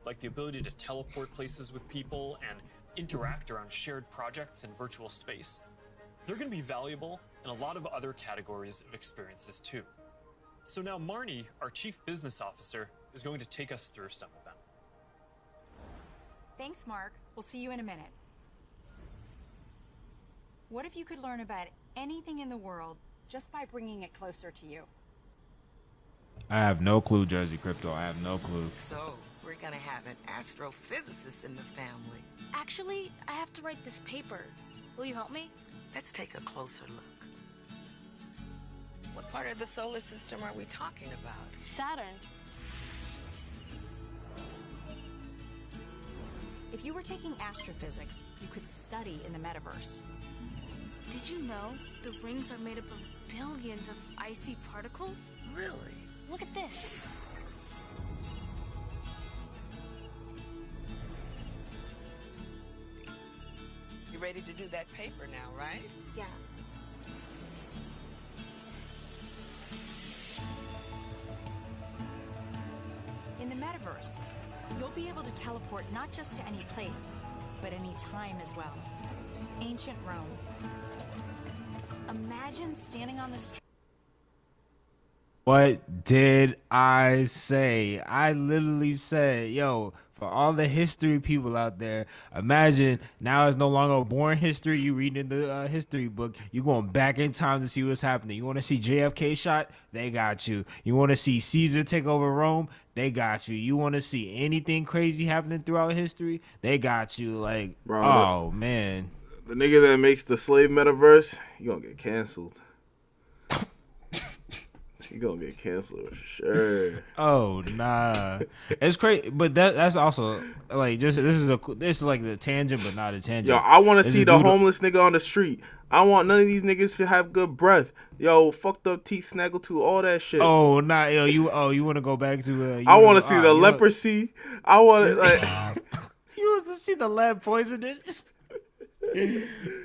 Like the ability to teleport places with people and interact around shared projects in virtual space. They're going to be valuable in a lot of other categories of experiences too. So now Marnie, our Chief Business Officer, is going to take us through some of them. Thanks, Mark. We'll see you in a minute. What if you could learn about anything in the world just by bringing it closer to you? I have no clue, Jersey Crypto. I have no clue. So, we're gonna have an astrophysicist in the family. Actually, I have to write this paper. Will you help me? Let's take a closer look. What part of the solar system are we talking about? Saturn. If you were taking astrophysics, you could study in the metaverse. Did you know the rings are made up of billions of icy particles? Really? Look at this. You ready to do that paper now, right? Yeah. In the metaverse, you'll be able to teleport not just to any place, but any time as well. Ancient Rome. Imagine standing on the street. What did I say? I literally said, yo, for all the history people out there, imagine now it's no longer boring history. You reading the history book. You going back in time to see what's happening. You want to see JFK shot? They got you. You want to see Caesar take over Rome? They got you. You want to see anything crazy happening throughout history? They got you. Like, bro, oh, man. The nigga that makes the slave metaverse, you gonna get canceled. You gonna get canceled for sure. Oh nah, it's crazy, but that's also like this is like the tangent, but not a tangent. Yo, I want to see the homeless nigga on the street. I want none of these niggas to have good breath. Yo, fucked up teeth, snaggletooth, all that shit. Oh nah, yo, you want to go back to? I want to see the leprosy. I want to like. You want to see the lead poisoning?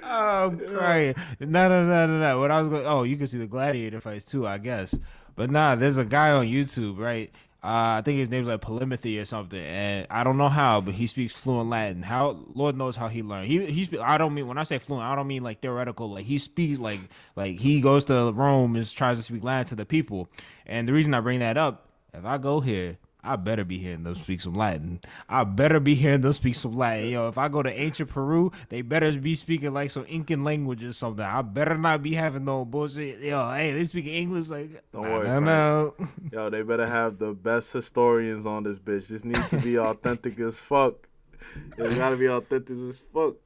Oh, I'm crying. No. What I was going? Oh, you can see the gladiator fights too, I guess. But nah, there's a guy on YouTube, right? I think his name's like Polymathy or something, and I don't know how, but he speaks fluent Latin. How Lord knows how he learned. I don't mean when I say fluent, I don't mean like theoretical. Like he speaks like he goes to Rome and tries to speak Latin to the people. And the reason I bring that up, if I go here, I better be hearing them speak some Latin. I better be hearing them speak some Latin. Yo, if I go to ancient Peru, they better be speaking like some Incan language or something. I better not be having no bullshit. Yo, hey, they speak English like. Don't worry, no. Yo, they better have the best historians on this bitch. This needs to be authentic as fuck. It gotta be authentic as fuck.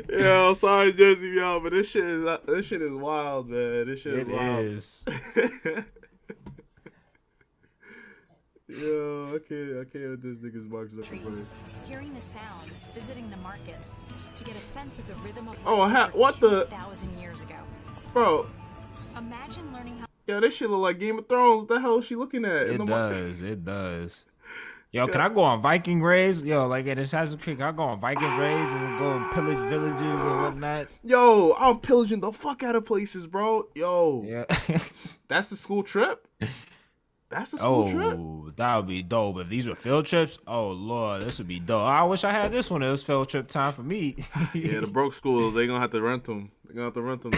Yo, I'm sorry, Jersey, y'all, but this shit is wild, man. This shit is wild. It is. Yo, I can't with this nigga's Mark Zuckerberg. Hearing the sounds, visiting the markets to get a sense of the rhythm of life. Oh, what the 1,000 years ago. Bro. Imagine learning how Yo, this shit look like Game of Thrones. What the hell is she looking at? It does. Yo, can I go on Viking raids? Yo, like in Assassin's Creed, can I go on Viking raids and go and pillage villages and whatnot? Yo, I'm pillaging the fuck out of places, bro. Yo. Yeah. That's the school trip? That's the school trip? That would be dope. If these were field trips, oh Lord, this would be dope. I wish I had this one. It was field trip time for me. Yeah, the broke schools, they gonna have to rent them. They're gonna have to rent them.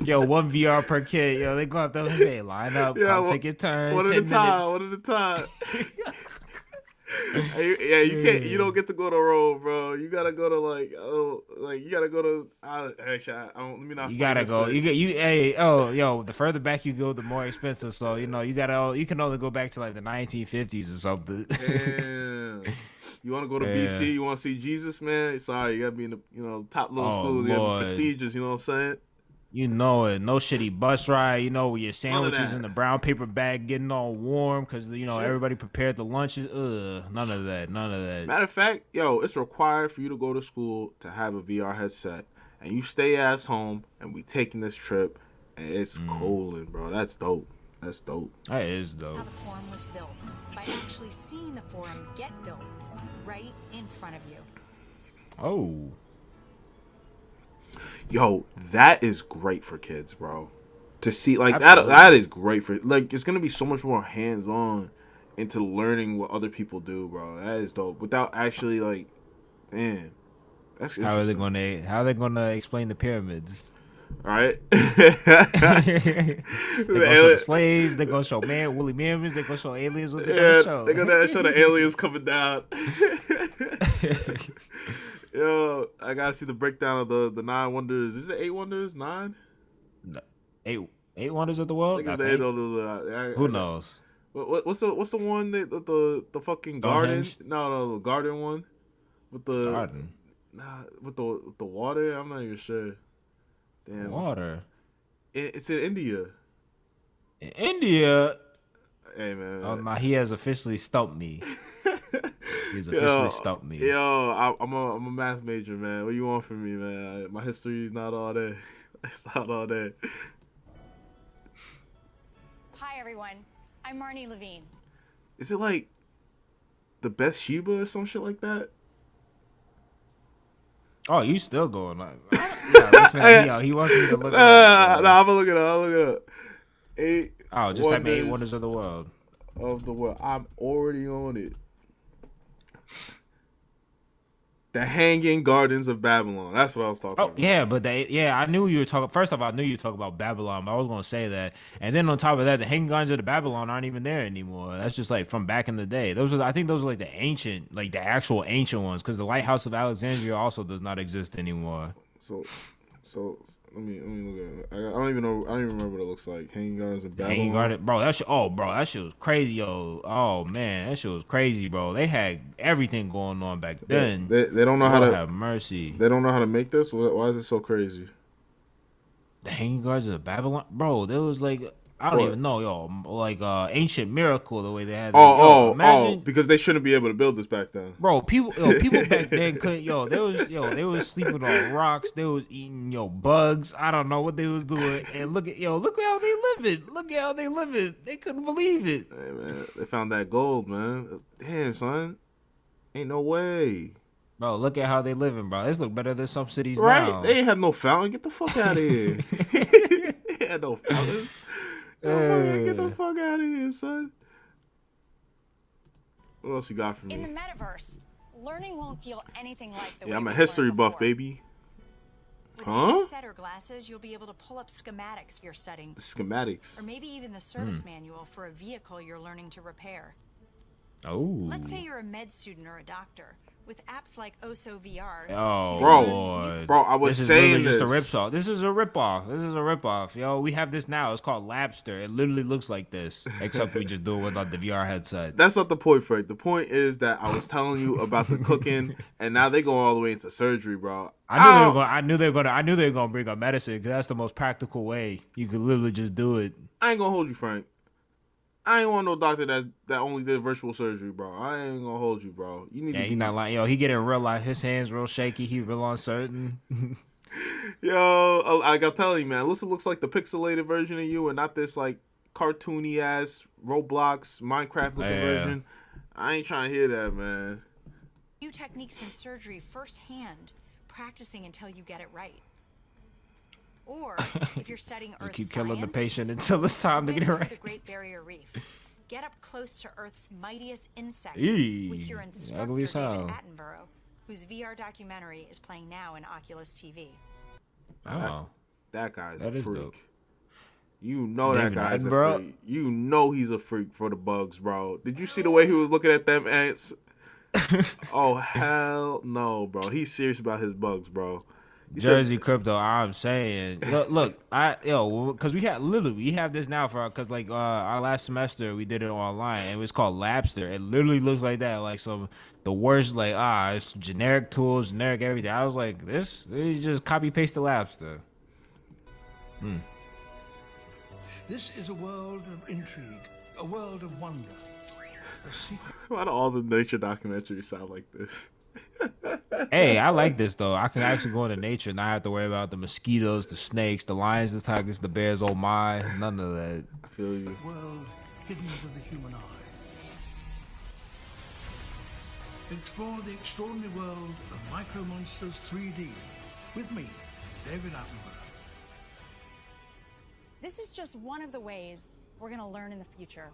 Yo, 1 VR per kid. Yo, they gonna have to say, line up, come take your turn. One 10 at a time. minutes. One at a time. Yeah, you can't. You don't get to go to roll, bro. You gotta go to you gotta go to. Actually, I don't. Let me not. You gotta go. The further back you go, the more expensive. So you can only go back to like the 1950s or something. Damn. You want to go to BC? You want to see Jesus, man? Sorry, you gotta be in the top little schools. You gotta be prestigious. You know what I'm saying? You know it. No shitty bus ride. With your sandwiches in the brown paper bag getting all warm because, everybody prepared the lunches. None of that. Matter of fact, it's required for you to go to school to have a VR headset. And you stay ass home and we taking this trip and it's cooling, bro. That's dope. That is dope. How the forum was built by actually seeing the forum get built right in front of you. Oh. Yo, that is great for kids, bro. To see Absolutely. that is great for it's gonna be so much more hands on into learning what other people do, bro. That is dope. Without actually damn. That's how are they gonna explain the pyramids? All right. They gonna show the slaves. They gonna show woolly mammoths. They gonna show aliens. What they gonna show? They gonna show the aliens coming down. Yo, I gotta see the breakdown of the 9 wonders. Is it 8 wonders? 9? No. Eight wonders of the world. Who knows? What's the one the fucking garden? No, the garden one with the garden. Nah, with the water. I'm not even sure. Damn. Water. It's in India. In India. Hey man. Oh no, he has officially stumped me. He's officially stumped me. Yo, I'm a math major, man. What you want from me, man? My history is not all there. It's not all there. Hi everyone, I'm Marnie Levine. Is it like the best Sheba or some shit like that? Oh, you still going on? He wants me to look it up. No, I'm gonna look it up. 8. Oh, just type 8 wonders of the world. I'm already on it. The Hanging Gardens of Babylon. That's what I was talking about. Yeah, but I knew you were talking. First off, I knew you were talking about Babylon, but I was going to say that. And then on top of that, the Hanging Gardens of the Babylon aren't even there anymore. That's just like from back in the day. I think those are like the ancient, like the actual ancient ones, because the Lighthouse of Alexandria also does not exist anymore. So let me look at it. I don't even remember what it looks like. Hanging Gardens of Babylon. Hanging Garden, bro. That shit was crazy, yo. Oh man, that shit was crazy, bro. They had everything going on back then. They don't know how to have mercy. They don't know how to make this. Why is it so crazy? The Hanging Gardens of Babylon, bro. There was like I don't even know, yo. Like ancient miracle the way they had. Imagine, because they shouldn't be able to build this back then, bro. People back then couldn't. They was sleeping on rocks. They was eating bugs. I don't know what they was doing. And look how they living. They couldn't believe it. Hey man, they found that gold, man. Damn, son, ain't no way. Bro, look at how they living, bro. This look better than some cities right? Now. They ain't had no fountain. Get the fuck out of here. They had no fountains. Get the fuck out of here, son. What else you got for me? In the metaverse, learning won't feel anything like the way I'm a history buff, baby. With a headset or glasses, you'll be able to pull up schematics for your studying. The schematics. Or maybe even the service manual for a vehicle you're learning to repair. Oh. Let's say you're a med student or a doctor. With apps like Oso VR. Oh, bro, I was saying this. This is a ripoff. Yo, we have this now. It's called Labster. It literally looks like this, except we just do it without the VR headset. That's not the point, Frank. The point is that I was telling you about the cooking, and now they go all the way into surgery, bro. I knew they were gonna bring up medicine because that's the most practical way. You could literally just do it. I ain't gonna hold you, Frank. I ain't want no doctor that only did virtual surgery, bro. I ain't gonna hold you, bro. You need to he's not lying. Yo, he get in real life. His hands real shaky. He real uncertain. Yo, like I'm telling you, man, Alyssa looks like the pixelated version of you, and not this like cartoony ass Roblox Minecraft looking version. I ain't trying to hear that, man. New techniques in surgery firsthand, practicing until you get it right. Or if you're studying You Earth keep science, killing the patient until it's time to get it swim through right. the Great Barrier Reef. Get up close to Earth's mightiest insects Eee, with your instructor, ugly as David hell. Attenborough, whose VR documentary is playing now in Oculus TV. Oh, That guy's that a is freak. dope. You know David that guy's a Attenborough? freak. You know he's a freak for the bugs, bro. Did you see the way he was looking at them ants? Oh, hell no, bro. He's serious about his bugs, bro. He Jersey said, crypto, I'm saying, look, because we have this now because like our last semester we did it online and it was called Labster. It literally looks like that, like the worst, like it's generic tools, generic everything. I was like, they just copy paste the Labster. This is a world of intrigue, a world of wonder, a secret. why do all the nature documentaries sound like this? Hey, I like this though. I can actually go into nature and not have to worry about the mosquitoes, the snakes, the lions, the tigers, the bears. Oh my, none of that. I feel you. World hidden to the human eye. Explore the extraordinary world of Micro Monsters 3D with me, David Attenborough. This is just one of the ways we're going to learn in the future.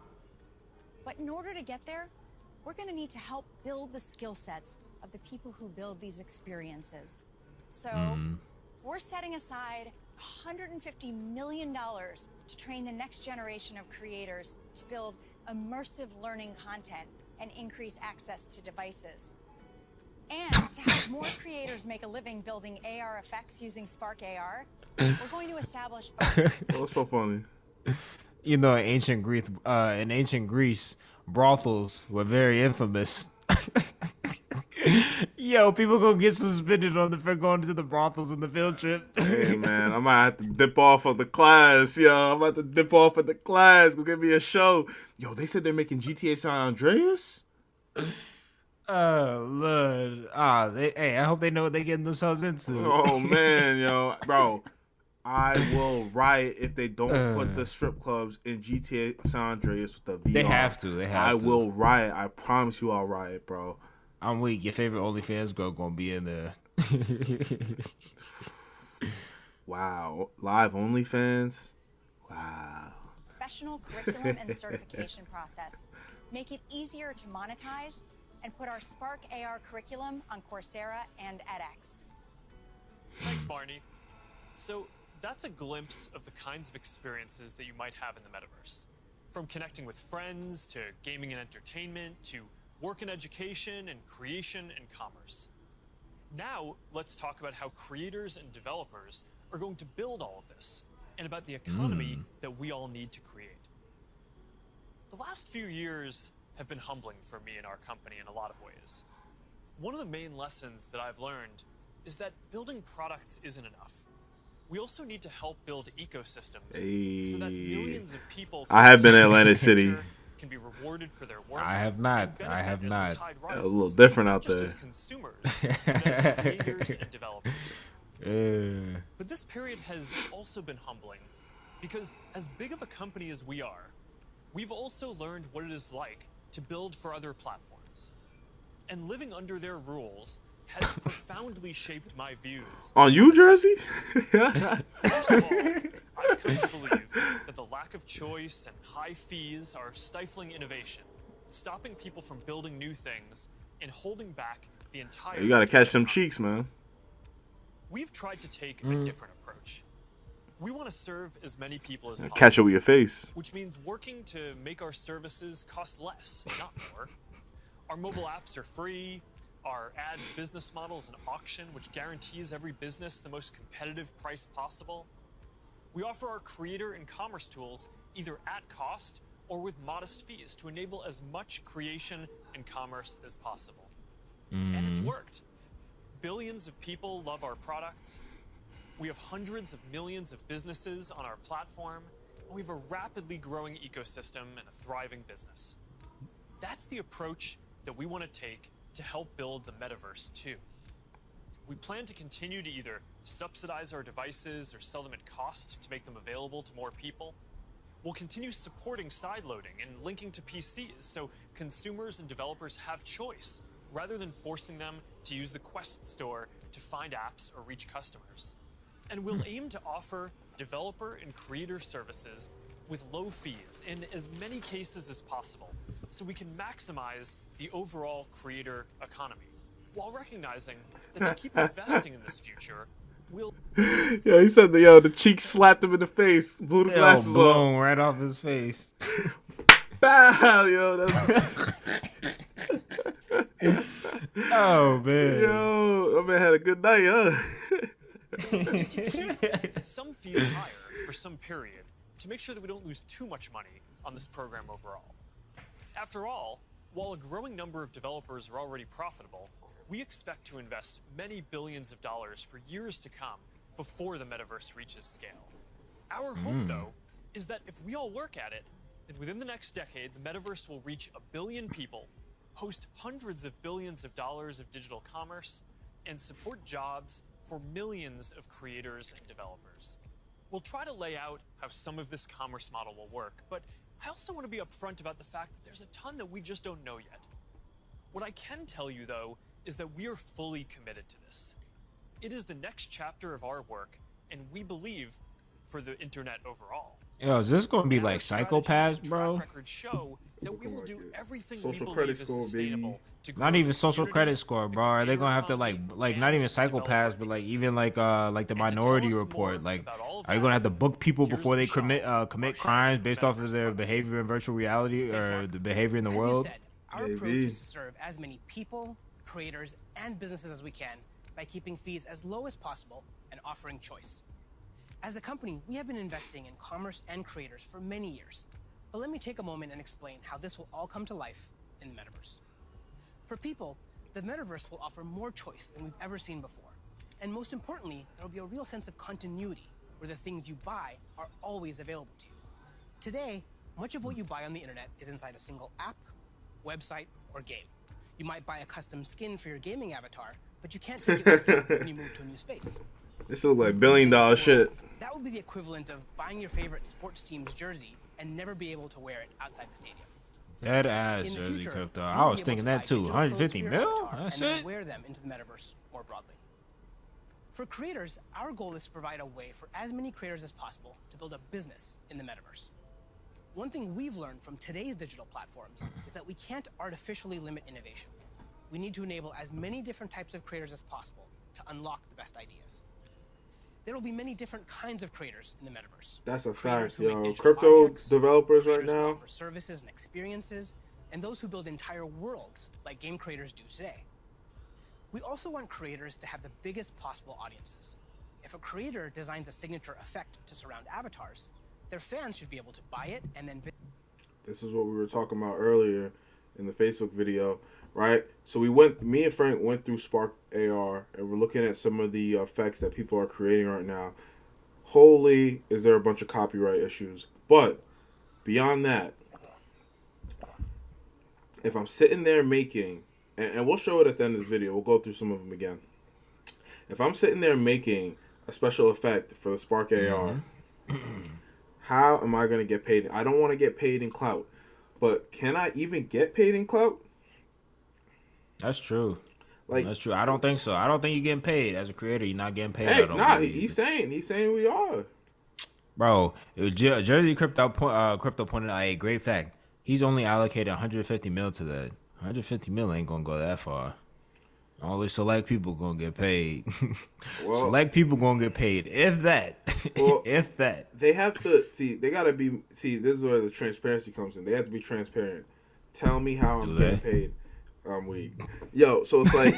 But in order to get there, we're going to need to help build the skill sets of the people who build these experiences. So we're setting aside $150 million to train the next generation of creators to build immersive learning content and increase access to devices. And to help more creators make a living building AR effects using Spark AR, we're going to establish What's so funny? You know, in ancient Greece, brothels were very infamous. Yo, people gonna get suspended for going to the brothels on the field trip. Hey man, I might have to dip off of the class, yo. I'm about to dip off of the class. Go give me a show. Yo, they said they're making GTA San Andreas. Oh Lord. I hope they know what they're getting themselves into. Oh man, yo, bro. I will riot if they don't put the strip clubs in GTA San Andreas with the VR. They have to. I will riot. I promise you I'll riot, bro. I'm weak. Your favorite OnlyFans girl gonna be in there. Wow. Live OnlyFans? Wow. professional curriculum and certification process, make it easier to monetize, and put our Spark AR curriculum on Coursera and edX. Thanks, Barney. So that's a glimpse of the kinds of experiences that you might have in the metaverse. From connecting with friends, to gaming and entertainment, to work and education, and creation and commerce. Now, let's talk about how creators and developers are going to build all of this, and about the economy that we all need to create. The last few years have been humbling for me and our company in a lot of ways. One of the main lessons that I've learned is that building products isn't enough. We also need to help build ecosystems so that millions of people I have been in Atlantic City. can be rewarded for their work. I have not. A little different out there. As consumers, but as creators and developers. But this period has also been humbling because as big of a company as we are, we've also learned what it is like to build for other platforms. And living under their rules has profoundly shaped my views. On you, Jersey? First of all, I've come to believe that the lack of choice and high fees are stifling innovation, stopping people from building new things, and holding back the entire... You gotta catch them cheeks, man. We've tried to take a different approach. We want to serve as many people as possible. Catch it with your face. Which means working to make our services cost less, not more. Our mobile apps are free. Our ads business model is an auction which guarantees every business the most competitive price possible. We offer our creator and commerce tools either at cost or with modest fees to enable as much creation and commerce as possible. And it's worked. Billions of people love our products. We have hundreds of millions of businesses on our platform, and we have a rapidly growing ecosystem and a thriving business. That's the approach that we want to take to help build the metaverse too. We plan to continue to either subsidize our devices or sell them at cost to make them available to more people. We'll continue supporting sideloading and linking to PCs so consumers and developers have choice, rather than forcing them to use the Quest store to find apps or reach customers. And we'll aim to offer developer and creator services with low fees in as many cases as possible, so we can maximize the overall creator economy, while recognizing that to keep investing in this future, we'll... Yeah, he said the cheek slapped him in the face, blew the glasses blown off. right off his face. Bow, yo. That's... Oh, man. Yo, that man had a good night, huh? some fees higher for some period to make sure that we don't lose too much money on this program overall. After all, while a growing number of developers are already profitable, we expect to invest many billions of dollars for years to come before the metaverse reaches scale. Our hope, though, is that if we all work at it, then within the next decade, the metaverse will reach 1 billion people, host hundreds of billions of dollars of digital commerce, and support jobs for millions of creators and developers. We'll try to lay out how some of this commerce model will work, but I also want to be upfront about the fact that there's a ton that we just don't know yet. What I can tell you, though, is that we are fully committed to this. It is the next chapter of our work, and we believe for the internet overall. Yo, is this gonna be like Psychopaths, bro? Records show that we will do everything we Social believe credit is score, sustainable to Not grow even the social community, credit score, bro. Are they gonna have to like not even Psychopaths, but like even like the Minority Report? Like, are you gonna have to book people before they commit crimes based off of their behavior in virtual reality or the behavior in the As world? you said, our approach is to serve as many people, creators, and businesses as we can by keeping fees as low as possible and offering choice. As a company, we have been investing in commerce and creators for many years. But let me take a moment and explain how this will all come to life in the metaverse. For people, the metaverse will offer more choice than we've ever seen before. And most importantly, there will be a real sense of continuity where the things you buy are always available to you. Today, much of what you buy on the internet is inside a single app, website, or game. You might buy a custom skin for your gaming avatar, but you can't take it with you when you move to a new space. This looks like $1 billion shit. That would be the equivalent of buying your favorite sports team's jersey and never be able to wear it outside the stadium. That ass In the jersey future, crypto. you I will was be able thinking to that buy too. digital clothes 150 for your mil? avatar That's and then it? wear them into the metaverse more broadly. For creators, our goal is to provide a way for as many creators as possible to build a business in the metaverse. One thing we've learned from today's digital platforms is that we can't artificially limit innovation. We need to enable as many different types of creators as possible to unlock the best ideas. There will be many different kinds of creators in the metaverse. That's a Creators fact, who make yo. digital Crypto objects, developers right creators who now. offer services and experiences, and those who build entire worlds like game creators do today. We also want creators to have the biggest possible audiences. If a creator designs a signature effect to surround avatars, their fans should be able to buy it and then This is what we were talking about earlier in the Facebook video, right? So me and Frank went through Spark AR, and we're looking at some of the effects that people are creating right now. Holy, is there a bunch of copyright issues. But beyond that, if I'm sitting there making, and we'll show it at the end of this video, we'll go through some of them again. If I'm sitting there making a special effect for the Spark AR, how am I going to get paid? I don't want to get paid in clout, but can I even get paid in clout? That's true. Like, that's true. I don't think so. I don't think you're getting paid as a creator. You're not getting paid. Hey, I don't nah, believe. he's saying we are. Bro, Jersey Crypto pointed out a great fact. He's only allocated 150 mil to that. 150 mil ain't gonna go that far. Only select people gonna get paid. Well, select people gonna get paid, if that. Well, if that. They have to see. They gotta be. See, this is where the transparency comes in. They have to be transparent. Tell me how I'm getting paid. I'm weak. Yo, so it's like,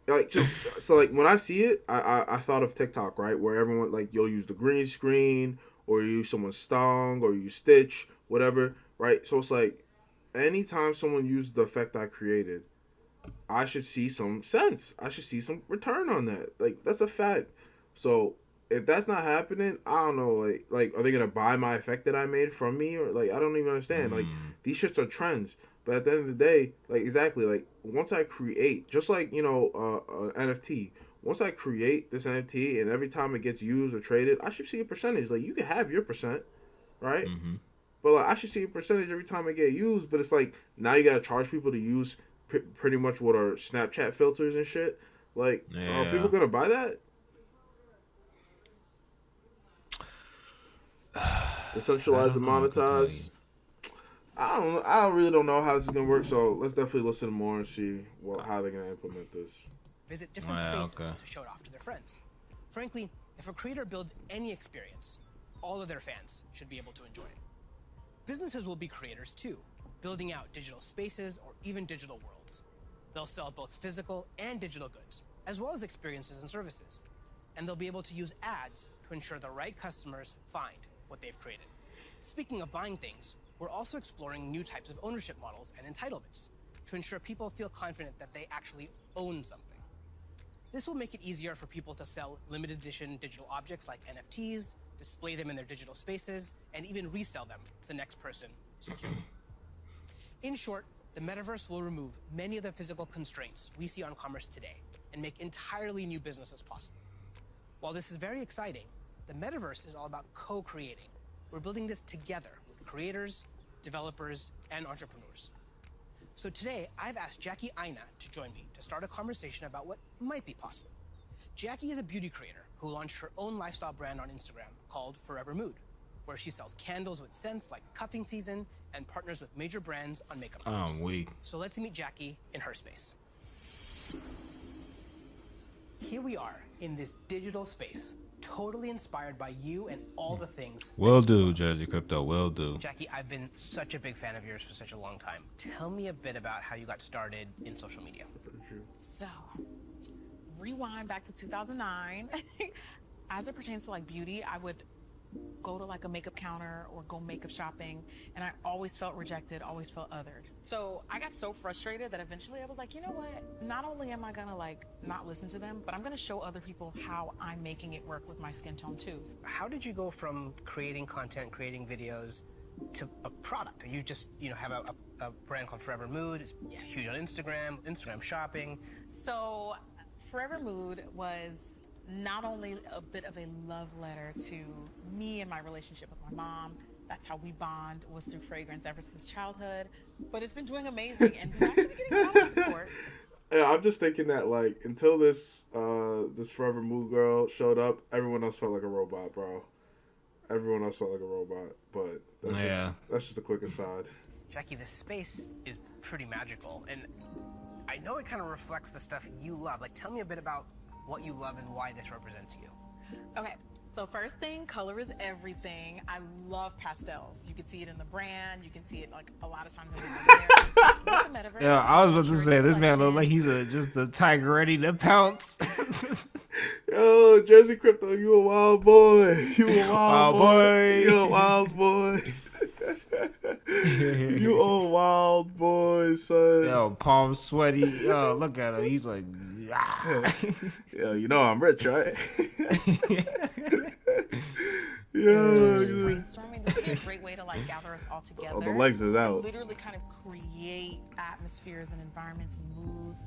like when I see it, I thought of TikTok, right, where everyone like you'll use the green screen or you use someone's song or you stitch whatever, right? So it's like anytime someone uses the effect I created, I should see some sense. I should see some return on that. Like that's a fact. So if that's not happening, I don't know. Like are they gonna buy my effect that I made from me or like I don't even understand. Like these shits are trends. But at the end of the day, like exactly, like once I create, just like NFT. Once I create this NFT and every time it gets used or traded, I should see a percentage. Like you can have your percent, right? Mm-hmm. But like I should see a percentage every time it get used. But it's like now you gotta charge people to use pretty much what are Snapchat filters and shit. Like, are people gonna buy that? Decentralized and monetized. I really don't know how this is gonna work. So let's definitely listen more and see how they're gonna implement this. Visit different spaces to show it off to their friends. Frankly, if a creator builds any experience, all of their fans should be able to enjoy it. Businesses will be creators too, building out digital spaces or even digital worlds. They'll sell both physical and digital goods, as well as experiences and services. And they'll be able to use ads to ensure the right customers find what they've created. Speaking of buying things, we're also exploring new types of ownership models and entitlements to ensure people feel confident that they actually own something. This will make it easier for people to sell limited edition digital objects like NFTs, display them in their digital spaces, and even resell them to the next person securely. In short, the metaverse will remove many of the physical constraints we see on commerce today and make entirely new businesses possible. While this is very exciting, the metaverse is all about co-creating. We're building this together with creators, developers, and entrepreneurs. So today, I've asked Jackie Aina to join me to start a conversation about what might be possible. Jackie is a beauty creator who launched her own lifestyle brand on Instagram called Forever Mood, where she sells candles with scents like cuffing season and partners with major brands on makeup trends. I'm weak. So let's meet Jackie in her space. Here we are in this digital space, totally inspired by you and all the things. Will do, Jersey Crypto, will do. Jackie, I've been such a big fan of yours for such a long time. Tell me a bit about how you got started in social media. So, rewind back to 2009. As it pertains to like beauty, I would go to like a makeup counter or go makeup shopping, and I always felt rejected, always felt othered. So I got so frustrated that eventually I was like, you know what? Not only am I gonna like not listen to them, but I'm gonna show other people how I'm making it work with my skin tone too. How did you go from creating content, creating videos, to a product? You just, have a brand called Forever Mood. It's huge on Instagram shopping. So Forever Mood was not only a bit of a love letter to me and my relationship with my mom. That's how we bond, was through fragrance ever since childhood. But it's been doing amazing, and we're actually getting a lot of support. Yeah, I'm just thinking that like until this Forever Mood girl showed up, everyone else felt like a robot, bro. Everyone else felt like a robot, but that's just a quick aside. Jackie, this space is pretty magical, and I know it kind of reflects the stuff you love. Like, tell me a bit about what you love and why this represents you. Okay, so first thing, color is everything. I love pastels. You can see it in the brand. You can see it like a lot of times in the metaverse. Yeah, I was about to say, this man looks like he's just a tiger ready to pounce. Yo, Jersey Crypto, you a wild boy. You a wild boy. You a wild boy. You a wild boy, son. Yo, palm sweaty. Yo, look at him. He's like, yo, I'm rich, right? Brainstorming, this would be a great way to like gather us all together. Oh, the legs is out. Literally kind of create atmospheres and environments and moods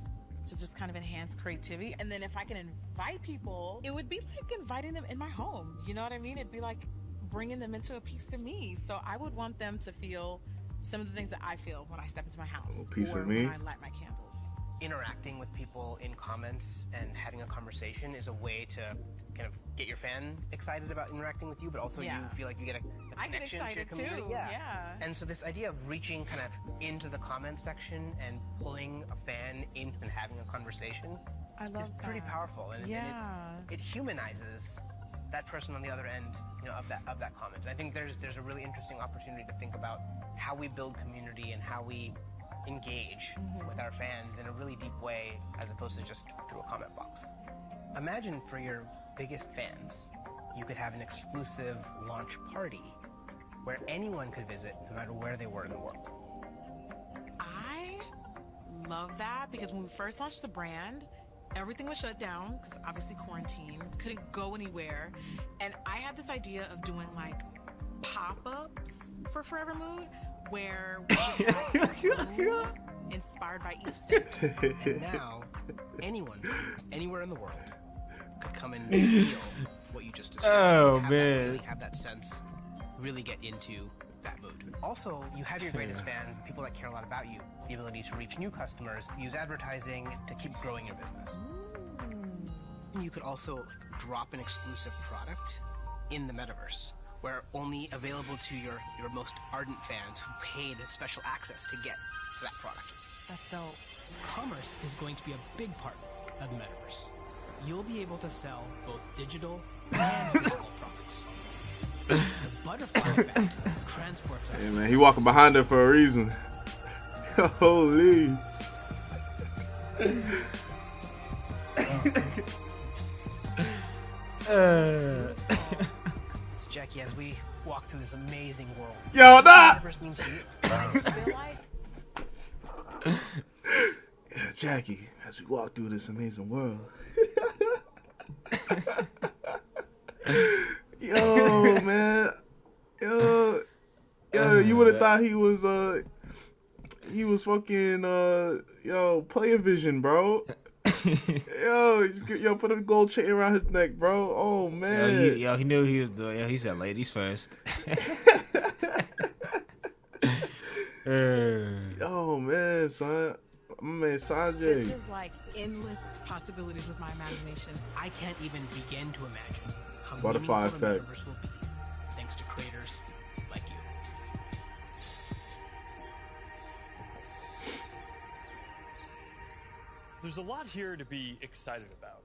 to just kind of enhance creativity. And then if I can invite people, it would be like inviting them in my home. You know what I mean? It'd be like bringing them into a piece of me. So I would want them to feel some of the things that I feel when I step into my house. A piece or of me? when I light my candles. Interacting with people in comments and having a conversation is a way to kind of get your fan excited about interacting with you, but also you feel like you get a connection to your community. Too. Yeah. And so this idea of reaching kind of into the comment section and pulling a fan in and having a conversation is pretty powerful. And it humanizes that person on the other end, of that comment. I think there's a really interesting opportunity to think about how we build community and how we engage with our fans in a really deep way as opposed to just through a comment box. Imagine for your biggest fans, you could have an exclusive launch party where anyone could visit no matter where they were in the world. I love that because when we first launched the brand, everything was shut down because obviously quarantine, couldn't go anywhere. And I had this idea of doing like pop-ups for Forever Mood where we would have powered by each state. And now, anyone, anywhere in the world, could come and feel what you just described. Oh, have man. that feeling, have that sense, really get into that mood. Also, you have your greatest fans, the people that care a lot about you, the ability to reach new customers, use advertising to keep growing your business. You could also drop an exclusive product in the metaverse, where only available to your most ardent fans who paid special access to get to that product. That's dope. Commerce is going to be a big part of the metaverse. You'll be able to sell both digital and physical products. The butterfly effect transports us. Yeah, man, he walking behind her for a reason. Holy. It's Jackie as we walk through this amazing world. Yo, What nah! does metaverse mean to you? Yeah, Jackie, as we walk through this amazing world. Yo, man. Yo, you would have thought he was fucking player vision, bro. yo, put a gold chain around his neck, bro. Oh man. He knew he was doing. He said ladies first. Oh man, son. My man Sanjay. This is like endless possibilities with my imagination. I can't even begin to imagine how Butterfly meaningful the effect. metaverse will be, thanks to creators like you. There's a lot here to be excited about.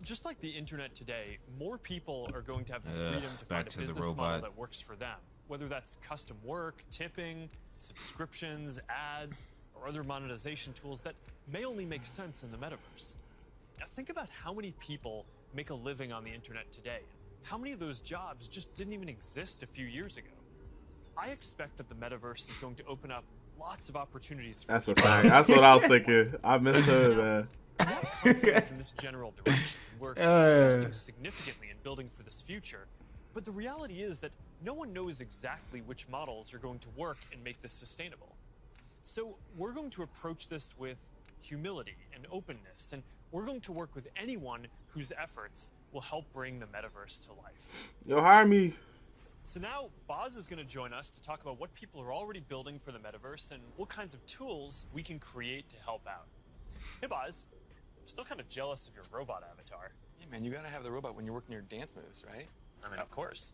Just like the internet today, more people are going to have the freedom to back find a to the business robot. model that works for them. Whether that's custom work, tipping, subscriptions, ads, or other monetization tools that may only make sense in the metaverse. Now think about how many people make a living on the internet today. How many of those jobs just didn't even exist a few years ago? I expect that the metaverse is going to open up lots of opportunities for That's a people. fact. That's what I was thinking. I misheard, man. Confidence in this general direction. We're investing significantly in building for this future. But the reality is that no one knows exactly which models are going to work and make this sustainable. So we're going to approach this with humility and openness, and we're going to work with anyone whose efforts will help bring the metaverse to life. Yo, hire me. So now Boz is going to join us to talk about what people are already building for the metaverse and what kinds of tools we can create to help out. Hey Boz, I'm still kind of jealous of your robot avatar. Yeah, man, you gotta have the robot when you're working your dance moves, right? I mean, of course.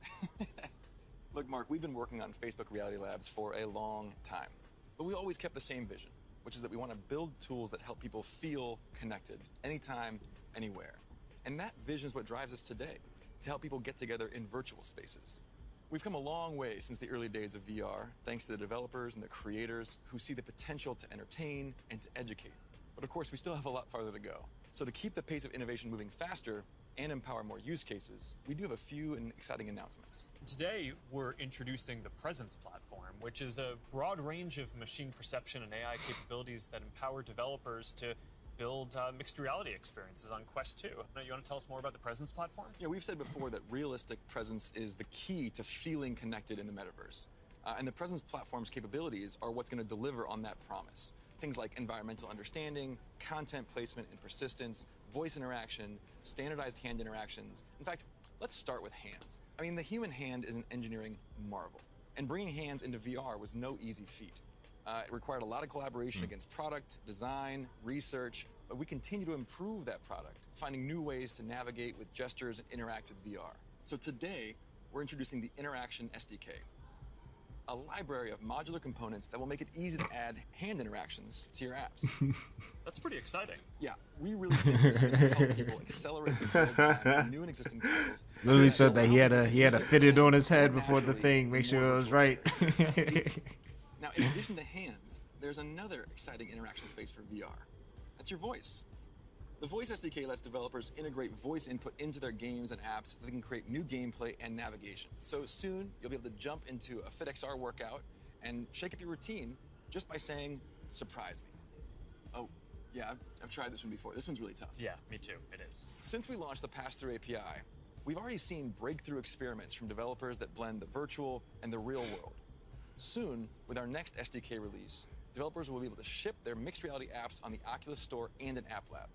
Look, Mark, we've been working on Facebook Reality Labs for a long time, but we always kept the same vision, which is that we want to build tools that help people feel connected anytime, anywhere. And that vision is what drives us today, to help people get together in virtual spaces. We've come a long way since the early days of VR, thanks to the developers and the creators who see the potential to entertain and to educate. But of course, we still have a lot farther to go. So to keep the pace of innovation moving faster and empower more use cases, we do have a few exciting announcements. Today, we're introducing the Presence platform, which is a broad range of machine perception and AI capabilities that empower developers to build mixed reality experiences on Quest 2. Now, you want to tell us more about the Presence platform? Yeah, we've said before that realistic presence is the key to feeling connected in the metaverse. And the Presence platform's capabilities are what's going to deliver on that promise. Things like environmental understanding, content placement and persistence, voice interaction, standardized hand interactions. In fact, let's start with hands. I mean, the human hand is an engineering marvel, and bringing hands into VR was no easy feat. It required a lot of collaboration against product, design, research, but we continue to improve that product, finding new ways to navigate with gestures and interact with VR. So today, we're introducing the Interaction SDK, a library of modular components that will make it easy to add hand interactions to your apps. That's pretty exciting. Yeah, we really think this is going to help people accelerate the build time for new and existing titles. Literally said that he had to fit it on his head before the thing, make sure it was right. Now, in addition to hands, there's another exciting interaction space for VR. That's your voice. The Voice SDK lets developers integrate voice input into their games and apps so they can create new gameplay and navigation. So soon, you'll be able to jump into a FitXR workout and shake up your routine just by saying, "Surprise me." Oh, yeah, I've tried this one before. This one's really tough. Yeah, me too. It is. Since we launched the Pass-Through API, we've already seen breakthrough experiments from developers that blend the virtual and the real world. Soon, with our next SDK release, developers will be able to ship their mixed reality apps on the Oculus Store and an App Lab.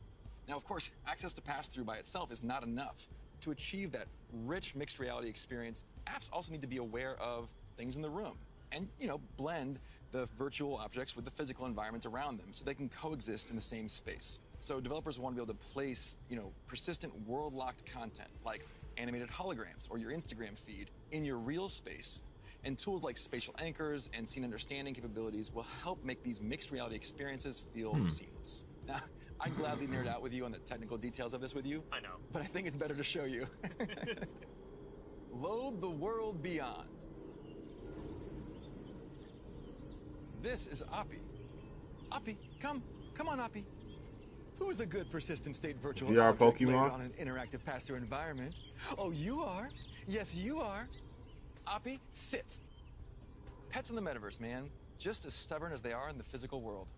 Now, of course, access to pass-through by itself is not enough. To achieve that rich mixed reality experience, apps also need to be aware of things in the room and, blend the virtual objects with the physical environment around them so they can coexist in the same space. So developers want to be able to place, persistent world-locked content like animated holograms or your Instagram feed in your real space. And tools like spatial anchors and scene understanding capabilities will help make these mixed reality experiences feel seamless. Now, I'd gladly nerd out with you on the technical details of this with you. I know. But I think it's better to show you. Load the world beyond. This is Oppie. Oppie, come on, Oppie. Who is a good persistent state virtual VR object Pokemon? layered on an interactive pass-through environment? Oh, you are? Yes, you are. Oppie, sit. Pets in the metaverse, man. Just as stubborn as they are in the physical world.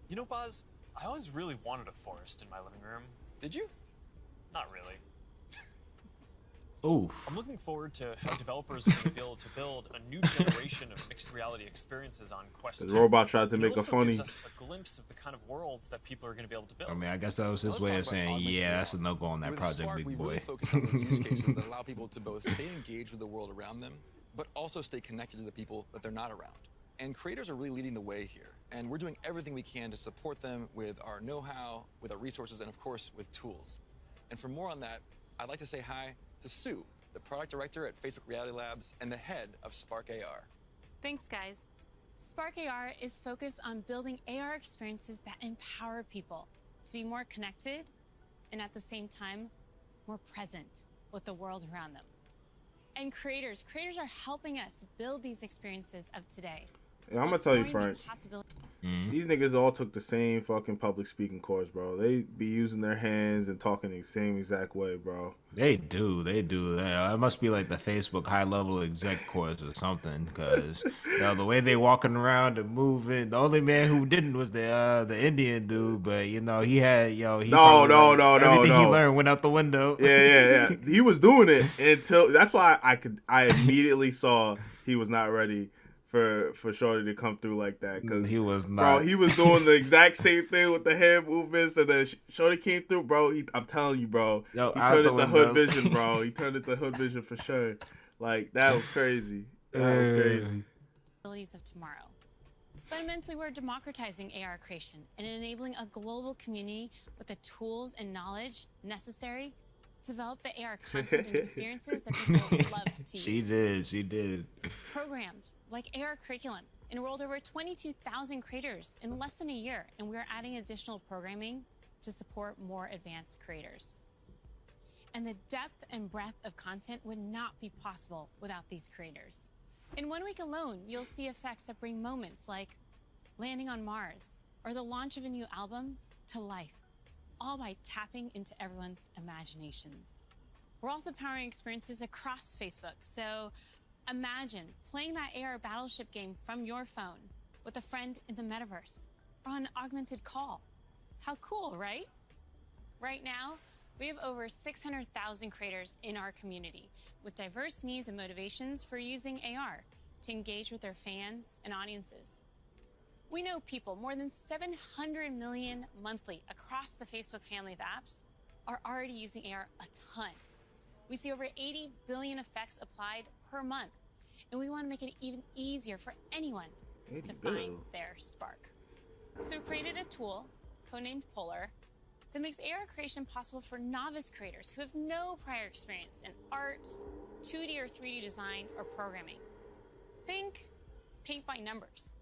You know, Buzz, I always really wanted a forest in my living room. Did you? Not really. Oof. I'm looking forward to how developers are going to be able to build a new generation of mixed reality experiences on Quest 2. The robot tried to make a funny. Gives us a glimpse of the kind of worlds that people are going to be able to build. I mean, I guess that was his way of saying, yeah, that's a no-go on that With project, Spark, big we boy. really focus on those use cases that allow people to both stay engaged with the world around them, but also stay connected to the people that they're not around. And creators are really leading the way here. And we're doing everything we can to support them with our know-how, with our resources, and of course, with tools. And for more on that, I'd like to say hi to Sue, the product director at Facebook Reality Labs and the head of Spark AR. Thanks, guys. Spark AR is focused on building AR experiences that empower people to be more connected and at the same time, more present with the world around them. And creators are helping us build these experiences of today. Yeah, I'm gonna tell you, Frank. These niggas all took the same fucking public speaking course, bro. They be using their hands and talking the same exact way, bro. They do. It must be like the Facebook high-level exec course or something, because the way they walking around and moving. The only man who didn't was the Indian dude, but he had no. Everything he learned went out the window. Yeah. He was doing it until that's why I immediately saw he was not ready for Shorty to come through like that, because he was not. Bro, he was doing the exact same thing with the hand movements, and then Shorty came through, bro. I'm telling you, bro. He turned it to hood vision, bro. He turned it to hood vision for sure. Like, that was crazy. Abilities of tomorrow. Fundamentally, we're democratizing AR creation and enabling a global community with the tools and knowledge necessary to develop the AR content and experiences that people love to use. She did. Programs like AR Curriculum enrolled over 22,000 creators in less than a year, and we're adding additional programming to support more advanced creators. And the depth and breadth of content would not be possible without these creators. In 1 week alone, you'll see effects that bring moments like landing on Mars or the launch of a new album to life, all by tapping into everyone's imaginations. We're also powering experiences across Facebook, so imagine playing that AR Battleship game from your phone with a friend in the metaverse or on an augmented call. How cool, right? Right now, we have over 600,000 creators in our community with diverse needs and motivations for using AR to engage with their fans and audiences. We know people, more than 700 million monthly across the Facebook family of apps, are already using AR a ton. We see over 80 billion effects applied per month, and we want to make it even easier for anyone to find their spark. So we created a tool, codenamed Polar, that makes AR creation possible for novice creators who have no prior experience in art, 2D or 3D design, or programming. Think paint by numbers.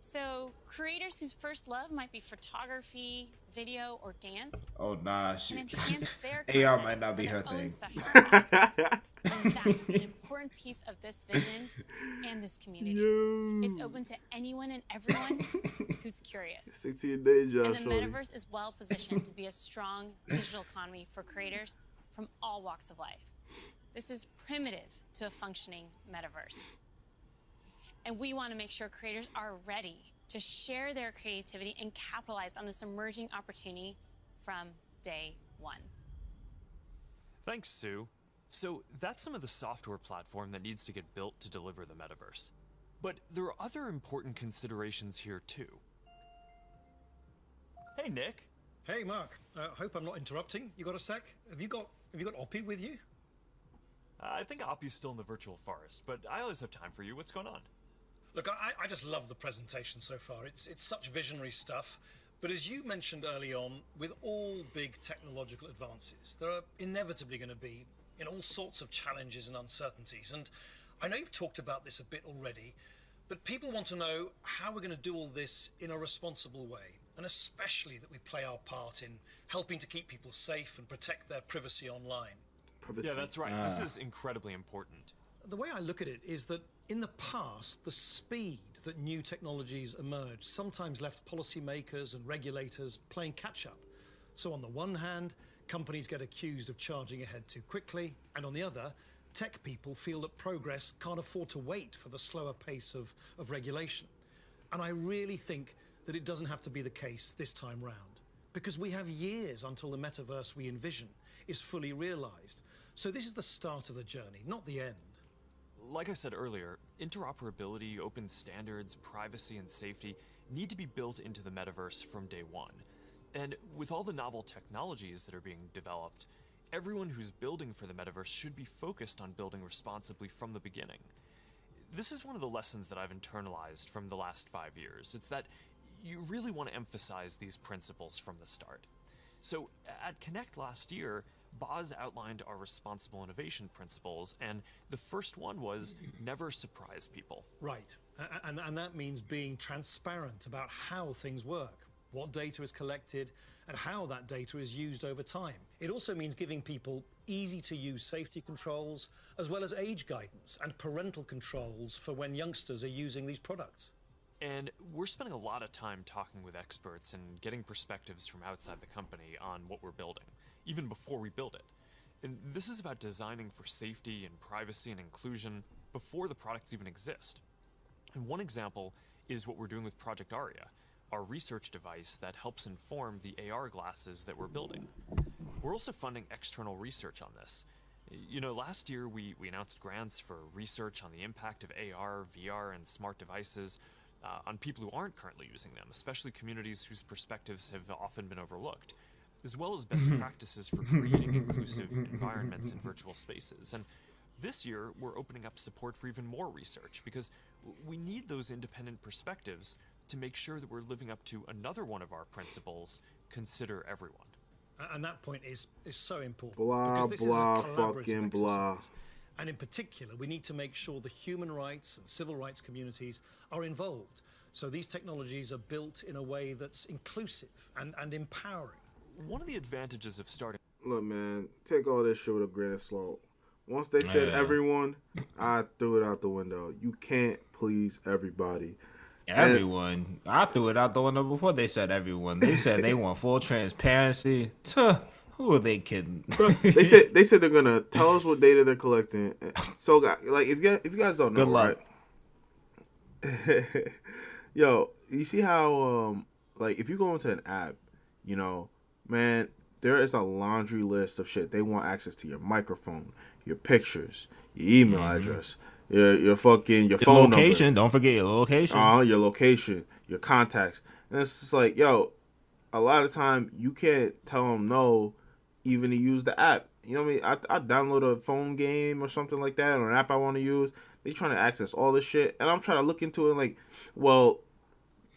So creators whose first love might be photography, video, or dance. Oh nah, can enhance their AR content might not be for her their own thing. special projects. And that's an important piece of this vision and this community. It's open to anyone and everyone who's curious. Stick to your day job, And the shorty. metaverse is well positioned to be a strong digital economy for creators from all walks of life. This is primitive to a functioning metaverse. And we want to make sure creators are ready to share their creativity and capitalize on this emerging opportunity from day one. Thanks, Sue. So that's some of the software platform that needs to get built to deliver the metaverse. But there are other important considerations here too. Hey, Nick. Hey, Mark. Hope I'm not interrupting. You got a sec? Have you got Oppie with you? I think Oppie's still in the virtual forest, but I always have time for you. What's going on? Look, I just love the presentation so far. It's such visionary stuff. But as you mentioned early on, with all big technological advances, there are inevitably going to be all sorts of challenges and uncertainties. And I know you've talked about this a bit already, but people want to know how we're going to do all this in a responsible way, and especially that we play our part in helping to keep people safe and protect their privacy online. Yeah, that's right. This is incredibly important. The way I look at it is that in the past, the speed that new technologies emerged sometimes left policymakers and regulators playing catch-up. So on the one hand, companies get accused of charging ahead too quickly, and on the other, tech people feel that progress can't afford to wait for the slower pace of regulation. And I really think that it doesn't have to be the case this time round, because we have years until the metaverse we envision is fully realized. So this is the start of the journey, not the end. Like I said earlier, interoperability, open standards, privacy, and safety need to be built into the metaverse from day one. And with all the novel technologies that are being developed, everyone who's building for the metaverse should be focused on building responsibly from the beginning. This is one of the lessons that I've internalized from the last 5 years. It's that you really want to emphasize these principles from the start. So at Connect last year, Boz outlined our responsible innovation principles, and the first one was never surprise people. Right, and that means being transparent about how things work, what data is collected, and how that data is used over time. It also means giving people easy-to-use safety controls, as well as age guidance and parental controls for when youngsters are using these products. And we're spending a lot of time talking with experts and getting perspectives from outside the company on what we're building, even before we build it. And this is about designing for safety and privacy and inclusion before the products even exist. And one example is what we're doing with Project Aria, our research device that helps inform the AR glasses that we're building. We're also funding external research on this. You know, last year we announced grants for research on the impact of AR, VR, and smart devices on people who aren't currently using them, especially communities whose perspectives have often been overlooked, as well as best practices for creating inclusive environments in virtual spaces. And this year, we're opening up support for even more research, because we need those independent perspectives to make sure that we're living up to another one of our principles: consider everyone. And that point is so important. Blah, because this blah, is a collaborative fucking blah. exercise. And in particular, we need to make sure the human rights and civil rights communities are involved. So these technologies are built in a way that's inclusive and empowering. One of the advantages of starting... Look, man, take all this shit with a grain of salt. Once they said everyone, I threw it out the window. You can't please everybody. Everyone. I threw it out the window before they said everyone. They said they want full transparency. Who are they kidding? they said they're gonna tell us what data they're collecting. So, like, if you guys don't know, good luck. Right? Yo, you see how like, if you go into an app, you know, man, there is a laundry list of shit. They want access to your microphone, your pictures, your email address, your phone location number. Don't forget your location. Your location, your contacts. And it's just like, yo, a lot of time you can't tell them no even to use the app. You know what I mean? I download a phone game or something like that, or an app I want to use. They trying to access all this shit, and I'm trying to look into it like, well,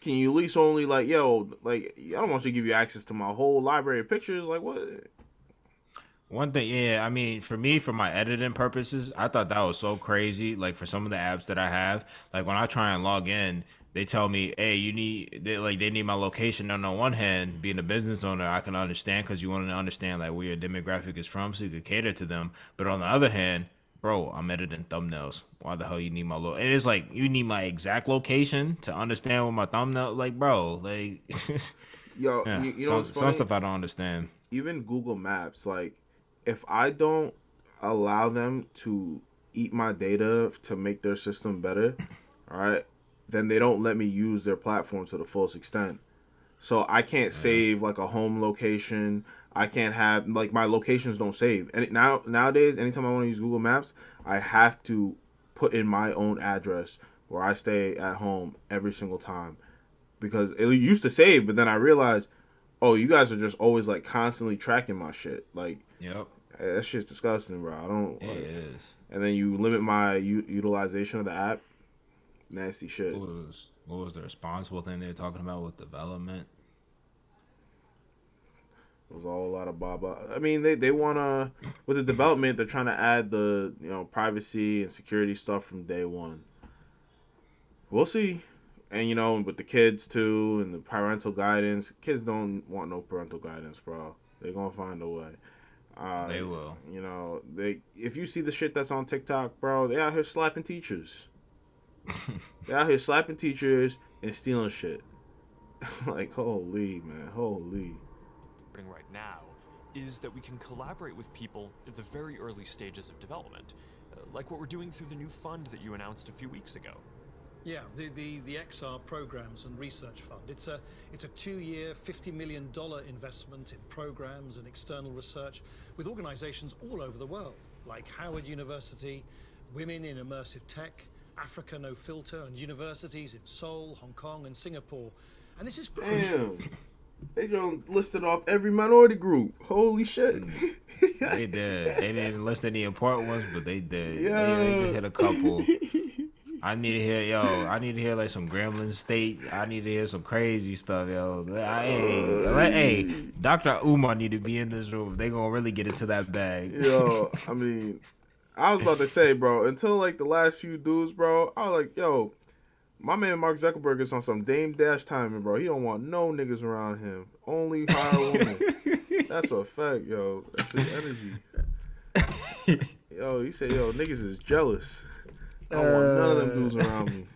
can you at least only, like, yo, like, I don't want you to give you access to my whole library of pictures. Like, what? One thing, yeah, I mean, for me, for my editing purposes, I thought that was so crazy. Like, for some of the apps that I have, like, when I try and log in, they tell me, hey, they need my location. And on one hand, being a business owner, I can understand, because you want to understand, like, where your demographic is from so you could cater to them. But on the other hand, bro, I'm editing thumbnails. Why the hell you need my And it's like, you need my exact location to understand what my thumbnail, like, bro, like, yo, yeah, you know, some stuff I don't understand. Even Google Maps, like, if I don't allow them to eat my data to make their system better, all right, then they don't let me use their platform to the fullest extent. So I can't save, like, a home location. I can't have, like, my locations don't save. And nowadays, anytime I want to use Google Maps, I have to put in my own address where I stay at home every single time. Because it used to save, but then I realized, Oh, you guys are just always like constantly tracking my shit. Like, yep, that shit's disgusting, bro. I don't. It like, is. And then you limit my utilization of the app. Nasty shit. What was the responsible thing they're talking about with development? It was all a lot of baba. I mean, they wanna with the development, they're trying to add the privacy and security stuff from day one. We'll see. And with the kids too, and the parental guidance, kids don't want no parental guidance, bro. They're gonna find a way. They will. If you see the shit that's on TikTok, bro, they out here slapping teachers. They out here slapping teachers and stealing shit. Like, holy, man, holy. Right now is that we can collaborate with people at the very early stages of development, like what we're doing through the new fund that you announced a few weeks ago. Yeah, the XR Programs and Research Fund. It's a 2-year, $50 million investment in programs and external research with organizations all over the world, like Howard University, Women in Immersive Tech, Africa No Filter, and universities in Seoul, Hong Kong, and Singapore. And this is damn. They just listed off every minority group. Holy shit. They did. They didn't list any important ones, but they did. Yeah. They hit a couple. I need to hear like some Gremlin State. I need to hear some crazy stuff, yo. Hey, Dr. Umar need to be in this room. They gonna really get into that bag. Yo, I mean, I was about to say, bro, until like the last few dudes, bro, I was like, yo, my man Mark Zuckerberg is on some Dame Dash timing, bro. He don't want no niggas around him. Only hire women. That's a fact, yo. That's his energy. Yo, he said, yo, niggas is jealous. I don't want none of them dudes around me.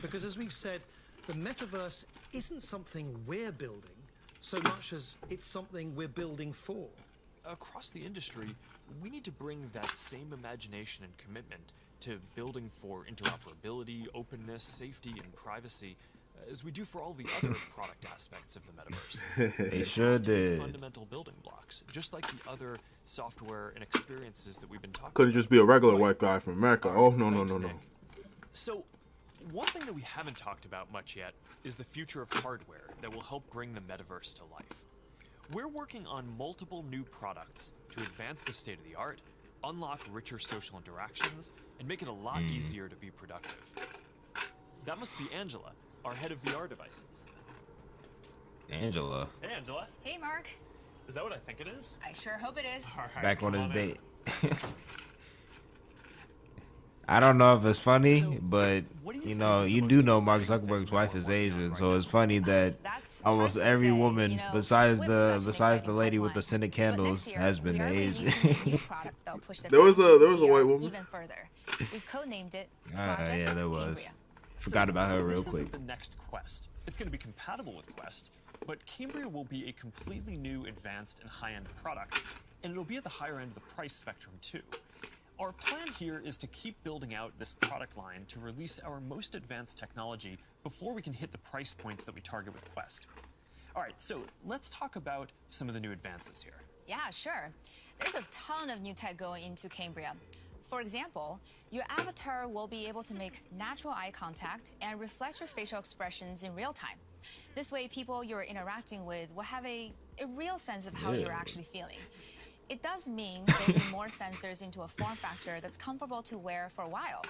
Because as we've said, the metaverse isn't something we're building so much as it's something we're building for. Across the industry, we need to bring that same imagination and commitment to building for interoperability, openness, safety, and privacy, as we do for all the other product aspects of the metaverse. They sure did. Fundamental building blocks, just like the other software and experiences that we've been talking about. Couldn't just be a regular white guy from America. Oh, no. So, one thing that we haven't talked about much yet is the future of hardware that will help bring the metaverse to life. We're working on multiple new products to advance the state of the art, unlock richer social interactions, and make it a lot easier to be productive. That must be Angela, our head of VR devices. Angela. Hey, Angela. Hey, Mark. Is that what I think it is? I sure hope it is. All right, Back on his in. date. I don't know if it's funny, but you do know Mark Zuckerberg's wife is Asian, so it's funny that almost every woman besides the lady with the scented candles has been Asian. There was a white woman. Even further. We've codenamed it Yeah, there was. Forgot about her real this quick. Isn't the next Quest. It's going to be compatible with Quest, but Cambria will be a completely new, advanced, and high-end product, and it'll be at the higher end of the price spectrum too. Our plan here is to keep building out this product line to release our most advanced technology before we can hit the price points that we target with Quest. All right, so let's talk about some of the new advances here. Yeah, sure. There's a ton of new tech going into Cambria. For example, your avatar will be able to make natural eye contact and reflect your facial expressions in real time. This way, people you're interacting with will have a real sense of how you're actually feeling. It does mean building more sensors into a form factor that's comfortable to wear for a while.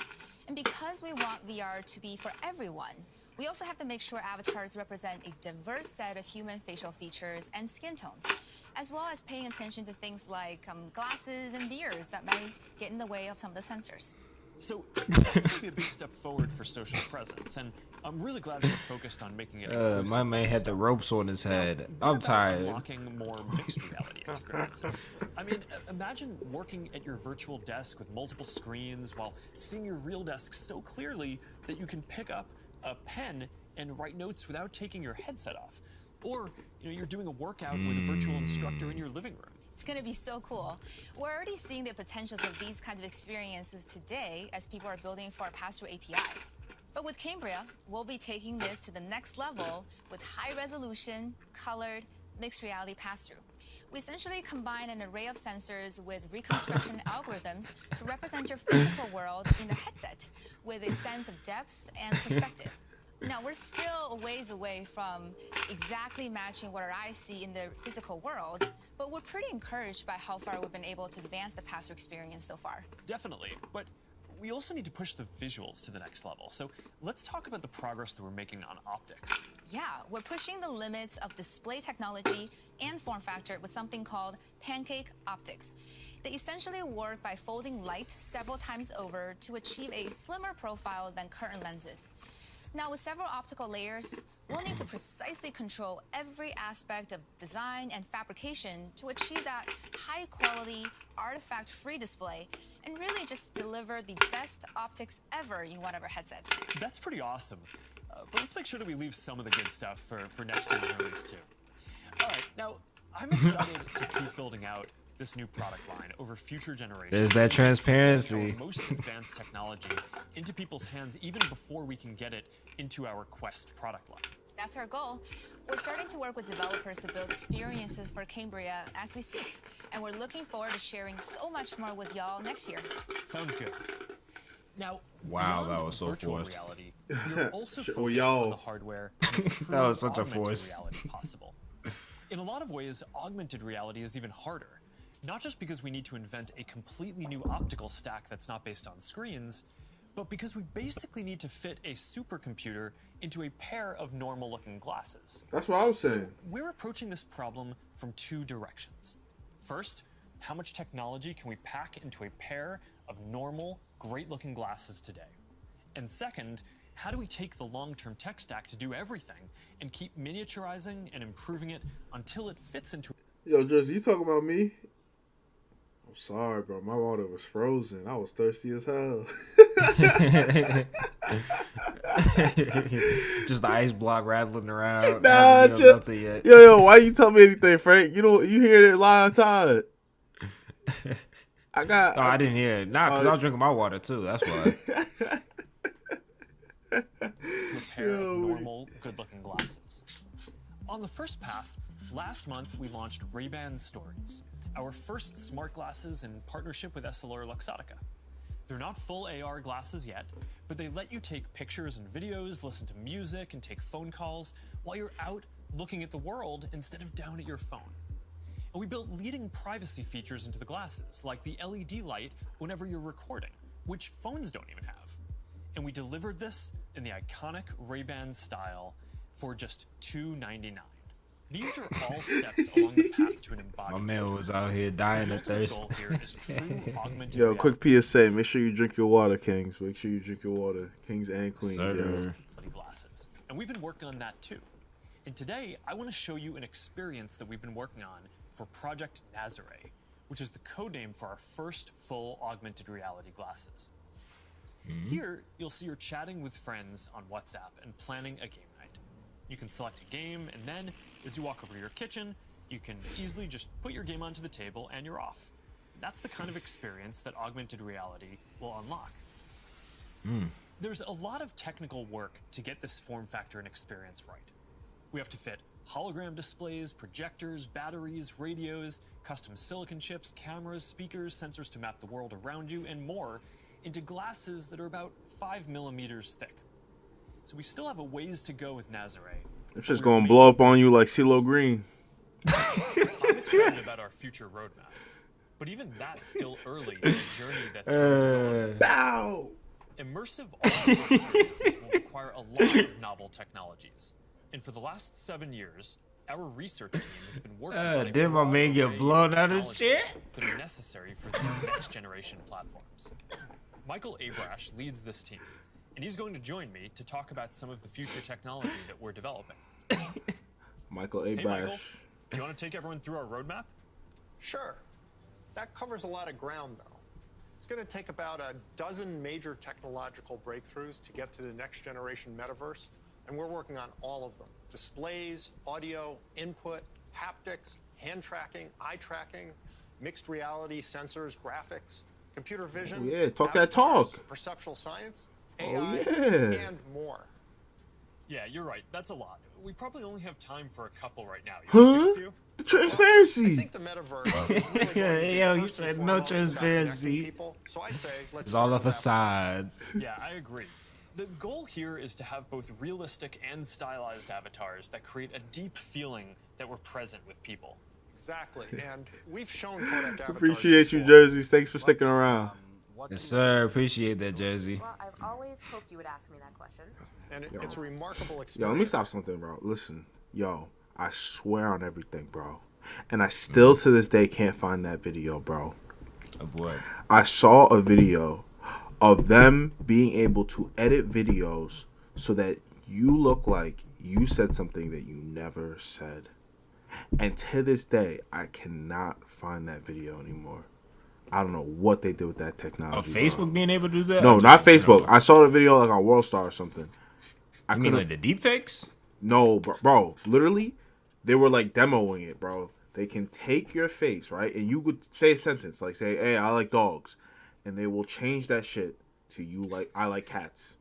And because we want VR to be for everyone, we also have to make sure avatars represent a diverse set of human facial features and skin tones, as well as paying attention to things like glasses and beards that might get in the way of some of the sensors. So that's going to be a big step forward for social presence, and I'm really glad that we're focused on making it My man had the ropes on his head. I'm tired. Unlocking more mixed reality experiences. I mean, imagine working at your virtual desk with multiple screens while seeing your real desk so clearly that you can pick up a pen and write notes without taking your headset off. Or, you're doing a workout with a virtual instructor in your living room. It's going to be so cool. We're already seeing the potentials of these kinds of experiences today as people are building for our pass-through API. But with Cambria, we'll be taking this to the next level with high-resolution, colored, mixed reality pass-through. We essentially combine an array of sensors with reconstruction algorithms to represent your physical world in the headset with a sense of depth and perspective. Now, we're still a ways away from exactly matching what our eyes see in the physical world, but we're pretty encouraged by how far we've been able to advance the pass-through experience so far. Definitely, but we also need to push the visuals to the next level. So let's talk about the progress that we're making on optics. Yeah, we're pushing the limits of display technology and form factor with something called pancake optics. They essentially work by folding light several times over to achieve a slimmer profile than current lenses. Now, with several optical layers, we'll need to precisely control every aspect of design and fabrication to achieve that high-quality, artifact-free display and really just deliver the best optics ever in whatever headsets. That's pretty awesome. But let's make sure that we leave some of the good stuff for next year's release, too. All right, now, I'm excited to keep building out this new product line over future generations. There's that transparency. Our most advanced technology into people's hands even before we can get it into our Quest product line. That's our goal. We're starting to work with developers to build experiences for Cambria as we speak, and we're looking forward to sharing so much more with y'all next year. Sounds good. Now, wow, beyond that was so virtual forced. reality, we're also focused y'all. on the hardware and That was such a augmented force. reality possible. In a lot of ways, augmented reality is even harder. Not just because we need to invent a completely new optical stack that's not based on screens, but because we basically need to fit a supercomputer into a pair of normal-looking glasses. That's what I was saying. So we're approaching this problem from two directions. First, how much technology can we pack into a pair of normal, great-looking glasses today? And second, how do we take the long-term tech stack to do everything and keep miniaturizing and improving it until it fits into... Yo, Jersey, you talking about me? I'm sorry, bro. My water was frozen. I was thirsty as hell. Just the ice block rattling around. Nah, Hasn't melted yet. yo, why you tell me anything, Frank? You hear it live time. Oh, I didn't hear it. Nah, because I was drinking my water too. That's why. To a pair of normal, good-looking glasses. On the first path, last month we launched Ray-Ban Stories, our first smart glasses in partnership with EssilorLuxottica. They're not full AR glasses yet, but they let you take pictures and videos, listen to music, and take phone calls while you're out looking at the world instead of down at your phone. And we built leading privacy features into the glasses, like the LED light whenever you're recording, which phones don't even have. And we delivered this in the iconic Ray-Ban style for just $299. These are all steps along the path to an My embodiment. man was out here dying of The thirst. goal here is true augmented Yo, reality quick PSA. Make sure you drink your water, Kings. Make sure you drink your water. Kings and Queens. Yo. glasses. And we've been working on that too. And today, I want to show you an experience that we've been working on for Project Nazare, which is the code name for our first full augmented reality glasses. Here, you'll see you're chatting with friends on WhatsApp and planning a game night. You can select a game, and then, as you walk over to your kitchen, you can easily just put your game onto the table and you're off. That's the kind of experience that augmented reality will unlock. There's a lot of technical work to get this form factor and experience right. We have to fit hologram displays, projectors, batteries, radios, custom silicon chips, cameras, speakers, sensors to map the world around you, and more into glasses that are about 5 millimeters thick. So we still have a ways to go with Nazare. It's just gonna blow up on you like CeeLo Green. I'm excited about our future roadmap. But even that's still early in a journey that's going to go on. Immersive audio experiences will require a lot of novel technologies. And for the last 7 years, our research team has been working on a Did my broad man get array blown of out of shit? technologies that are necessary for these next generation platforms. Michael Abrash leads this team, and he's going to join me to talk about some of the future technology that we're developing. Michael Hey, Abrash. Michael, do you want to take everyone through our roadmap? Sure. That covers a lot of ground, though. It's going to take about a dozen major technological breakthroughs to get to the next generation metaverse, and we're working on all of them. Displays, audio, input, haptics, hand tracking, eye tracking, mixed reality, sensors, graphics, computer vision. Oh, yeah, talk that avatars, talk. Perceptual science, Oh, AI, yeah. and more. Yeah, you're right. That's a lot. We probably only have time for a couple right now. You wanna pick a Huh? few? The transparency. I think the metaverse is really going to be Yo, he first and said no foremost about connecting transparency. people. So I'd say let's It's all a start with that. facade. Yeah, I agree. The goal here is to have both realistic and stylized avatars that create a deep feeling that we're present with people. Exactly, and we've shown codec avatars. Appreciate you, Jerseys. Thanks for sticking around. Yes, sir. Appreciate that, Jersey. Well, I've always hoped you would ask me that question. And it's a remarkable experience. Yo, let me stop something, bro. Listen, yo, I swear on everything, bro. And I still to this day can't find that video, bro. Of what? I saw a video of them being able to edit videos so that you look like you said something that you never said. And to this day, I cannot find that video anymore. I don't know what they did with that technology. Facebook bro. being able to do that? No, not Facebook. I saw the video like on WorldStar or something. You mean like the deepfakes? No, bro. Literally, they were like demoing it, bro. They can take your face, right? And you could say a sentence like, say, hey, I like dogs. And they will change that shit to you like, I like cats.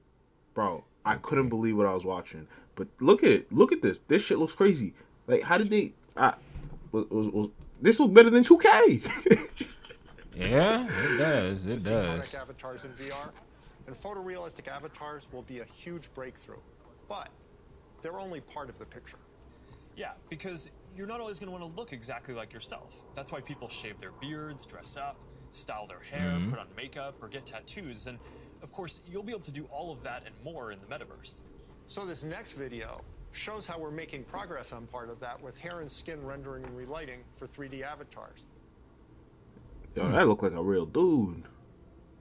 Bro, I couldn't believe what I was watching. But look at it. Look at this. This shit looks crazy. Like, how did they... this looks better than 2K. Yeah, it does. It to see does. codec avatars in VR, and photorealistic avatars will be a huge breakthrough. But they're only part of the picture. Yeah, because you're not always going to want to look exactly like yourself. That's why people shave their beards, dress up, style their hair, put on makeup, or get tattoos. And, of course, you'll be able to do all of that and more in the metaverse. So this next video shows how we're making progress on part of that with hair and skin rendering and relighting for 3D avatars. Yo, that look like a real dude.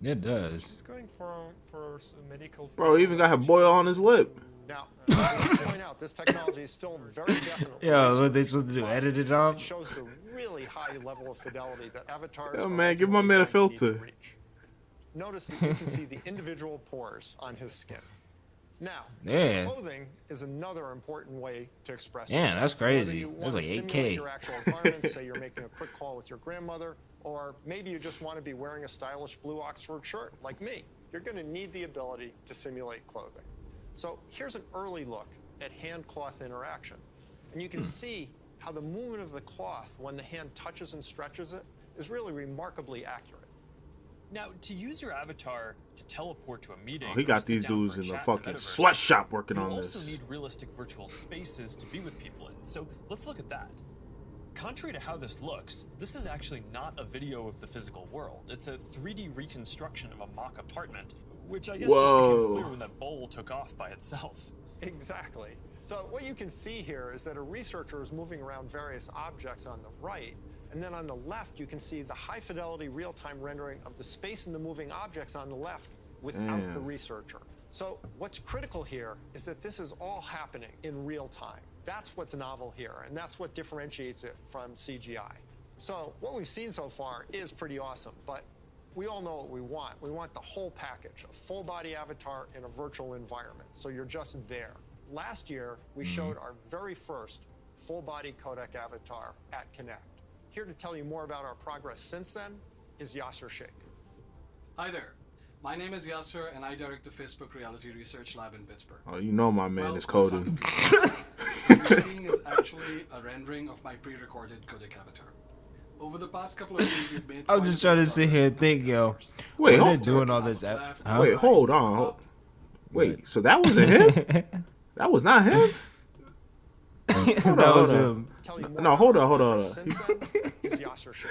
It does. He's going for some medical. Bro, he even got a boil on his lip. Now, I want to point out this technology is still very definitely. Yo, what are they supposed to do? Edit it off? It shows the really high level of fidelity that avatars. Yo, man, give my man a filter. Notice that you can see the individual pores on his skin. Now, Yeah. clothing is another important way to express Yeah, yourself. that's crazy. Whether you That's want like to 8K. simulate your actual garment, say you're making a quick call with your grandmother, or maybe you just want to be wearing a stylish blue Oxford shirt like me. You're going to need the ability to simulate clothing. So here's an early look at hand-cloth interaction. And you can see how the movement of the cloth when the hand touches and stretches it is really remarkably accurate. Now, to use your avatar to teleport to a meeting, Oh, he or got sit these down dudes for a in the chat fucking metaverse, sweatshop working you on also this. need realistic virtual spaces to be with people in. So let's look at that. Contrary to how this looks, this is actually not a video of the physical world. It's a 3D reconstruction of a mock apartment, which I guess just became clear when that bowl took off by itself. Exactly. So what you can see here is that a researcher is moving around various objects on the right, and then on the left you can see the high fidelity real-time rendering of the space in the moving objects on the left without the researcher. So what's critical here is that this is all happening in real time. That's what's novel here, and that's what differentiates it from CGI. So what we've seen so far is pretty awesome, but we all know what we want. We want the whole package, a full body avatar in a virtual environment, so you're just there. Last year, we showed our very first full body codec avatar at Connect. Here to tell you more about our progress since then is Yasser Sheikh. Hi there. My name is Yasser, and I direct the Facebook Reality Research Lab in Pittsburgh. Oh, you know my man is coding. What you're seeing is actually a rendering of my pre-recorded codec avatar. Over the past couple of years, we've made. I'm just trying to sit here and think, yo. Wait, when they're hold- doing all this. Wait, hold on. Wait, so that wasn't him? That was not him? That was him. No, hold on. Since then is Yasser Sheikh.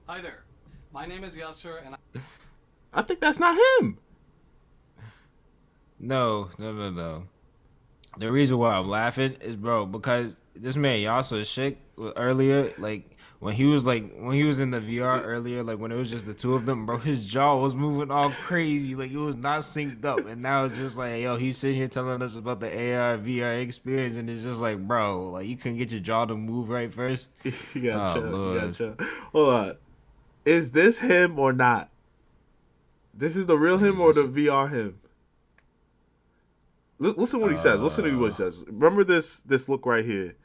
Hi there. My name is Yasser, and I think that's not him. No. The reason why I'm laughing is, bro, because this man Yasser Sheikh earlier, like when he was in the VR earlier, like when it was just the two of them, bro, his jaw was moving all crazy, like it was not synced up, and now it's just like, yo, he's sitting here telling us about the AR VR experience, and it's just like, bro, like you couldn't get your jaw to move right first. You gotta chill. Hold on. Is this him or not? This is the real him or the VR him? Listen what he says. Listen to what he says. Remember this look right here.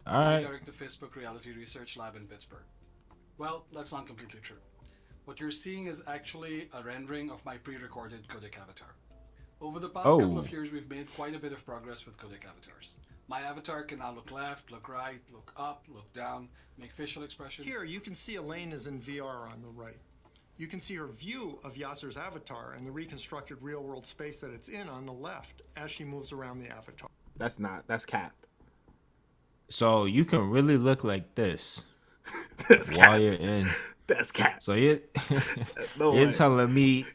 I direct the Facebook Reality Research Lab in Pittsburgh. Well, that's not completely true. What you're seeing is actually a rendering of my pre-recorded codec avatar. Over the past couple of years, we've made quite a bit of progress with codec avatars. My avatar can now look left, look right, look up, look down, make facial expressions. Here, you can see Elaine is in VR on the right. You can see her view of Yasser's avatar and the reconstructed real-world space that it's in on the left as she moves around the avatar. That's cap. So you can really look like this That's while cap. you're in. That's cap. So you're way. telling me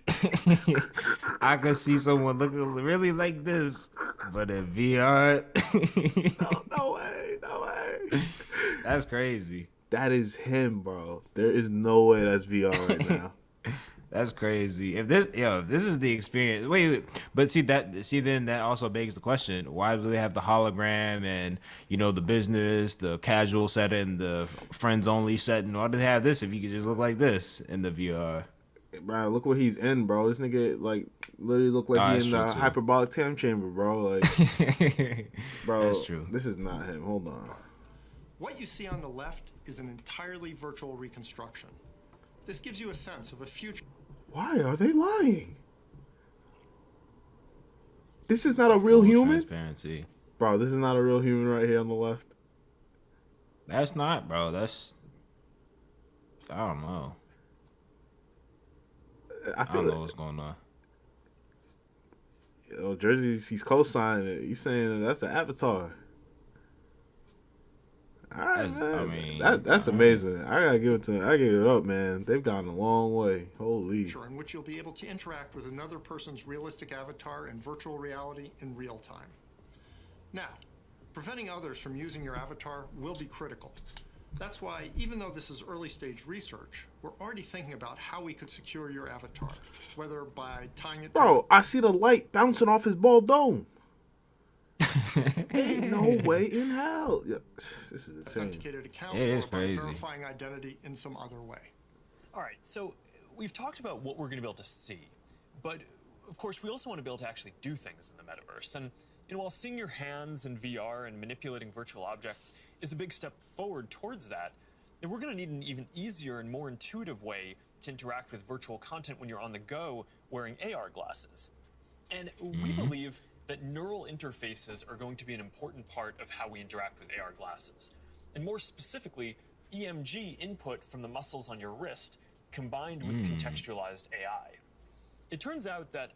I could see someone looking really like this, but in VR. No way. That's crazy. That is him, bro. There is no way that's VR right now. That's crazy. If this is the experience. Wait. But then that also begs the question: why do they have the hologram and the business, the casual setting, the friends only setting? Why do they have this if you could just look like this in the VR? Bro, look what he's in, bro. This nigga literally look like he's in the hyperbolic time chamber, bro. Like, bro, that's true. This is not him. Hold on. What you see on the left is an entirely virtual reconstruction. This gives you a sense of a future. Why are they lying? This is not a real human? Transparency. Bro, this is not a real human right here on the left. That's not, bro. I don't know. I don't know what's going on. Jersey, he's co-signing it. He's saying that's the avatar. All right, man. That's amazing. I gotta give it up, man. They've gone a long way. Holy. In which you'll be able to interact with another person's realistic avatar in virtual reality in real time. Now, preventing others from using your avatar will be critical. That's why, even though this is early stage research, we're already thinking about how we could secure your avatar, whether by tying it. Bro, I see the light bouncing off his bald dome. Ain't no way in hell. Yeah, this is insane. Authenticated account it is or by crazy. verifying identity in some other way. All right, so we've talked about what we're going to be able to see, but of course we also want to be able to actually do things in the metaverse. And while seeing your hands in VR and manipulating virtual objects is a big step forward towards that, then we're going to need an even easier and more intuitive way to interact with virtual content when you're on the go wearing AR glasses. And we believe that neural interfaces are going to be an important part of how we interact with AR glasses. And more specifically, EMG input from the muscles on your wrist combined with contextualized AI. It turns out that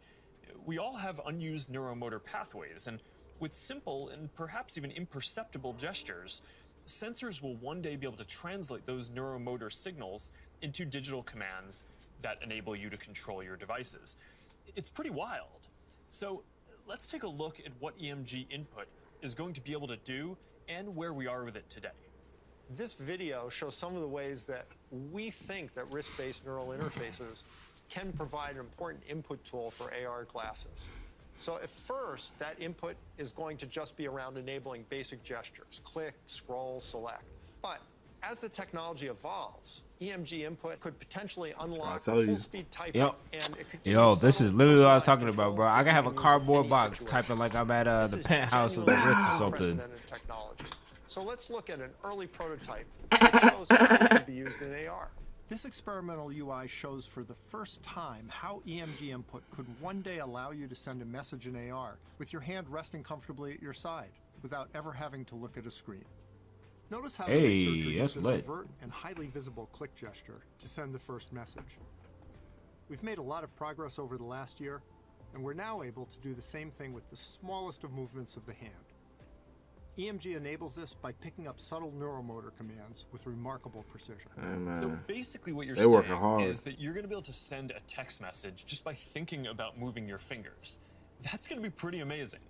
we all have unused neuromotor pathways, and with simple and perhaps even imperceptible gestures, sensors will one day be able to translate those neuromotor signals into digital commands that enable you to control your devices. It's pretty wild. So let's take a look at what EMG input is going to be able to do and where we are with it today. This video shows some of the ways that we think that wrist-based neural interfaces can provide an important input tool for AR glasses. So at first, that input is going to just be around enabling basic gestures, click, scroll, select. But as the technology evolves, EMG input could potentially unlock full-speed typing. And it could this is literally what I was talking about, bro. I can have a cardboard box typing like I'm at the penthouse of the Ritz or something. Technology. So let's look at an early prototype that shows how it can be used in AR. This experimental UI shows for the first time how EMG input could one day allow you to send a message in AR with your hand resting comfortably at your side without ever having to look at a screen. Notice how the researcher used an overt and highly visible click gesture to send the first message. We've made a lot of progress over the last year, and we're now able to do the same thing with the smallest of movements of the hand. EMG enables this by picking up subtle neuromotor commands with remarkable precision. So basically what you're saying is that you're going to be able to send a text message just by thinking about moving your fingers. That's going to be pretty amazing.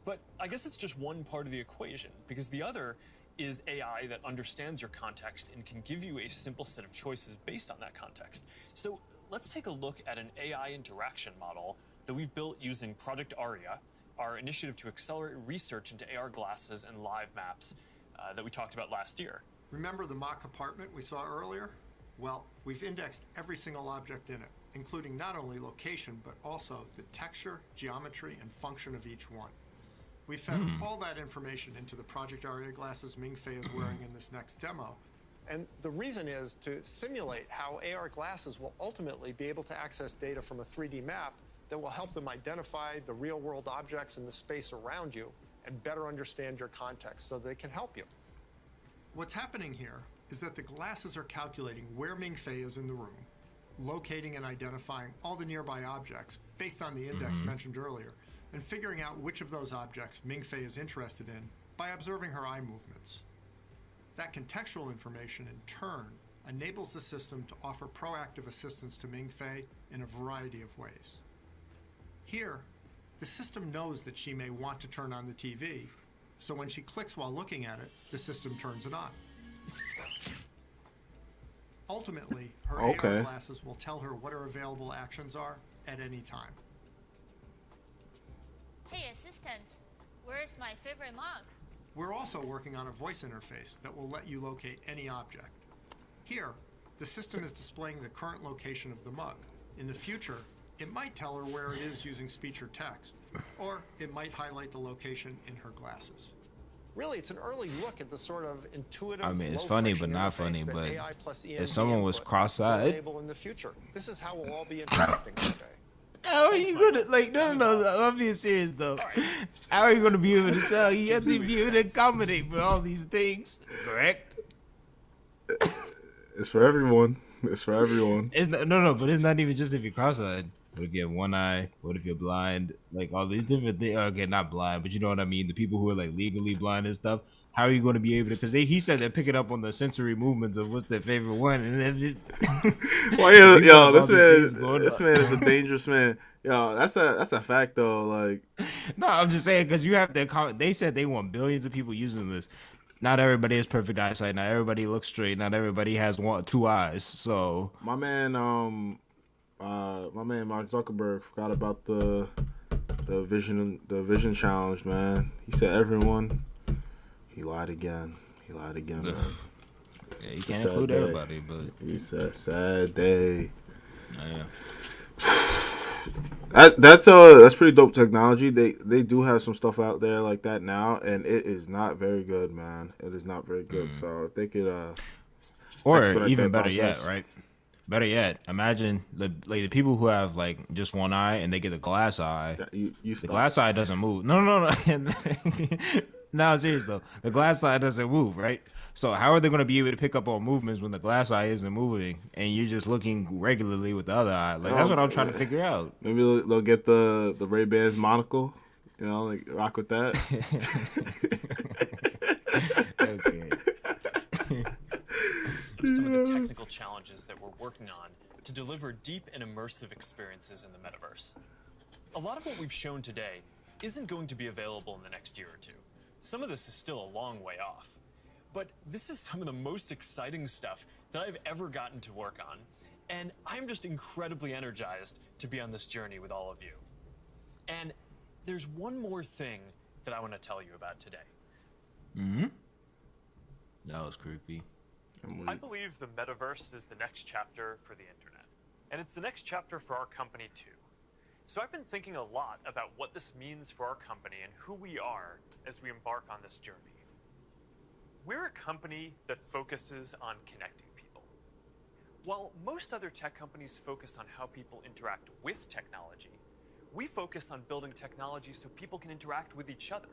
But I guess it's just one part of the equation, because the other is AI that understands your context and can give you a simple set of choices based on that context. So let's take a look at an AI interaction model that we've built using Project Aria, our initiative to accelerate research into AR glasses and live maps that we talked about last year. Remember the mock apartment we saw earlier? Well, we've indexed every single object in it, including not only location, but also the texture, geometry, and function of each one. We fed all that information into the Project Aria glasses Ming-Fei is wearing in this next demo. And the reason is to simulate how AR glasses will ultimately be able to access data from a 3D map that will help them identify the real-world objects in the space around you and better understand your context so they can help you. What's happening here is that the glasses are calculating where Ming-Fei is in the room, locating and identifying all the nearby objects based on the index mentioned earlier, and figuring out which of those objects Ming-Fei is interested in by observing her eye movements. That contextual information, in turn, enables the system to offer proactive assistance to Ming-Fei in a variety of ways. Here, the system knows that she may want to turn on the TV, so when she clicks while looking at it, the system turns it on. Ultimately, her AR glasses will tell her what her available actions are at any time. Hey assistant, where's my favorite mug? We're also working on a voice interface that will let you locate any object. Here, the system is displaying the current location of the mug. In the future, it might tell her where it is using speech or text, or it might highlight the location in her glasses. Really, it's an early look at the sort of intuitive. I mean, it's funny, but not funny. But if someone was cross-eyed, in the future, this is how we'll all be interacting one day. how are you gonna No, I'm being serious though. How are you gonna be able to tell? You have to be able to accommodate for all these things, correct? It's for everyone. It's for everyone. It's no, but it's not even just if you're cross-eyed. What if you have one eye? What if you're blind? Like all these different things. Okay, not blind, but you know what I mean. The people who are like legally blind and stuff. How are you going to be able to? Because he said they're picking up on the sensory movements of what's their favorite one. And then well, yeah, yo, this man is a dangerous man. Yo, that's a fact though. Like, no, I'm just saying because you have to. They said they want billions of people using this. Not everybody has perfect eyesight. Not everybody looks straight. Not everybody has two eyes. So my man Mark Zuckerberg forgot about the vision challenge, man. He said everyone. He lied again. Man. Yeah, you can't include everybody, but he said sad day. Yeah. That's pretty dope technology. They do have some stuff out there like that now, and it is not very good, man. It is not very good. So if they could or even better yet, right? Better yet, imagine the people who have like just one eye and they get the glass eye. The glass eye doesn't move. No. No, serious though. The glass eye doesn't move, right? So how are they going to be able to pick up on movements when the glass eye isn't moving and you're just looking regularly with the other eye? Like that's what I'm trying to figure out. Maybe they'll get the Ray-Bans monocle, you know, like rock with that. Okay. Some of the technical challenges that we're working on to deliver deep and immersive experiences in the metaverse. A lot of what we've shown today isn't going to be available in the next year or two. Some of this is still a long way off. But this is some of the most exciting stuff that I've ever gotten to work on. And I'm just incredibly energized to be on this journey with all of you. And there's one more thing that I want to tell you about today. That was creepy. I believe the metaverse is the next chapter for the internet. And it's the next chapter for our company too. So I've been thinking a lot about what this means for our company and who we are as we embark on this journey. We're a company that focuses on connecting people. While most other tech companies focus on how people interact with technology, we focus on building technology so people can interact with each other.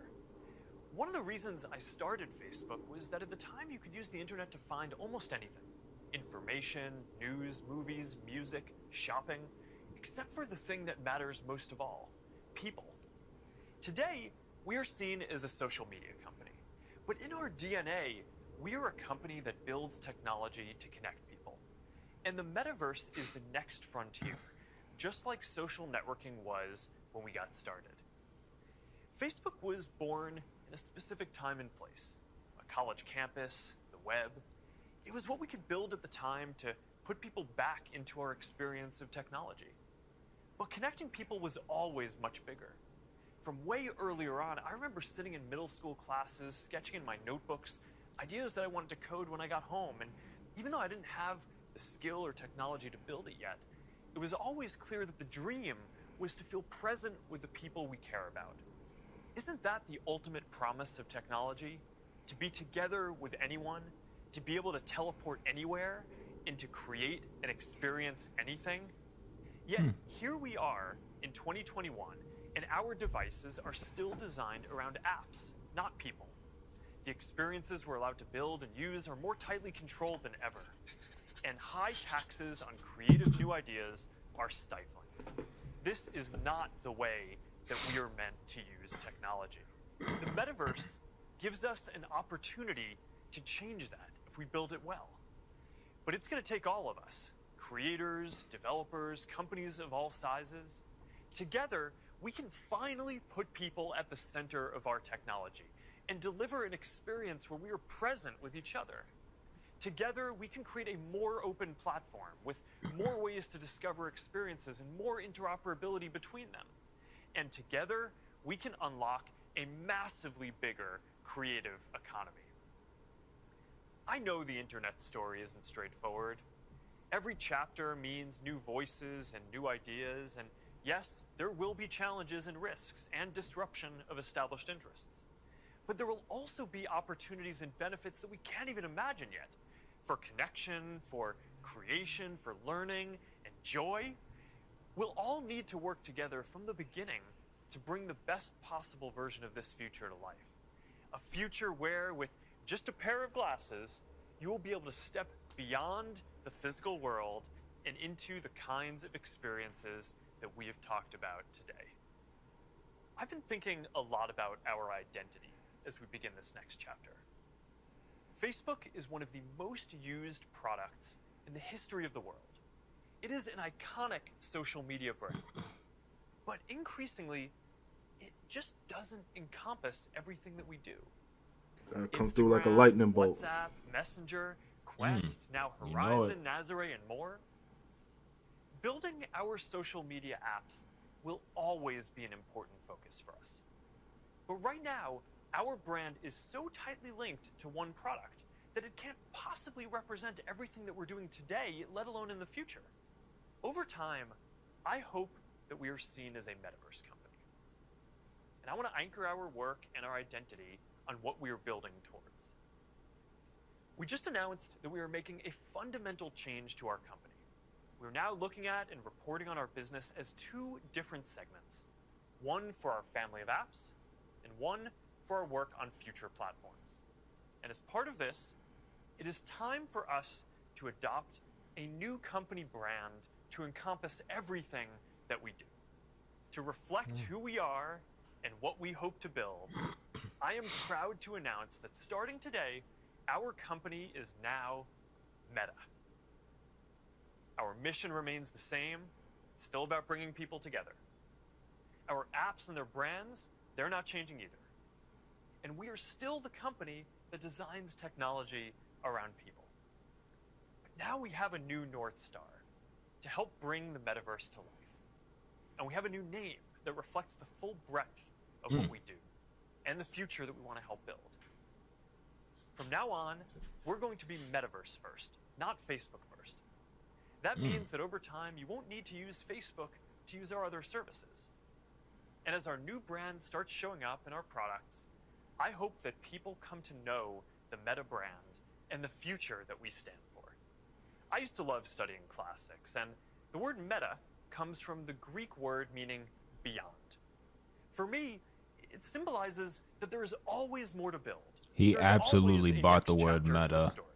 One of the reasons I started Facebook was that at the time you could use the internet to find almost anything. Information, news, movies, music, shopping, except for the thing that matters most of all, people. Today, we are seen as a social media company. But in our DNA, we are a company that builds technology to connect people. And the metaverse is the next frontier, just like social networking was when we got started. Facebook was born in a specific time and place, a college campus, the web. It was what we could build at the time to put people back into our experience of technology. But connecting people was always much bigger. From way earlier on, I remember sitting in middle school classes, sketching in my notebooks, ideas that I wanted to code when I got home. And even though I didn't have the skill or technology to build it yet, it was always clear that the dream was to feel present with the people we care about. Isn't that the ultimate promise of technology? To be together with anyone, to be able to teleport anywhere, and to create and experience anything? Yet, here we are in 2021, and our devices are still designed around apps, not people. The experiences we're allowed to build and use are more tightly controlled than ever. and high taxes on creative new ideas are stifling. This is not the way that we are meant to use technology. The metaverse gives us an opportunity to change that if we build it well. But it's going to take all of us, creators, developers, companies of all sizes. Together, we can finally put people at the center of our technology and deliver an experience where we are present with each other. Together, we can create a more open platform with more ways to discover experiences and more interoperability between them. And together, we can unlock a massively bigger creative economy. I know the internet story isn't straightforward. Every chapter means new voices and new ideas, and yes, there will be challenges and risks and disruption of established interests. But there will also be opportunities and benefits that we can't even imagine yet. For connection, for creation, for learning, and joy. We'll all need to work together from the beginning to bring the best possible version of this future to life. A future where, with just a pair of glasses, you will be able to step beyond the physical world and into the kinds of experiences that we have talked about today. I've been thinking a lot about our identity as we begin this next chapter. Facebook is one of the most used products in the history of the world. It is an iconic social media brand, but increasingly, it just doesn't encompass everything that we do. Come through like a lightning bolt. WhatsApp, Messenger, Quest, now You know Horizon, it. Nazare, and more. Building our social media apps will always be an important focus for us. But right now, our brand is so tightly linked to one product that it can't possibly represent everything that we're doing today, let alone in the future. Over time, I hope that we are seen as a metaverse company. And I want to anchor our work and our identity on what we are building towards. We just announced that we are making a fundamental change to our company. We're now looking at and reporting on our business as two different segments. One for our family of apps, and one for our work on future platforms. And as part of this, it is time for us to adopt a new company brand to encompass everything that we do. To reflect who we are and what we hope to build, I am proud to announce that starting today, our company is now Meta. Our mission remains the same. It's still about bringing people together. Our apps and their brands, they're not changing either. And we are still the company that designs technology around people. But now we have a new North Star to help bring the metaverse to life. And we have a new name that reflects the full breadth of what we do and the future that we want to help build. From now on, we're going to be metaverse first, not Facebook first. That means that over time, you won't need to use Facebook to use our other services. And as our new brand starts showing up in our products, I hope that people come to know the Meta brand and the future that we stand for. I used to love studying classics, and the word meta comes from the Greek word meaning beyond. For me, it symbolizes that there is always more to build. He There's absolutely always a bought the next word chapter to the meta. story.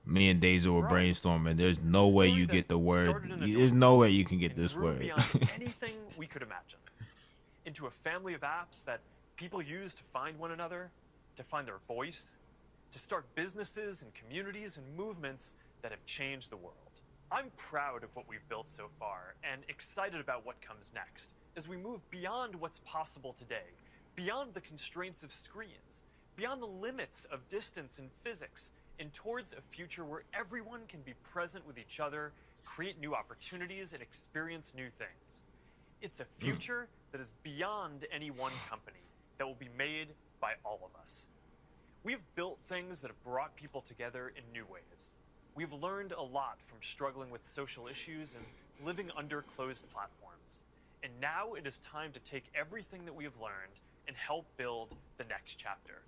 Me and Deja were For us, brainstorming. There's no way you get the word. There's no way you can get this grew word. beyond anything we could imagine. Into a family of apps that people use to find one another, to find their voice, to start businesses and communities and movements that have changed the world. I'm proud of what we've built so far and excited about what comes next as we move beyond what's possible today, beyond the constraints of screens, beyond the limits of distance and physics, and towards a future where everyone can be present with each other, create new opportunities, and experience new things. It's a future that is beyond any one company, that will be made by all of us. We've built things that have brought people together in new ways. We've learned a lot from struggling with social issues and living under closed platforms. And now it is time to take everything that we have learned and help build the next chapter.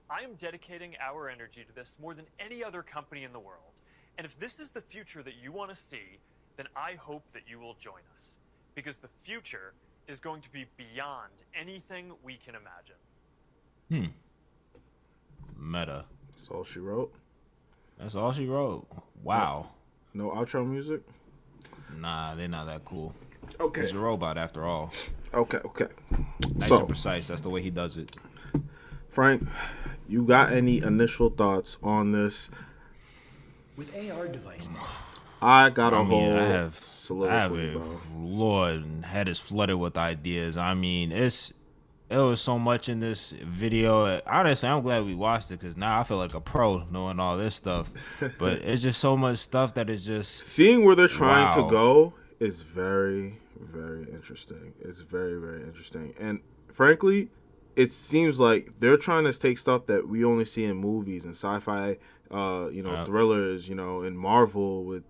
I am dedicating our energy to this more than any other company in the world. And if this is the future that you want to see, then I hope that you will join us. Because the future is going to be beyond anything we can imagine. Meta. That's all she wrote. That's all she wrote. Wow. No outro music? Nah, they're not that cool. Okay. He's a robot after all. Okay. Nice So, and precise. That's the way he does it. Frank, you got any initial thoughts on this? With AR devices. I got a I whole have soliloquy, a bro. Lord, head is flooded with ideas. I mean, it was so much in this video. Honestly, I'm glad we watched it because now I feel like a pro knowing all this stuff. But it's just so much stuff that is just Seeing where they're trying to wow. go is very, very interesting. It's very, very interesting. And frankly, it seems like they're trying to take stuff that we only see in movies and sci-fi, thrillers, in Marvel with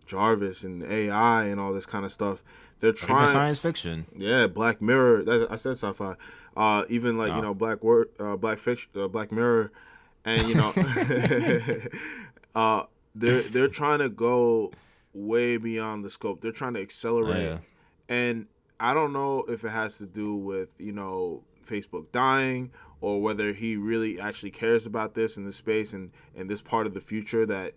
Jarvis and AI and all this kind of stuff. They're trying Even science fiction. Yeah, Black Mirror. I said sci-fi. Even like Black Mirror, and they're trying to go way beyond the scope. They're trying to accelerate, Yeah. and I don't know if it has to do with Facebook dying or whether he really actually cares about this in this space and this part of the future that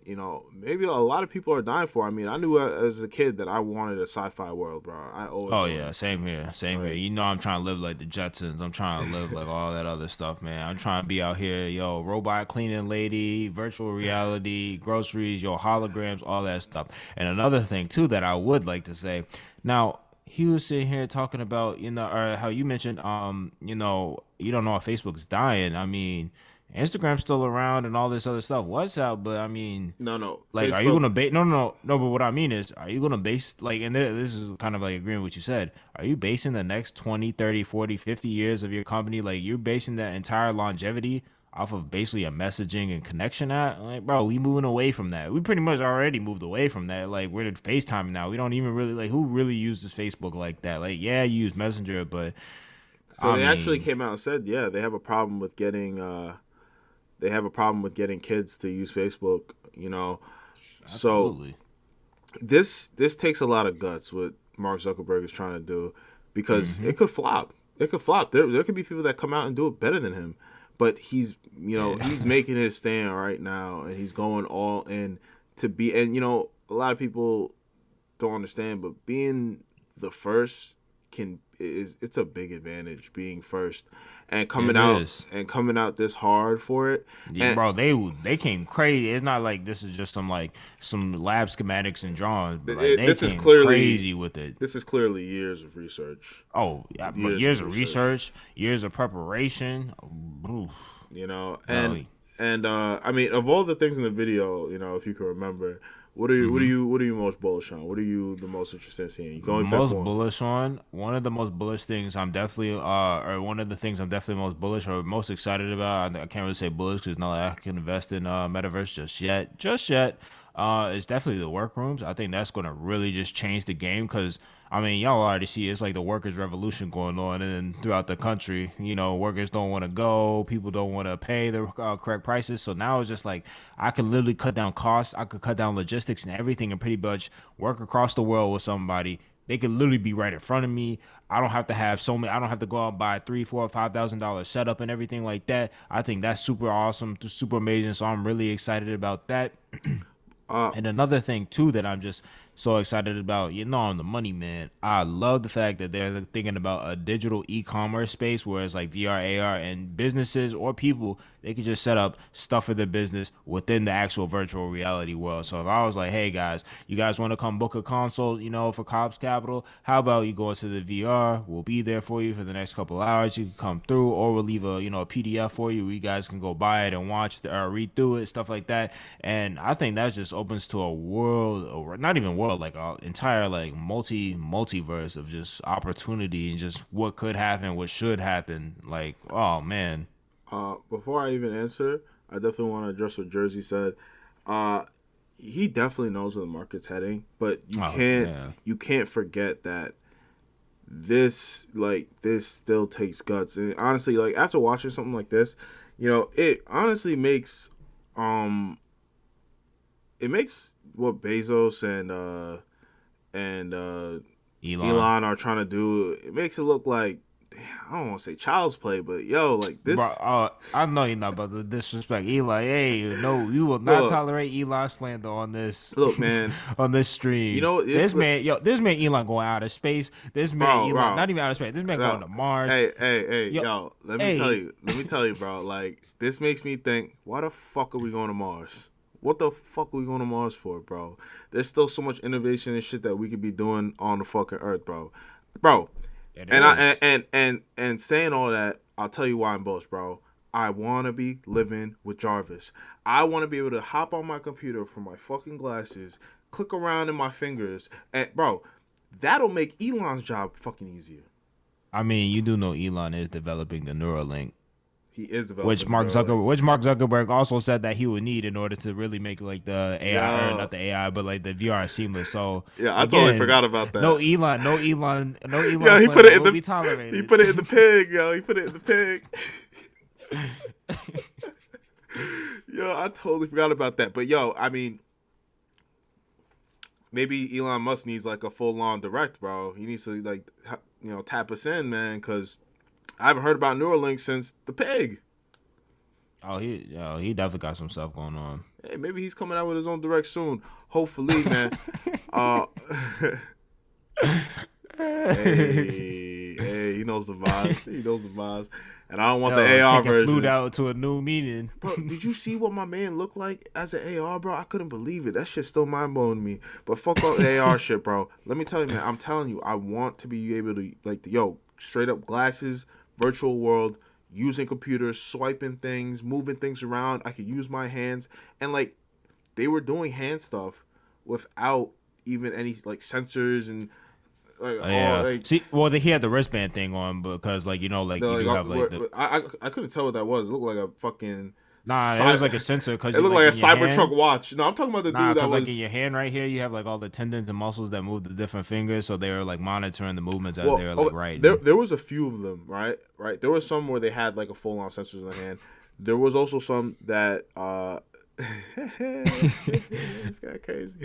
maybe a lot of people are dying for. I mean, I knew as a kid that I wanted a sci-fi world, bro. I always Oh wanted. yeah, same here. I'm trying to live like the Jetsons. I'm trying to live like all that other stuff, man. I'm trying to be out here, robot cleaning lady, virtual reality, groceries, holograms, all that stuff. And another thing too that I would like to say, now he was sitting here talking about, or how you mentioned, you don't know if Facebook's dying. I mean, Instagram's still around and all this other stuff. WhatsApp, but I mean, no. Like, Facebook. are you gonna base? No. But what I mean is, are you gonna base and this is kind of like agreeing with what you said. Are you basing the next 20, 30, 40, 50 years of your company, like you're basing that entire longevity off of basically a messaging and connection app? Like, bro, we moving away from that. We pretty much already moved away from that. Like, we're at FaceTime now. We don't even really who really uses Facebook like that. Like, yeah, you use Messenger, but So they actually came out and said, yeah, they have a problem with getting kids to use Facebook. Absolutely. So this takes a lot of guts. What Mark Zuckerberg is trying to do, because it could flop. It could flop. There could be people that come out and do it better than him. But he's making his stand right now, and he's going all in to be. And a lot of people don't understand, but being the first it's a big advantage. Being first and coming out this hard for it. Yeah, and, bro, they came crazy. It's not like this is just some lab schematics and drawings. But they came crazy with it. This is clearly years of research. Oh, yeah, years of research, years of preparation. Oof. I mean, of all the things in the video, if you can remember, what are you most bullish on? What are you the most interested in seeing? You can only pick one. Bullish on one of the most bullish things I'm definitely one of the things I'm definitely most bullish or most excited about. I can't really say bullish because not like I can invest in metaverse just yet. It's definitely the workrooms. I think that's going to really just change the game because, I mean, y'all already see it's like the workers' revolution going on and throughout the country. Workers don't want to go. People don't want to pay the correct prices. So now it's just like I can literally cut down costs. I could cut down logistics and everything and pretty much work across the world with somebody. They could literally be right in front of me. I don't have to have so many. I don't have to go out and buy $3,000, $4,000, $5,000 setup and everything like that. I think that's super awesome, super amazing. So I'm really excited about that. And another thing too that I'm just so excited about, I'm the money man. I love the fact that they're thinking about a digital e-commerce space where it's like VR, AR, and businesses or people, they could just set up stuff for their business within the actual virtual reality world. So if I was like, hey guys, you guys want to come book a consult, for Cobbs Capital? How about you go into the VR? We'll be there for you for the next couple of hours. You can come through, or we'll leave a PDF for you where you guys can go buy it and watch read through it, stuff like that. And I think that just opens to a world, or not even world, like an entire like multiverse of just opportunity and just what could happen, what should happen. Like, oh man. Before I even answer, I definitely want to address what Jersey said. He definitely knows where the market's heading, but you can't forget that this still takes guts. And honestly, like after watching something like this, it honestly makes what Bezos and Elon are trying to do. It makes it look like I don't want to say child's play, but yo, like this. Bro, I know you're not about to disrespect Eli. Hey, no, you will not Look. tolerate Eli slander on this. Look, man, on this stream. You know, this man Elon going out of space. This man Elon, not even out of space. This man going to Mars. Hey, yo, let me tell you, bro. Like, this makes me think, why the fuck are we going to Mars? What the fuck are we going to Mars for, bro? There's still so much innovation and shit that we could be doing on the fucking Earth, bro. And saying all that, I'll tell you why I'm bullish, bro. I want to be living with Jarvis. I want to be able to hop on my computer from my fucking glasses, click around in my fingers, and bro, that'll make Elon's job fucking easier. I mean, you do know Elon is developing the Neuralink. He is developing which Mark Zuckerberg also said that he would need in order to really make like the AI, or not the AI, but like the VR seamless. So yeah, I totally forgot about that. No Elon. Yo, he put it in be tolerated. He put it in the pig, yo. He put it in the pig. Yo, I totally forgot about that. But yo, I mean, maybe Elon Musk needs like a full-on direct, bro. He needs to like, tap us in, man, because I haven't heard about Neuralink since the pig. Oh, he definitely got some stuff going on. Hey, maybe he's coming out with his own direct soon. Hopefully, man. Hey, he knows the vibes. And I don't want the AR version. Flew out to a new meeting. Bro, did you see what my man looked like as an AR, bro? I couldn't believe it. That shit still mind-blowing to me. But fuck all the AR shit, bro. Let me tell you, man. I'm telling you, I want to be able to, like, straight up glasses, virtual world, using computers, swiping things, moving things around. I could use my hands. And, like, they were doing hand stuff without even any, like, sensors and... See, he had the wristband thing on because, like, you do have like the. I couldn't tell what that was. It looked like a fucking. Nah, it was like a sensor because it looked like a Cybertruck watch. No, I'm talking about the dude that was like in your hand right here. You have like all the tendons and muscles that move the different fingers, so they were like monitoring the movements as they were like writing. There was a few of them, right? There was some where they had like a full on sensors in the hand. There was also some that. This guy crazy.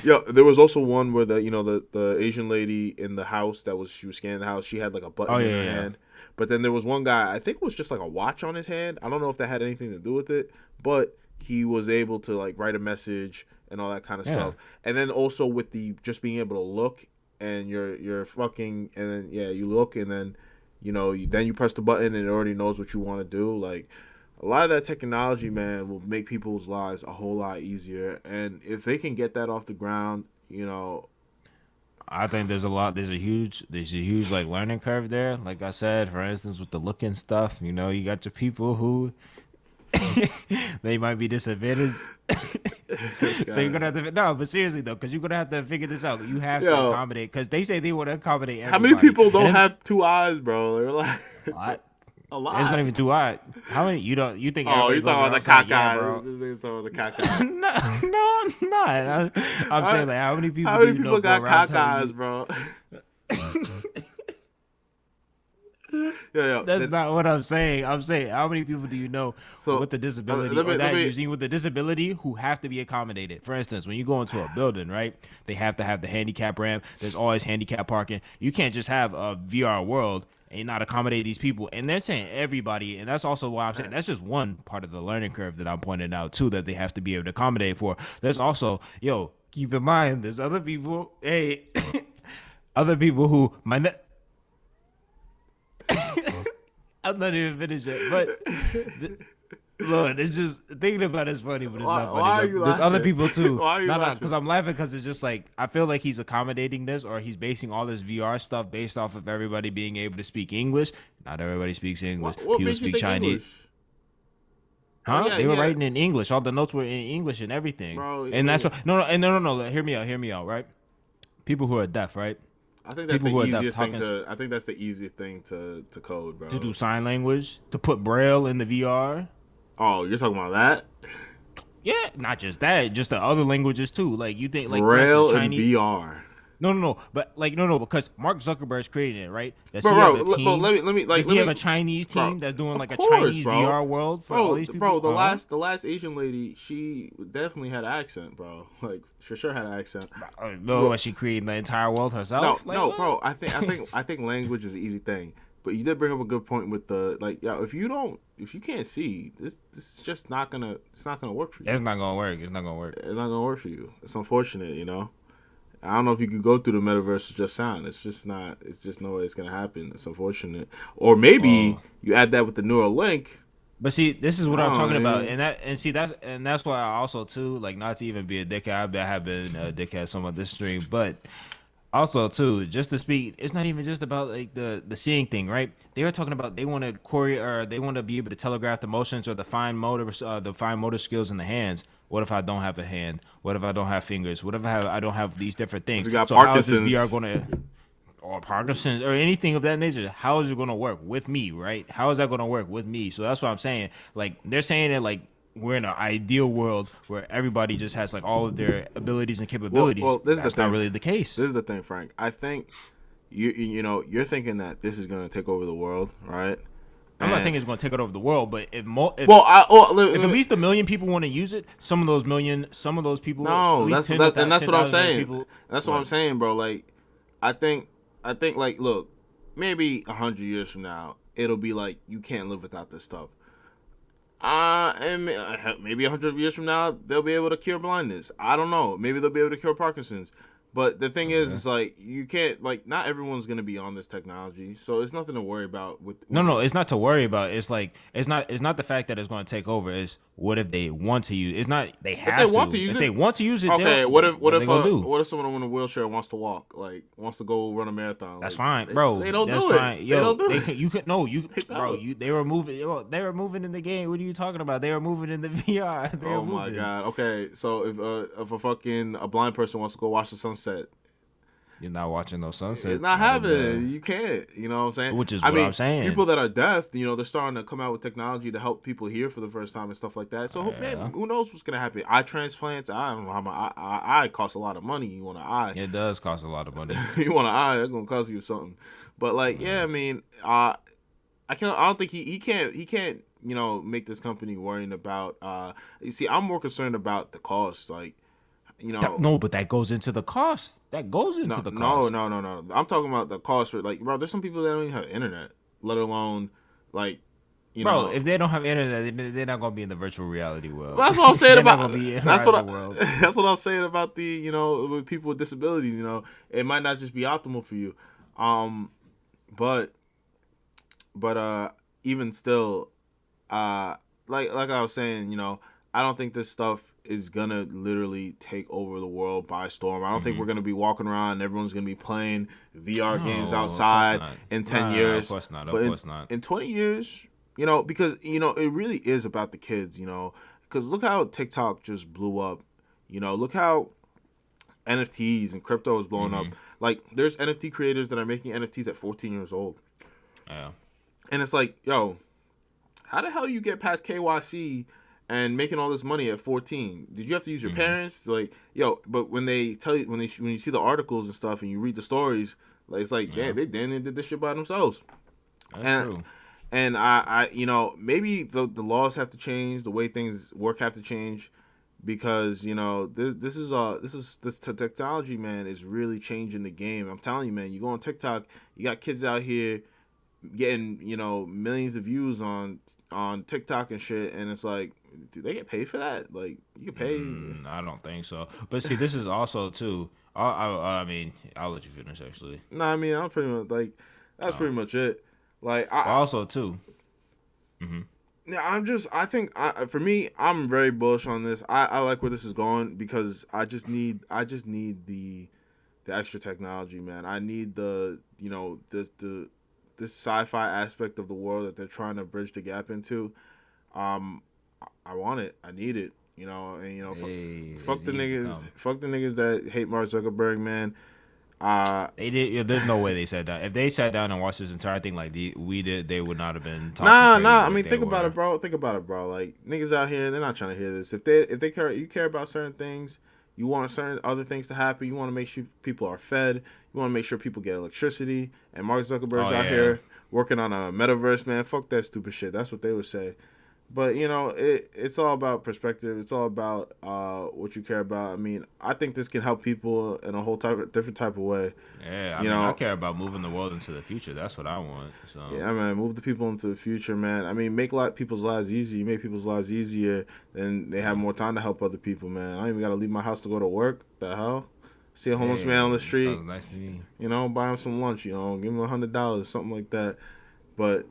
Yo, there was also one where the Asian lady in the house she was scanning the house. She had like a button in her hand. But then there was one guy, I think it was just like a watch on his hand. I don't know if that had anything to do with it, but he was able to like write a message and all that kind of stuff. And then also with the just being able to look and you're fucking, and then you look and then then you press the button and it already knows what you want to do. Like, a lot of that technology, man, will make people's lives a whole lot easier. And if they can get that off the ground, I think there's a huge like learning curve there. Like I said, for instance, with the looking stuff, you got your people who they might be disadvantaged. So you're gonna have to but seriously though, because you're gonna have to figure this out. You have to accommodate, because they say they want to accommodate everybody. How many people don't have two eyes, bro? They're like a lot. It's not even too hot. How many? You think? Oh, you're talking about the cock eye, bro? You're talking about the cock eye. No, I'm not. I'm saying, like, how many people? How many people got cock eyes, bro? That's not what I'm saying. I'm saying, how many people do you know with the disability with the disability who have to be accommodated? For instance, when you go into a building, right, they have to have the handicap ramp. There's always handicap parking. You can't just have a VR world and not accommodate these people. And they're saying everybody, and that's also why I'm saying that's just one part of the learning curve that I'm pointing out too, that they have to be able to accommodate for. There's also, keep in mind, there's other people, other people who might I'm not even finished yet, but Lord, it's just thinking about it's funny, but it's not funny. There's other people too. Because I'm laughing because it's just like I feel like he's accommodating this, or he's basing all this VR stuff based off of everybody being able to speak English. Not everybody speaks English. People speak Chinese. English? Huh? Yeah, they were writing in English. All the notes were in English and everything. Bro, and that's what. No. Hear me out. Right? People who are deaf, right? I think that's the easiest thing I think that's the easiest thing to code, bro. To do sign language, to put Braille in the VR. Oh, you're talking about that? Yeah, not just that, just the other languages too. Like, you think like Braille and VR. No. But like, no, because Mark Zuckerberg's creating it, right? Does he Bro, have a team? bro, let me Does he have a Chinese team that's doing like a Chinese VR world for all these people? Bro, the last Asian lady, she definitely had an accent, bro. Like, for sure had an accent. No, was she creating the entire world herself? No, bro. I think language is an easy thing. But you did bring up a good point with the like, yo, if you can't see, this is just not gonna work for you. It's not gonna work. It's not gonna work. It's not gonna work for you. It's unfortunate, you know. I don't know if you could go through the metaverse with just sound. It's just not. It's just no way it's gonna happen. It's unfortunate. Or maybe you add that with the neural link. But see, this is what I'm talking about, and that's why I also too, like, not to even be a dickhead. I have been a dickhead some of this stream, but also too, just to speak, it's not even just about like the seeing thing, right? They were talking about they want to be able to telegraph the motions or the fine motor skills in the hands. What if I don't have a hand? What if I don't have fingers? What if I don't have these different things? You got so Parkinson's. how is this VR gonna, or Parkinson's or anything of that nature? How is it gonna work with me, right? How is that gonna work with me? So that's what I'm saying. Like, they're saying that like we're in an ideal world where everybody just has like all of their abilities and capabilities. Well, this is that's not really the case. This is the thing, Frank. I think you're thinking that this is gonna take over the world, right? I'm not thinking it's going to take it over the world, but if at least 1 million people want to use it, some of those people. No, that's what I'm saying. That's what I'm saying, bro. Like, I think, like, look, maybe 100 years from now, it'll be like you can't live without this stuff. And maybe 100 years from now, they'll be able to cure blindness. I don't know. Maybe they'll be able to cure Parkinson's. But the thing is, it's like you can't, like, not everyone's gonna be on this technology, so it's nothing to worry about. No, it's not to worry about. It's like it's not the fact that it's going to take over. It's what if they want to use? It's not they have if they want to use if it. they want to use it. Okay, what if someone in a wheelchair wants to walk, like wants to go run a marathon? That's like, fine, bro. They don't That's do fine. it. Yo, they were moving in the game. What are you talking about? They were moving in the VR. Oh my god. Okay, so if a blind person wants to go watch the sunset. You're not watching no sunset. It's not happening. You can't. You know what I'm saying? Which is what I'm saying. People that are deaf, they're starting to come out with technology to help people hear for the first time and stuff like that. So, man, who knows what's gonna happen? Eye transplants. I don't know how my eye costs a lot of money. You want an eye? It does cost a lot of money. You want an eye? It's gonna cost you something. But like, I mean, I don't think he can't. Make this company worrying about. You see, I'm more concerned about the cost. Like. No, but that goes into the cost. That goes into the cost. No. I'm talking about the cost for, like, bro, there's some people that don't even have internet, let alone, like, bro, if they don't have internet, they're not gonna be in the virtual reality world. But that's what I'm saying about. World. That's what I'm saying about the with people with disabilities. It might not just be optimal for you, but even still, like I was saying, I don't think this stuff is gonna literally take over the world by storm. I don't think we're gonna be walking around and everyone's gonna be playing VR games outside in 10 years. Of course not. In 20 years, because it really is about the kids. Because look how TikTok just blew up. Look how NFTs and crypto is blowing up. Like, there's NFT creators that are making NFTs at 14 years old. Yeah. And it's like, yo, how the hell you get past KYC and making all this money at 14? Did you have to use your parents? Like, yo, but when they tell you, when you see the articles and stuff and you read the stories, like, it's like, yeah, they did this shit by themselves. That's true. And I maybe the laws have to change, the way things work have to change, because this technology, man, is really changing the game. I'm telling you, man. You go on TikTok, you got kids out here getting millions of views on TikTok and shit, and it's like, do they get paid for that? Like, you can pay. I don't think so. But see, this is also too. I mean, I'll let you finish actually. No, I mean, I'm pretty much like that's pretty much it. Like, also too. Yeah, for me, I'm very bullish on this. I like where this is going because I just need the extra technology, man. I need the this sci-fi aspect of the world that they're trying to bridge the gap into. I want it. I need it. Fuck the niggas that hate Mark Zuckerberg, man. They did. There's no way they sat down. If they sat down and watched this entire thing like we did, they would not have been talking. Nah. I mean, think about it, bro. Like, niggas out here, they're not trying to hear this. If they care, you care about certain things. You want certain other things to happen. You want to make sure people are fed. You want to make sure people get electricity. And Mark Zuckerberg's out here working on a metaverse, man. Fuck that stupid shit. That's what they would say. But, you know, it's all about perspective. It's all about what you care about. I mean, I think this can help people in a whole different type of way. Yeah, I mean, I care about moving the world into the future. That's what I want. So yeah, man, move the people into the future, man. I mean, make people's lives easier. You make people's lives easier, then they have more time to help other people, man. I don't even got to leave my house to go to work. The hell? See a homeless man on the street. Sounds nice to me. You know, buy him some lunch. You know, give him $100, something like that. But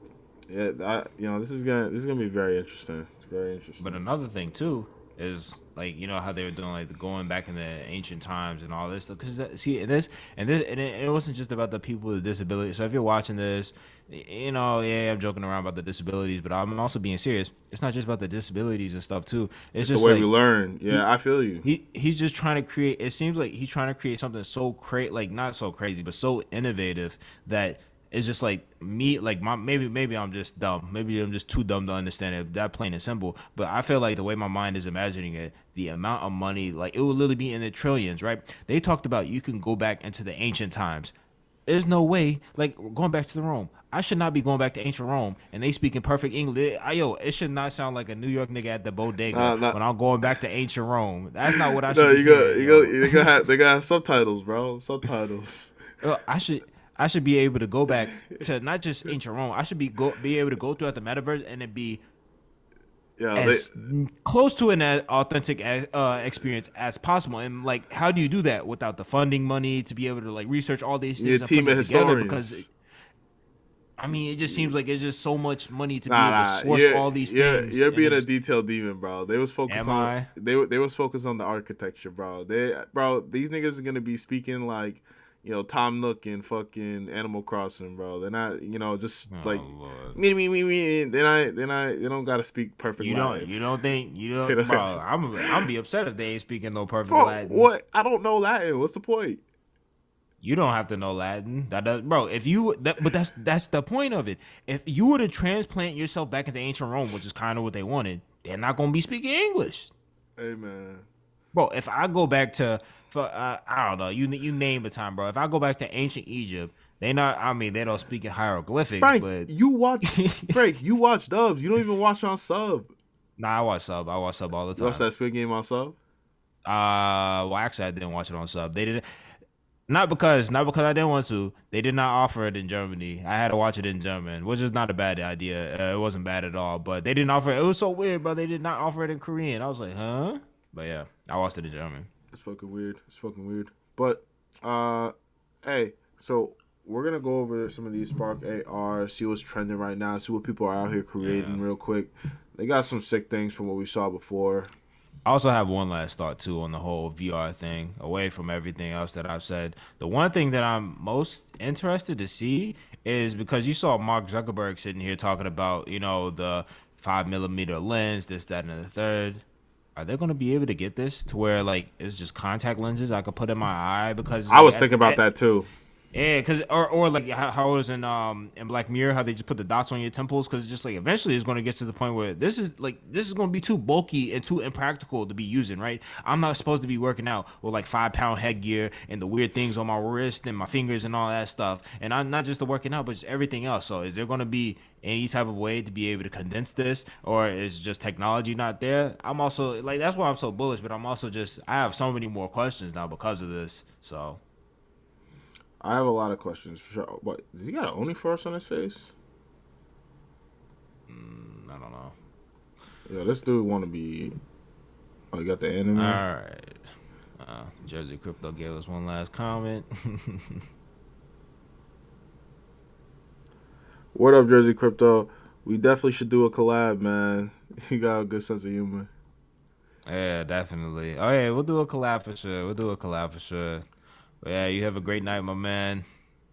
yeah, this is gonna be very interesting. It's very interesting. But another thing too is like, you know how they were doing like going back in the ancient times and all this stuff. Because it wasn't just about the people with disabilities. So if you're watching this, you know, I'm joking around about the disabilities, but I'm also being serious. It's not just about the disabilities and stuff too. It's just the way like, we learn. Yeah, I feel you. He's just trying to create. It seems like he's trying to create something so like not so crazy, but so innovative that. It's just like me, like maybe I'm just dumb. Maybe I'm just too dumb to understand it. That plain and simple. But I feel like the way my mind is imagining it, the amount of money, like it will literally be in the trillions, right? They talked about you can go back into the ancient times. There's no way, like going back to the Rome. I should not be going back to ancient Rome and they speak in perfect English. It should not sound like a New York nigga at the bodega when I'm going back to ancient Rome. That's not what I should be hearing. They gotta have subtitles, bro. Subtitles. I should be able to go back to not just ancient Rome. I should be able to go throughout the metaverse and it be close to an authentic experience as possible. And like, how do you do that without the funding money to be able to like research all these things and put it together? Because I mean, it just seems like it's just so much money to be able to source all these things. You're being a detailed demon, bro. They was focused they was focused on the architecture, bro. These niggas are gonna be speaking like, you know, Tom Nook and fucking Animal Crossing, bro. They're not, you know, just like me. They don't gotta speak perfect. You don't think, bro? I'm be upset if they ain't speaking no perfect Latin. What? I don't know Latin. What's the point? You don't have to know Latin. Bro. But that's the point of it. If you were to transplant yourself back into ancient Rome, which is kind of what they wanted, they're not gonna be speaking English. Hey man, bro. If I go back to I don't know. You name a time, bro. If I go back to ancient Egypt, they don't speak in hieroglyphics. Frank, but you watch dubs. You don't even watch on sub. Nah, I watch sub all the time. You watch that Squid Game on sub? Well, actually, I didn't watch it on sub. They didn't. Not because I didn't want to. They did not offer it in Germany. I had to watch it in German, which is not a bad idea. It wasn't bad at all. But they didn't offer it. It was so weird, bro. They did not offer it in Korean. I was like, huh? But yeah, I watched it in German. It's fucking weird. But, hey, so we're going to go over some of these Spark AR, see what's trending right now, see what people are out here creating real quick. They got some sick things from what we saw before. I also have one last thought, too, on the whole VR thing, away from everything else that I've said. The one thing that I'm most interested to see is because you saw Mark Zuckerberg sitting here talking about, you know, the 5mm lens, this, that, and the third. Are they going to be able to get this to where, like, it's just contact lenses I could put in my eye? Because I was thinking about that, too. Yeah, because or like how it was in Black Mirror, how they just put the dots on your temples, because just like eventually it's going to get to the point where this is going to be too bulky and too impractical to be using, right? I'm not supposed to be working out with like 5-pound headgear and the weird things on my wrist and my fingers and all that stuff, and I'm not just the working out, but just everything else. So is there going to be any type of way to be able to condense this, or is just technology not there? I'm also like, that's why I'm so bullish, but I'm also I have so many more questions now because of this. So I have a lot of questions. For sure. What, does he got an OnlyForce on his face? I don't know. Yeah, this dude want to be. Oh, you got the anime. All right. Jersey Crypto gave us one last comment. What up, Jersey Crypto? We definitely should do a collab, man. You got a good sense of humor. Yeah, definitely. Oh yeah, we'll do a collab for sure. But yeah, you have a great night, my man.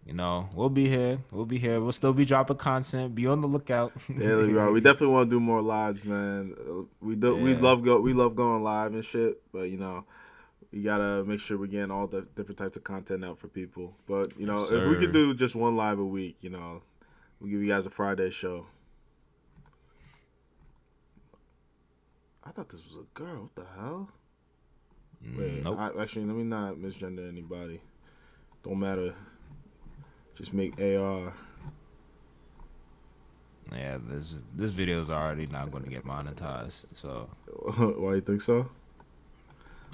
You know, we'll be here. We'll still be dropping content. Be on the lookout. Yeah, we definitely want to do more lives, man. We love going live and shit. But you know, we gotta make sure we're getting all the different types of content out for people. But you know, Yes, if we could do just one live a week, you know, we'll give you guys a Friday show. I thought this was a girl. What the hell? Wait, Nope. Actually, let me not misgender anybody. Don't matter. Just make AR. Yeah, this video is already not going to get monetized. So Why you think so?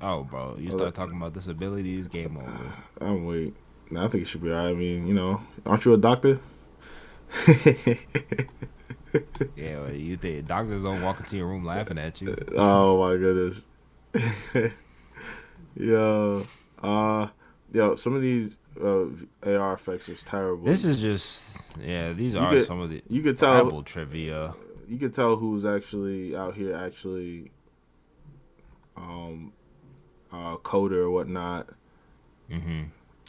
Oh, bro, you start talking about disabilities, game over. I'm wait. Nah, I think it should be alright. I mean, you know, aren't you a doctor? Yeah, well, you think doctors don't walk into your room laughing at you? Oh my goodness. Yo, some of these AR effects is terrible. This is just these are some of the you could tell Bible trivia. You could tell who's actually out here coder or whatnot. Mm-hmm.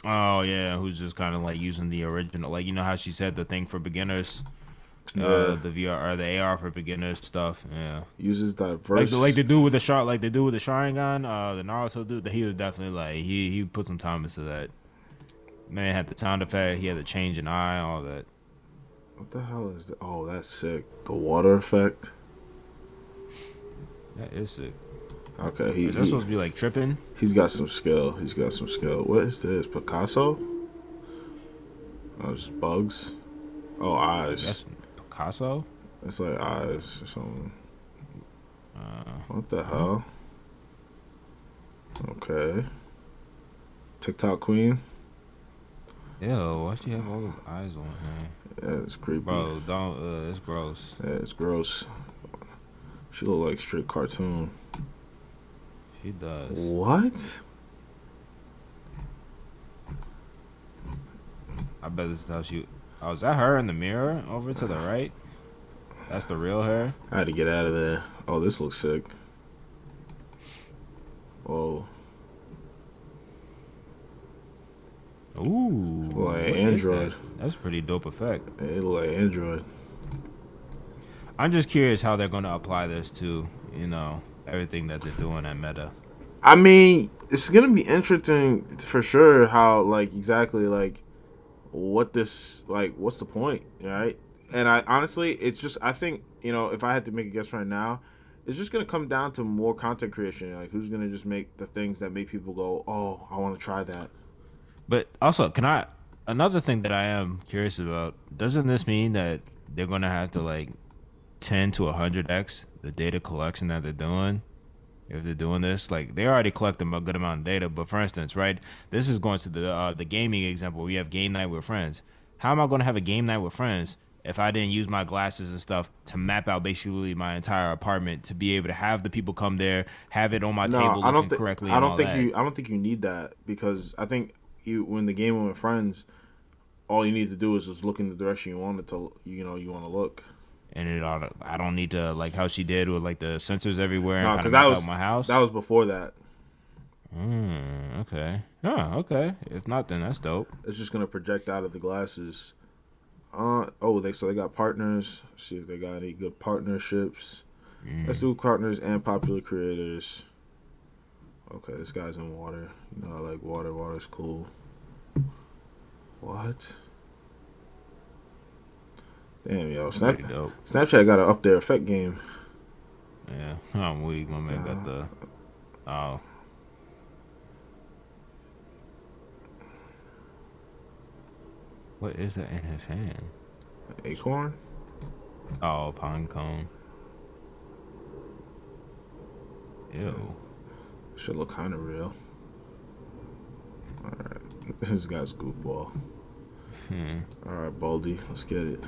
Oh yeah, who's just kind of like using the original, like, you know how she said the thing for beginners, the VR or the AR for beginners stuff. Yeah, uses diverse, like the dude with the Sharingan, the Naruto dude. He was definitely like he put some time into that. Man had the sound effect. He had the change in eye, all that. What the hell is that? Oh, that's sick. The water effect. That is sick. Okay, is that supposed to be like tripping? He's got some skill. What is this? Picasso? Oh, just bugs. Oh, eyes. That's Picasso? It's like eyes or something. What the hell? Okay. TikTok queen. Ew, why she have all those eyes on her? Yeah, it's creepy. Bro, don't. It's gross. Yeah, it's gross. She look like straight cartoon. She does. What? I bet this is how she. Oh, is that her in the mirror over to the right? That's the real her? I had to get out of there. Oh, this looks sick. Whoa. Ooh. Like Android. That's a pretty dope effect. It look like Android. I'm just curious how they're going to apply this to, you know, everything that they're doing at Meta. I mean, it's going to be interesting for sure how, like, exactly, like, what this, like, what's the point, right? And I honestly, it's just, I think, you know, if I had to make a guess right now, it's just going to come down to more content creation. Like, who's going to just make the things that make people go, oh, I want to try that. But also, another thing that I am curious about, doesn't this mean that they're going to have to, like, 10 to 100x the data collection that they're doing? If they're doing this, like, they already collect a good amount of data, but for instance, right, this is going to the gaming example where you have game night with friends. How am I going to have a game night with friends if I didn't use my glasses and stuff to map out basically my entire apartment to be able to have the people come there, have it on my table looking correctly? I don't think you need that, because I think when the game with friends, all you need to do is just look in the direction you want it to, you want to look. And I don't need to, like how she did with like the sensors everywhere. No, because that was my house. That was before that. Okay. Oh, okay. If not, then that's dope. It's just gonna project out of the glasses. They got partners. Let's see if they got any good partnerships. Let's do partners and popular creators. Okay, this guy's in water. You know, I like water. Water's cool. What? Damn, yo, Snapchat got to up their effect game. Yeah, I'm weak. My man got the. Oh. What is that in his hand? Acorn? Oh, pine cone. Ew. Should look kind of real. Alright. This guy's goofball. Alright, Baldy. Let's get it.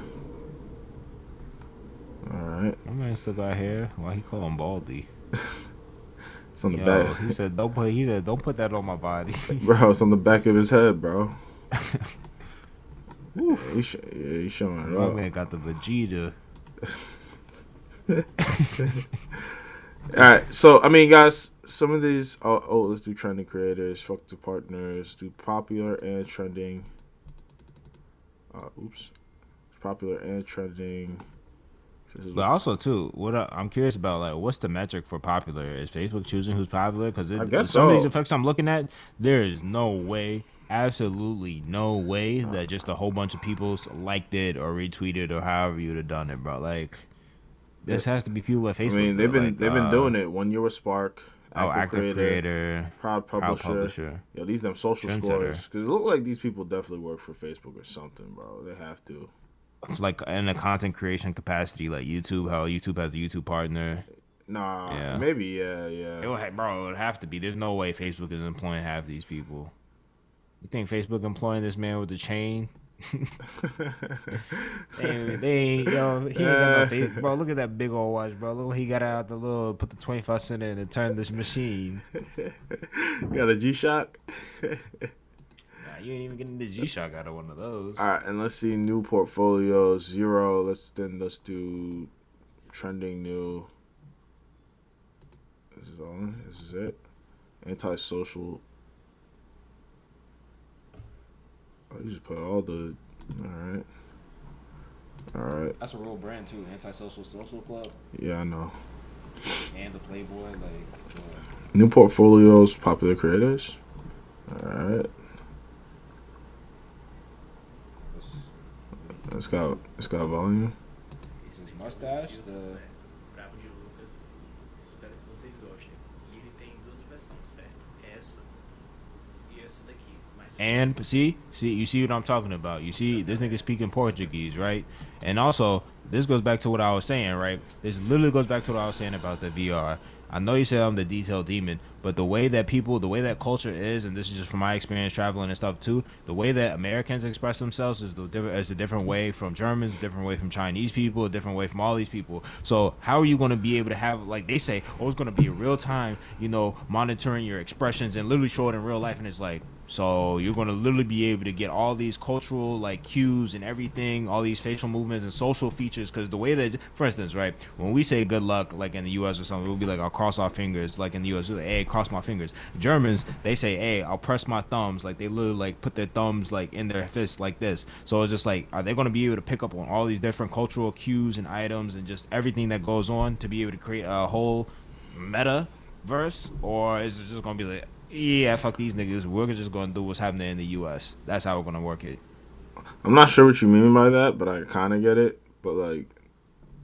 Alright. My man still got hair. Why he call him Baldy? It's on the back. He said, don't put that on my body. Bro, it's on the back of his head, bro. He's showing it My up. man got the Vegeta. Alright, so, I mean, guys, some of these... let's do trending creators, fuck the partners, do popular and trending... popular and trending. But also too, I'm curious about, like, what's the metric for popular? Is Facebook choosing who's popular? Because some of these effects I'm looking at, there is no way, absolutely no way that just a whole bunch of people liked it or retweeted or however you'd have done it, bro. Like, this has to be people at Facebook. I mean, they've been doing it. 1 year with Spark, active creator, proud publisher. Yo, these them social scores, because it look like these people definitely work for Facebook or something, bro. They have to. It's like in a content creation capacity, like YouTube. How YouTube has a YouTube partner. Nah, maybe yeah. It would have to be. There's no way Facebook is employing half these people. You think Facebook employing this man with the chain? They ain't, yo, he ain't got no face, bro. Look at that big old watch, bro. Look, he got out the little, put the 25 cent in and turn this machine. You got a G-Shock? Nah, you ain't even getting the G-Shock out of one of those. All right, and let's see new portfolios 0. Let's do trending new. This is all. This is it. Antisocial. Oh, you just put all the. All right. That's a real brand too. Antisocial Social Club. Yeah, I know. And the Playboy, like. New portfolios, popular creators. All right. It's got volume. It's his mustache. And see, you see what I'm talking about. You see, this nigga speaking Portuguese, right? And also, this goes back to what I was saying, right? This literally goes back to what I was saying about the VR. I know you said I'm the detail demon, but the way that culture is, and this is just from my experience traveling and stuff too, the way that Americans express themselves is a different way from Germans, a different way from Chinese people, a different way from all these people. So how are you going to be able to have, like they say, it's going to be a real time, monitoring your expressions and literally show it in real life, and it's like, so you're going to literally be able to get all these cultural cues and everything, all these facial movements and social features, because the way that, for instance, right, when we say good luck, like in the U.S. or something, we'll be like, I'll cross our fingers, like in the U.S., we'll like, hey, cross my fingers. Germans, they say, hey, I'll press my thumbs, like they literally put their thumbs in their fists like this. So it's just like, are they going to be able to pick up on all these different cultural cues and items and just everything that goes on to be able to create a whole metaverse, or is it just going to be like, yeah, fuck these niggas, we're just going to do what's happening in the U.S. That's how we're going to work it. I'm not sure what you mean by that, but I kind of get it. But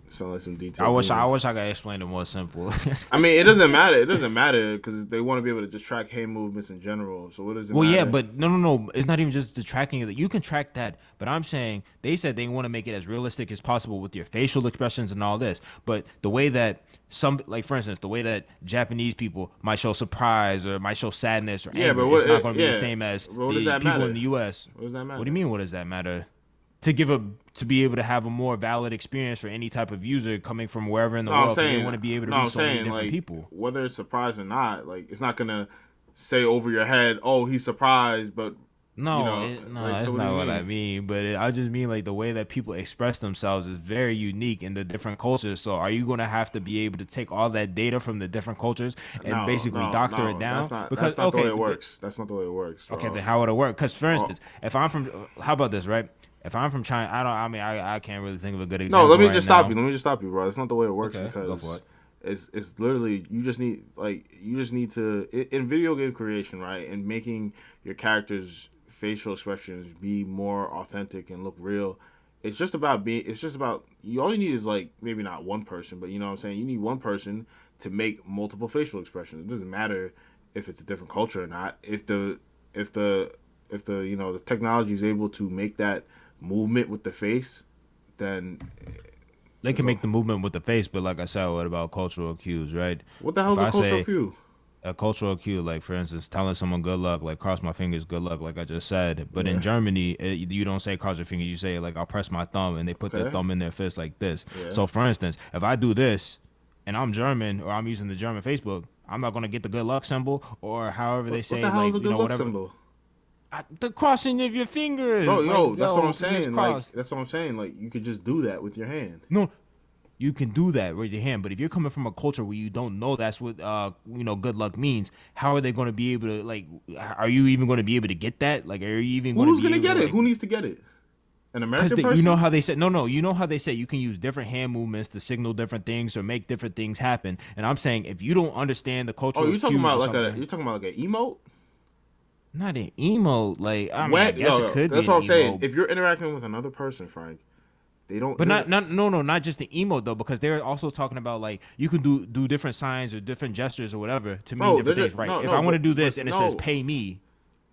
sound like some detail. I wish I could explain it more simple. I mean, it doesn't matter. It doesn't matter because they want to be able to just track hand movements in general. So what does it matter? Well, yeah, but no. It's not even just the tracking of it. You can track that, but I'm saying they said they want to make it as realistic as possible with your facial expressions and all this. But the way that for instance, the way that Japanese people might show surprise or might show sadness or anger, it's not going to be the same as the people in the U.S. What does that matter? What do you mean? What does that matter? To be able to have a more valid experience for any type of user coming from wherever in the world, they want to be able to reach so many different people. Whether it's surprised or not, it's not gonna say over your head, "Oh, he's surprised," but that's not what I mean. But I just mean the way that people express themselves is very unique in the different cultures. So are you going to have to be able to take all that data from the different cultures and basically doctor it down? That's not the way it works. That's not the way it works. Bro. Okay, then how would it work? Because for instance, if I'm from, how about this, right? If I'm from China, I can't really think of a good example. No, let me just stop you. Let me just stop you, bro. That's not the way it works because go for it. It's literally you just need to in video game creation, right? And making your characters' facial expressions be more authentic and look real. It's just about all you need is maybe not one person, but you know what I'm saying? You need one person to make multiple facial expressions. It doesn't matter if it's a different culture or not. If the the technology is able to make that movement with the face, then they can make the movement with the face. But like I said, what about cultural cues, right? What the hell is a cultural cue? A cultural cue, for instance, telling someone good luck, cross my fingers, good luck, like I just said. But in Germany, you don't say cross your fingers. You say I'll press my thumb, and they put their thumb in their fist like this. Yeah. So for instance, if I do this, and I'm German, or I'm using the German Facebook, I'm not gonna get the good luck symbol, or however they say, what the hell is a good luck whatever. Symbol? The crossing of your fingers. Bro, that's what I'm saying. That's what I'm saying. You could just do that with your hand. No, you can do that with your hand. But if you're coming from a culture where you don't know that's what good luck means, how are they going to be able to Are you even going to be able to get that? Are you even going to be? Who's going to get it? Who needs to get it? An American person? You know how they say you know how they say you can use different hand movements to signal different things or make different things happen. And I'm saying if you don't understand the cultural you're talking about you're talking about an emote? Not an emote, I guess it could be. That's what I'm saying. If you're interacting with another person, Frank, They don't. But not just the emote though, because they're also talking about like you can do different signs or different gestures or whatever to mean different things, right? If I want to do this and it says pay me.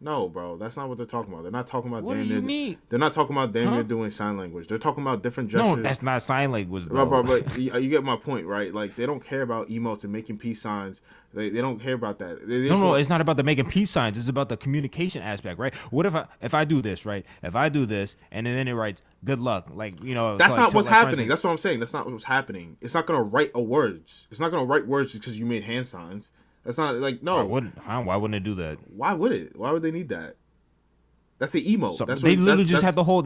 No, bro, that's not what they're talking about. They're not talking about. What do you mean? They're not talking about damn near doing sign language. They're talking about different gestures. No, that's not sign language, though. Bro, but you get my point, right? Like they don't care about emotes and making peace signs. They don't care about that. No, it's not about the making peace signs. It's about the communication aspect, right? What if I do this, right? If I do this and then it writes good luck, like that's not what's happening. That's what I'm saying. That's not what's happening. It's not gonna write words. It's not gonna write words just because you made hand signs. That's not like no. Why wouldn't it do that? Why would it? Why would they need that? That's the emote. So that's they literally just had the whole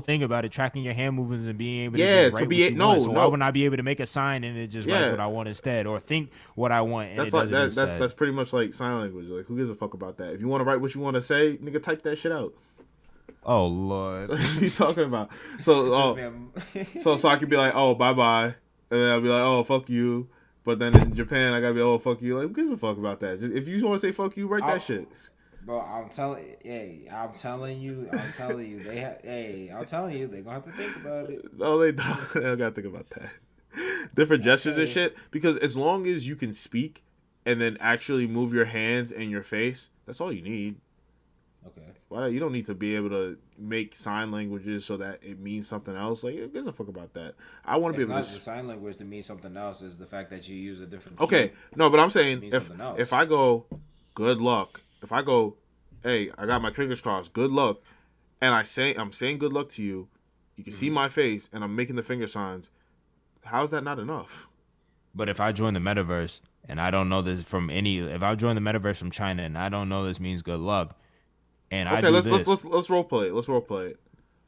thing about it, tracking your hand movements and being able to write what you want. So why wouldn't I be able to make a sign and it just writes what I want instead, or think what I want and that's it does like, it instead? That's pretty much like sign language. Like who gives a fuck about that? If you want to write what you want to say, nigga, type that shit out. Oh Lord, what are you talking about? So so I could be like, oh bye bye, and then I'll be like, oh fuck you. But then in Japan, I gotta be, oh fuck you. Like who gives a fuck about that? Just, if you want to say fuck you, write that shit. Bro, I'm telling you, they I'm telling you, they gonna have to think about it. No, they don't. They don't gotta think about that. Different gestures and shit. Because as long as you can speak and then actually move your hands and your face, that's all you need. Okay. Why you don't need to be able to make sign languages so that it means something else. Like, who gives a fuck about that? I want to be able to. It's not just sign language to mean something else. Is the fact that you use a different. Okay, no, but I'm saying if I go, good luck. If I go, hey, I got my fingers crossed, good luck, and I'm saying good luck to you, you can see my face, and I'm making the finger signs. How is that not enough? But if I join the metaverse and I don't know this if I join the metaverse from China and I don't know this means good luck, and okay, let's role play it. Let's role play it.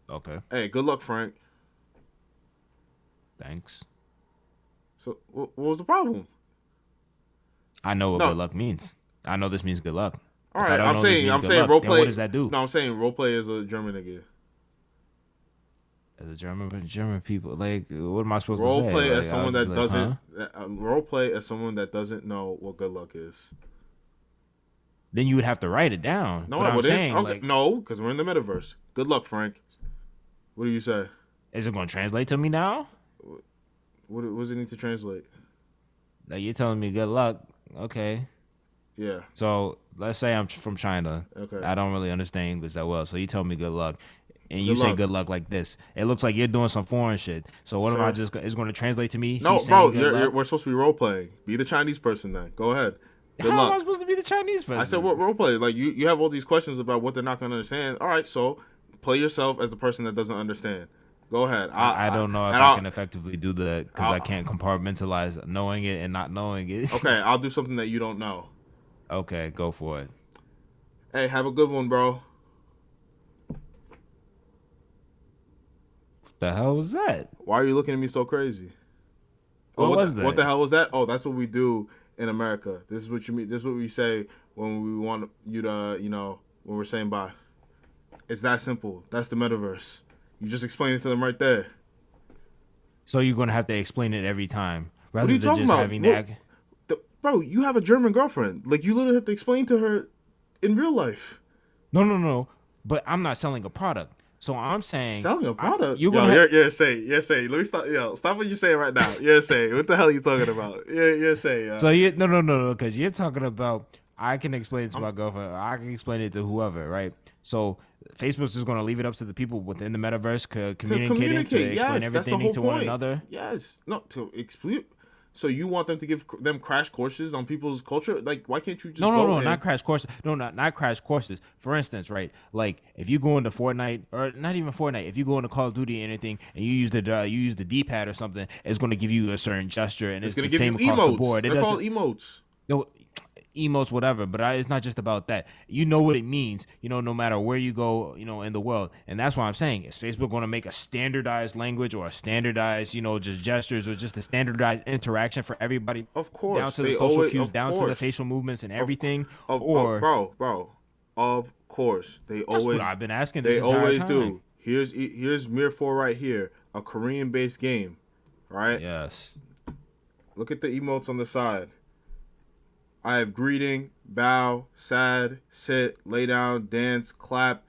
Okay. Hey, good luck, Frank. Thanks. So what was the problem? I know what good luck means. I know this means good luck. All right, I'm saying role play. What does that do? No, I'm saying role play as a German nigga. As a German people, like, what am I supposed to say? Role play as Like, someone that like, doesn't. Role play as someone that doesn't know what good luck is. Then you would have to write it down. No, but I wouldn't. saying, okay, no, because we're in the metaverse. Good luck, Frank. What do you say? Is it going to translate to me now? What does it need to translate? Like, you're telling me good luck. Okay. Yeah. So let's say I'm from China. Okay. I don't really understand English that well. So you tell me good luck. And you say good luck like this. It looks like you're doing some foreign shit. So what am I just... It's going to translate to me? No, bro, we're supposed to be role-playing. Be the Chinese person then. Go ahead. Good How luck. am I supposed to be the Chinese person? I said what role-play? Like, you have all these questions about what they're not going to understand. All right, so play yourself as the person that doesn't understand. Go ahead. I don't know if I can effectively do that because I can't compartmentalize knowing it and not knowing it. Okay, I'll do something that you don't know. Okay, go for it. Hey, have a good one, bro. What the hell was that? Why are you looking at me so crazy? What was that? What the hell was that? Oh, that's what we do in America. This is what you mean. This is what we say when we want you to, when we're saying bye. It's that simple. That's the metaverse. You just explain it to them right there. So you're gonna have to explain it every time, rather what are you than talking just about? having that. Bro, you have a German girlfriend. Like, you literally have to explain to her in real life. No. But I'm not selling a product. So I'm saying selling a product. You're saying. Let me stop. Stop what you're saying right now. You're saying. What the hell are you talking about? You're saying. So no, because you're talking about. I can explain it to my girlfriend. I can explain it to whoever, right? So Facebook's just going to leave it up to the people within the metaverse communicating to explain everything to one another. Yes, no, to explain. So you want them to give them crash courses on people's culture? Like, why can't you just no, not crash courses. No, not crash courses. For instance, right? Like, if you go into Fortnite, or not even Fortnite, if you go into Call of Duty or anything, and you use the D-pad or something, it's going to give you a certain gesture, and it's the same across the board. They're called emotes. No, emotes, whatever, but it's not just about that. You know what it means, no matter where you go, in the world. And that's what I'm saying. Is Facebook going to make a standardized language or a standardized, just gestures or just a standardized interaction for everybody? Of course. Down to the social cues, down to the facial movements and everything. Bro, of course. That's what I've been asking this They entire always time. do. Here's Mir 4 right here, a Korean-based game, right? Yes. Look at the emotes on the side. I have greeting, bow, sad, sit, lay down, dance, clap,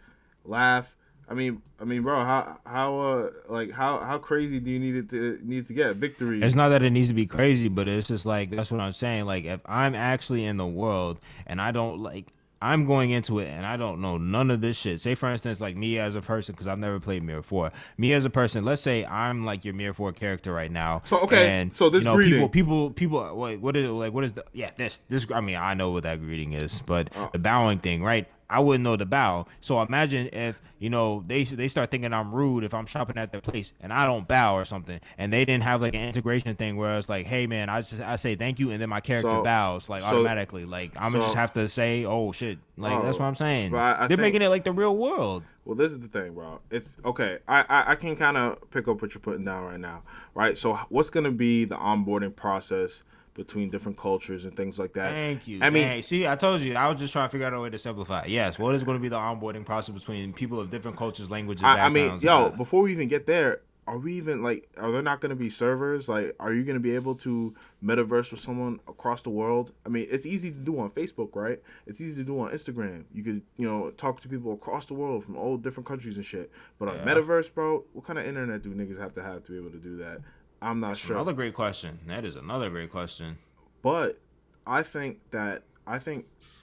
laugh. bro, how crazy do you need to get victory? It's not that it needs to be crazy, but it's just like that's what I'm saying. Like if I'm actually in the world and I don't like. I'm going into it and I don't know none of this shit. Say for instance, like me as a person, because I've never played Mirror 4. Me as a person, let's say I'm like your Mirror 4 character right now. So okay, and, so this greeting, people. Wait, what is the this? I mean, I know what that greeting is, but the bowing thing, right? I wouldn't know the bow. So imagine if, they start thinking I'm rude if I'm shopping at their place and I don't bow or something, and they didn't have like an integration thing where it's like, hey man, I say thank you and then my character bows like automatically. Like I'm gonna just have to say, oh shit. Like that's what I'm saying. They're making it like the real world. Well, this is the thing, bro. It's okay. I can kind of pick up what you're putting down right now, right? So what's gonna be the onboarding process between different cultures and things like that? Thank you. I mean, see, I told you, I was just trying to figure out a way to simplify it. Yes, what is going to be the onboarding process between people of different cultures, languages, backgrounds? Before we even get there, are there not going to be servers? Like, are you going to be able to metaverse with someone across the world? I mean, it's easy to do on Facebook, right? It's easy to do on Instagram. You could, talk to people across the world from all different countries and shit. But on metaverse, bro, what kind of internet do niggas have to be able to do that? I'm not sure. Another great question. That is another great question. But I think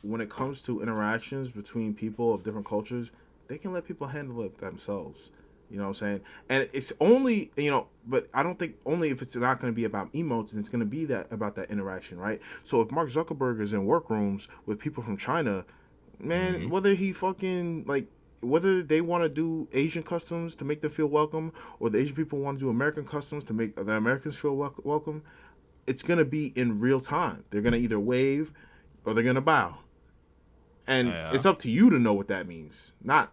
when it comes to interactions between people of different cultures, they can let people handle it themselves. You know what I'm saying? And it's only, but I don't think only if it's not going to be about emotes and it's going to be about that interaction, right? So if Mark Zuckerberg is in workrooms with people from China, man, whether he fucking whether they want to do Asian customs to make them feel welcome, or the Asian people want to do American customs to make the Americans feel welcome, it's going to be in real time. They're going to either wave or they're going to bow. And it's up to you to know what that means. Not,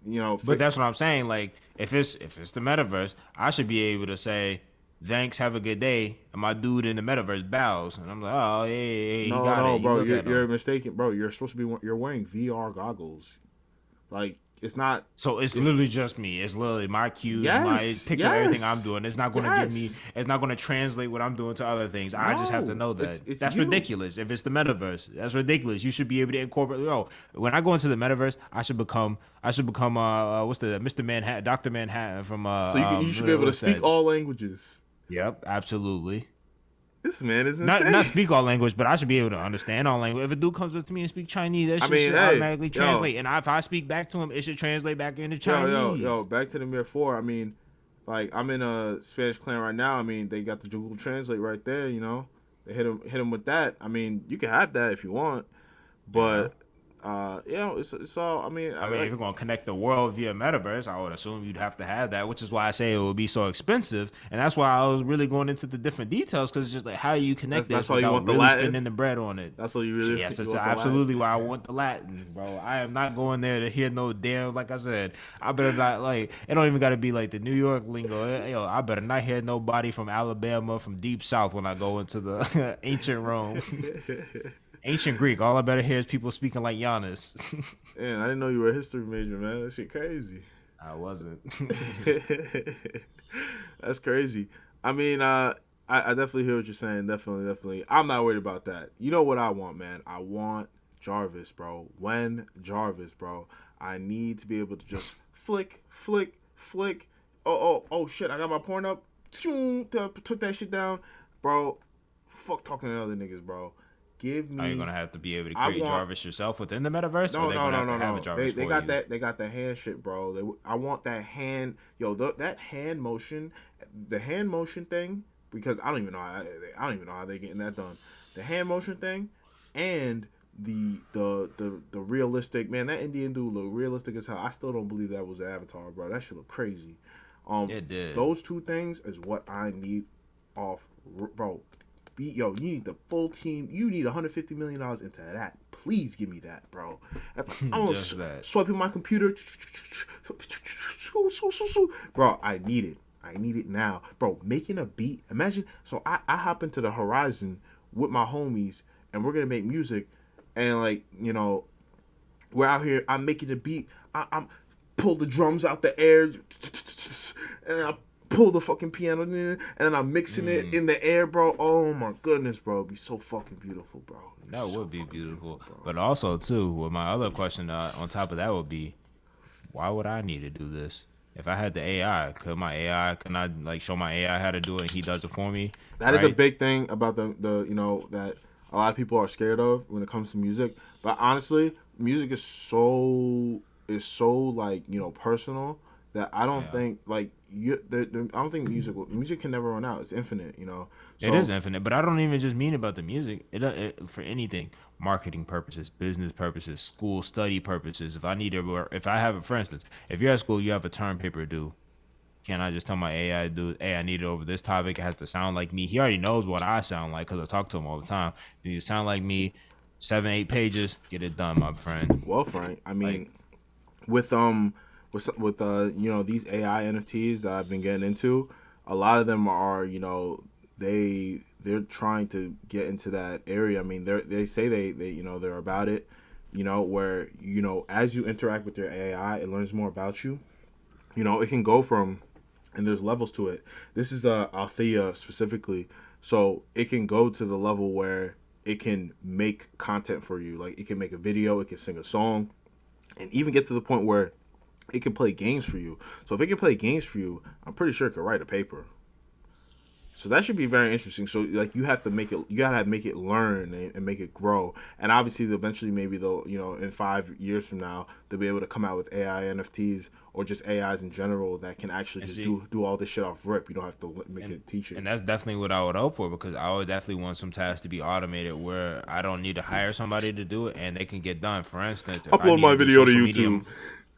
But that's what I'm saying. Like, if it's the metaverse, I should be able to say, thanks, have a good day, and my dude in the metaverse bows. And I'm like, oh, hey, he got it. Bro, you're mistaken. Bro, you're supposed to be, you're wearing VR goggles. Like, it's not. So it's literally just me. It's literally my cues, my picture, everything I'm doing. It's not going to give me. It's not going to translate what I'm doing to other things. I just have to know that. That's ridiculous. If it's the metaverse, that's ridiculous. You should be able to incorporate. When I go into the metaverse, I should become. What's the Mr. Manhattan, Dr. Manhattan from. So you should be able to speak all languages. Yep, absolutely. This man is insane. Not speak all language, but I should be able to understand all language. If a dude comes up to me and speak Chinese, that shit should automatically translate. And if I speak back to him, it should translate back into Chinese. Yo, back to the Mirror 4. I mean, like, I'm in a Spanish clan right now. I mean, they got the Google Translate right there, They hit him with that. I mean, you can have that if you want. But, it's all, I mean, if you're going to connect the world via metaverse, I would assume you'd have to have that, which is why I say it would be so expensive. And that's why I was really going into the different details, because it's just like, how you connect this without really spending the bread on it. That's what you really Yes, that's absolutely why I want the Latin, bro. I am not going there to hear no damn, like I said, I better not, like, it don't even got to be like the New York lingo. Yo, I better not hear nobody from Alabama, from deep south when I go into the ancient Rome. Ancient Greek. All I better hear is people speaking like Giannis. Man, I didn't know you were a history major, man. That shit crazy. I wasn't. That's crazy. I mean, I definitely hear what you're saying. Definitely. I'm not worried about that. You know what I want, man? I want Jarvis, bro. Jarvis, bro. I need to be able to just flick. Oh, shit. I got my porn up. Took that shit down. Bro, fuck talking to other niggas, bro. Give me. Are you gonna have to be able to create Jarvis yourself within the metaverse? No. Have a Jarvis they got that. They got the hand shit, bro. I want that hand. That hand motion, the hand motion thing. Because I don't even know how they're getting that done. The hand motion thing, and the realistic, man. That Indian dude look realistic as hell. I still don't believe that was an avatar, bro. That shit look crazy. It did. Those two things is what I need off, bro. You need the full team. You need $150 million into that. Please give me that, bro. I'm swiping my computer. Bro, I need it. I need it now. Bro, making a beat. Imagine. So I hop into the Horizon with my homies, and we're going to make music. And, we're out here. I'm making a beat. I'm pull the drums out the air. And I pull the fucking piano in, and I'm mixing it in the air, bro. Oh my goodness, bro. It'd be so fucking beautiful, bro. That would be beautiful. But also, too, with my other question on top of that would be, why would I need to do this? If I had the AI, can I like show my AI how to do it and he does it for me? That is a big thing about the that a lot of people are scared of when it comes to music. But honestly, music is so like personal that I don't think like I don't think music can never run out. It's infinite, So, it is infinite, but I don't even just mean about the music. It for anything, marketing purposes, business purposes, school study purposes. If I have, for instance, if you're at school, you have a term paper due. Can I just tell my AI, dude, hey, I need it over this topic. It has to sound like me. He already knows what I sound like because I talk to him all the time. You need to sound like me. 7-8 pages, get it done, my friend. Well, Frank, I mean, with these AI NFTs that I've been getting into, a lot of them are they're trying to get into that area. I mean, they say they they're about it, where as you interact with your AI, it learns more about you. It can go from, and there's levels to it. This is Althea specifically, so it can go to the level where it can make content for you. Like it can make a video, it can sing a song, and even get to the point where it can play games for you. So if it can play games for you, I'm pretty sure it could write a paper. So that should be very interesting. So like you gotta make it learn and make it grow. And obviously eventually maybe they'll, in 5 years from now, they'll be able to come out with AI NFTs or just AIs in general that can actually just do all this shit off rip. You don't have to make it teach it. And that's definitely what I would hope for, because I would definitely want some tasks to be automated where I don't need to hire somebody to do it and they can get done. For instance, upload my video to YouTube.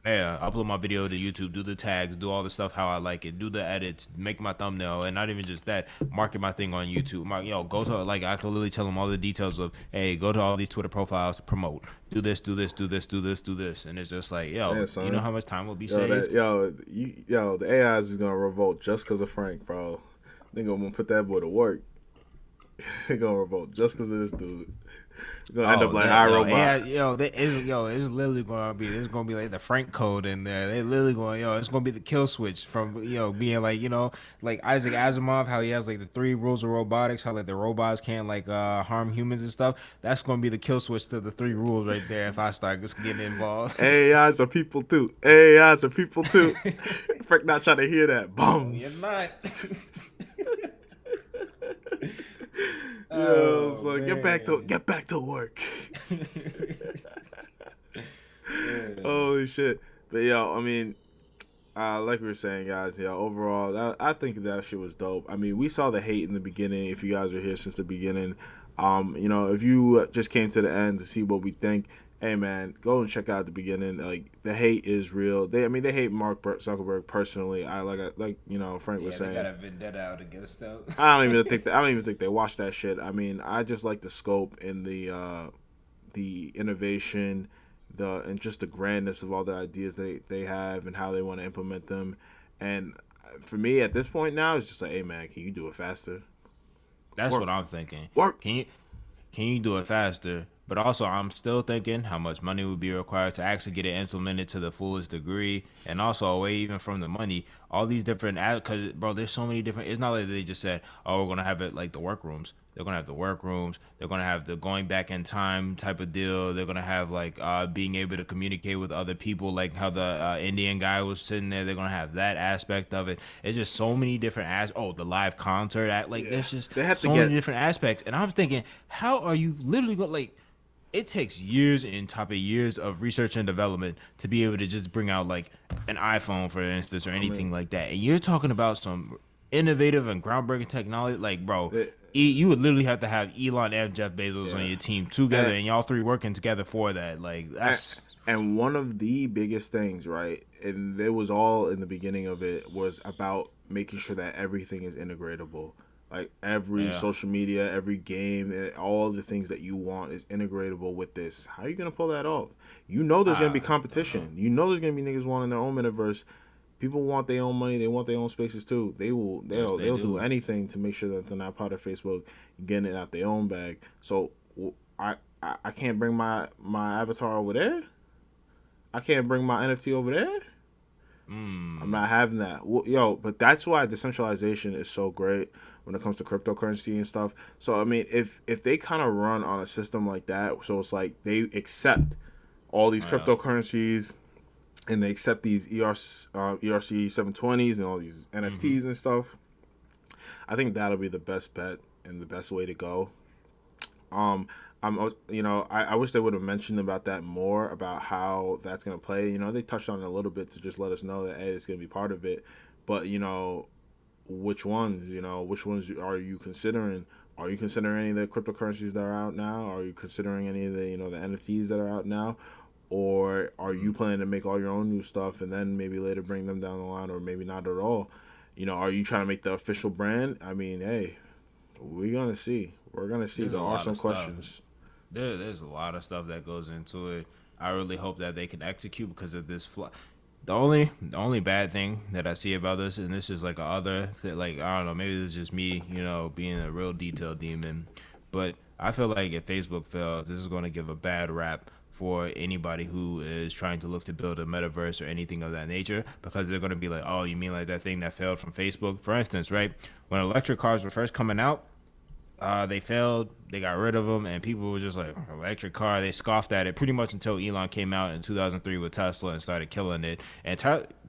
Yeah, upload my video to YouTube, do the tags, do all the stuff how I like it, do the edits, make my thumbnail, and not even just that, market my thing on YouTube. Go to, like, I can literally tell them all the details of, hey, go to all these Twitter profiles to promote. Do this, do this, do this, do this, do this. And it's just like, you know how much time will be saved? The AI is going to revolt just because of Frank, bro. They're going to put that boy to work. They're going to revolt just because of this dude. It's gonna end up like iRobot. It's literally gonna be like the Frank code in there. They literally going, it's gonna be the kill switch from being like Isaac Asimov, how he has like the 3 rules of robotics, how like the robots can't harm humans and stuff. That's gonna be the kill switch to the 3 rules right there. If I start just getting involved, AIs are people too. Frank not trying to hear that. Boom. You're not. So get back to work. Holy shit. But I mean, like we were saying, guys, overall, I think that shit was dope. I mean, we saw the hate in the beginning. If you guys are here since the beginning, if you just came to the end to see what we think, hey man, go and check out the beginning. Like the hate is real. They hate Mark Zuckerberg personally. Frank was saying. They got a vendetta out against them. I don't even think they watched that shit. I mean, I just like the scope and the innovation, and just the grandness of all the ideas they have and how they want to implement them. And for me at this point now, it's just like, hey man, can you do it faster? That's what I'm thinking. Work. Can you do it faster? But also, I'm still thinking how much money would be required to actually get it implemented to the fullest degree. And also, away even from the money, all these different, because, bro, there's so many different, it's not like they just said, oh, we're going to have it like the workrooms. They're going to have the workrooms. They're going to have the going back in time type of deal. They're going to have like being able to communicate with other people, like how the Indian guy was sitting there. They're going to have that aspect of it. It's just so many different the live concert. There's just so many different aspects. And I'm thinking, how are you literally going, it takes years and top of years of research and development to be able to just bring out like an iPhone, for instance, or anything like that. And you're talking about some innovative and groundbreaking technology. Like, bro, you would literally have to have Elon and Jeff Bezos on your team together, and y'all 3 working together for that. Like, that's... And one of the biggest things, right, and it was all in the beginning of it, was about making sure that everything is integratable. Like every social media, every game, all the things that you want is integratable with this. How are you gonna pull that off? There's gonna be competition. There's gonna be niggas wanting their own metaverse. People want their own money. They want their own spaces too. They'll do anything to make sure that they're not part of Facebook, getting it out their own bag. So I can't bring my avatar over there. I can't bring my NFT over there. I'm not having that. But that's why decentralization is so great when it comes to cryptocurrency and stuff. So I mean, if they kind of run on a system like that, so it's like they accept all these cryptocurrencies, and they accept these ERC 720s and all these NFTs and stuff, I think that'll be the best bet and the best way to go. I wish they would have mentioned about that more, about how that's gonna play. They touched on it a little bit to just let us know that, hey, it's gonna be part of it. But which ones? Which ones are you considering? Are you considering any of the cryptocurrencies that are out now? Are you considering any of the the NFTs that are out now? Or are you planning to make all your own new stuff and then maybe later bring them down the line, or maybe not at all? Are you trying to make the official brand? I mean, hey, we're gonna see. We're gonna see. There are some questions. There's a lot of stuff that goes into it. I really hope that they can execute because of this. The only bad thing that I see about this, and this is like I don't know, maybe it's just me, being a real detail demon, but I feel like if Facebook fails, this is going to give a bad rap for anybody who is trying to look to build a metaverse or anything of that nature, because they're going to be like, oh, you mean like that thing that failed from Facebook? For instance, right, when electric cars were first coming out, they failed, they got rid of them, and people were just like, electric car, they scoffed at it pretty much until Elon came out in 2003 with Tesla and started killing it. And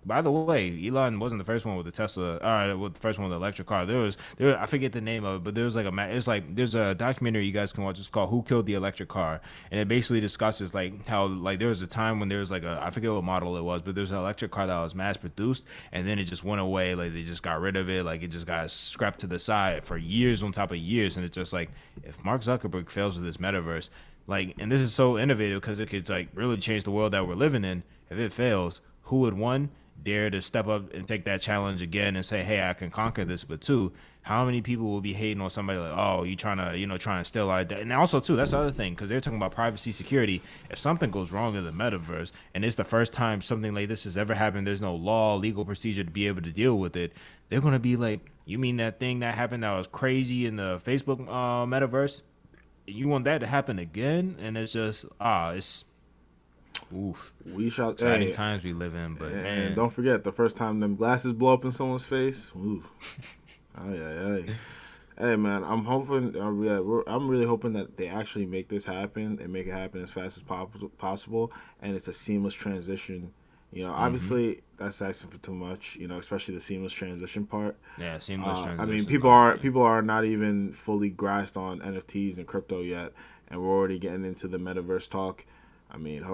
by the way, Elon wasn't the first one with the Tesla, with the first one with the electric car. There I forget the name of it, but there's there's a documentary you guys can watch. It's called Who Killed the Electric Car? And it basically discusses like how like there was a time when there was I forget what model it was, but there's an electric car that was mass produced, and then it just went away. Like they just got rid of it. Like it just got scrapped to the side for years on top of years. And it's just like, if Mark Zuckerberg fails with this metaverse, and this is so innovative because it could really change the world that we're living in. If it fails, who would, one, dare to step up and take that challenge again and say, hey, I can conquer this? But two, how many people will be hating on somebody like, oh, you trying to steal our data? And also too, that's the other thing, because they're talking about privacy, security. If something goes wrong in the metaverse and it's the first time something like this has ever happened, there's no legal procedure to be able to deal with it, they're going to be like, you mean that thing that happened that was crazy in the Facebook metaverse? You want that to happen again? And it's just, it's oof. We shall. Exciting times we live in, but man, don't forget the first time them glasses blow up in someone's face. Oof. Hey man, I'm hoping. I'm really hoping that they actually make this happen and make it happen as fast as possible, and it's a seamless transition. Obviously that's asking for too much. Especially the seamless transition part. Yeah, seamless transition. I mean, people are not even fully grasped on NFTs and crypto yet, and we're already getting into the metaverse talk. I mean,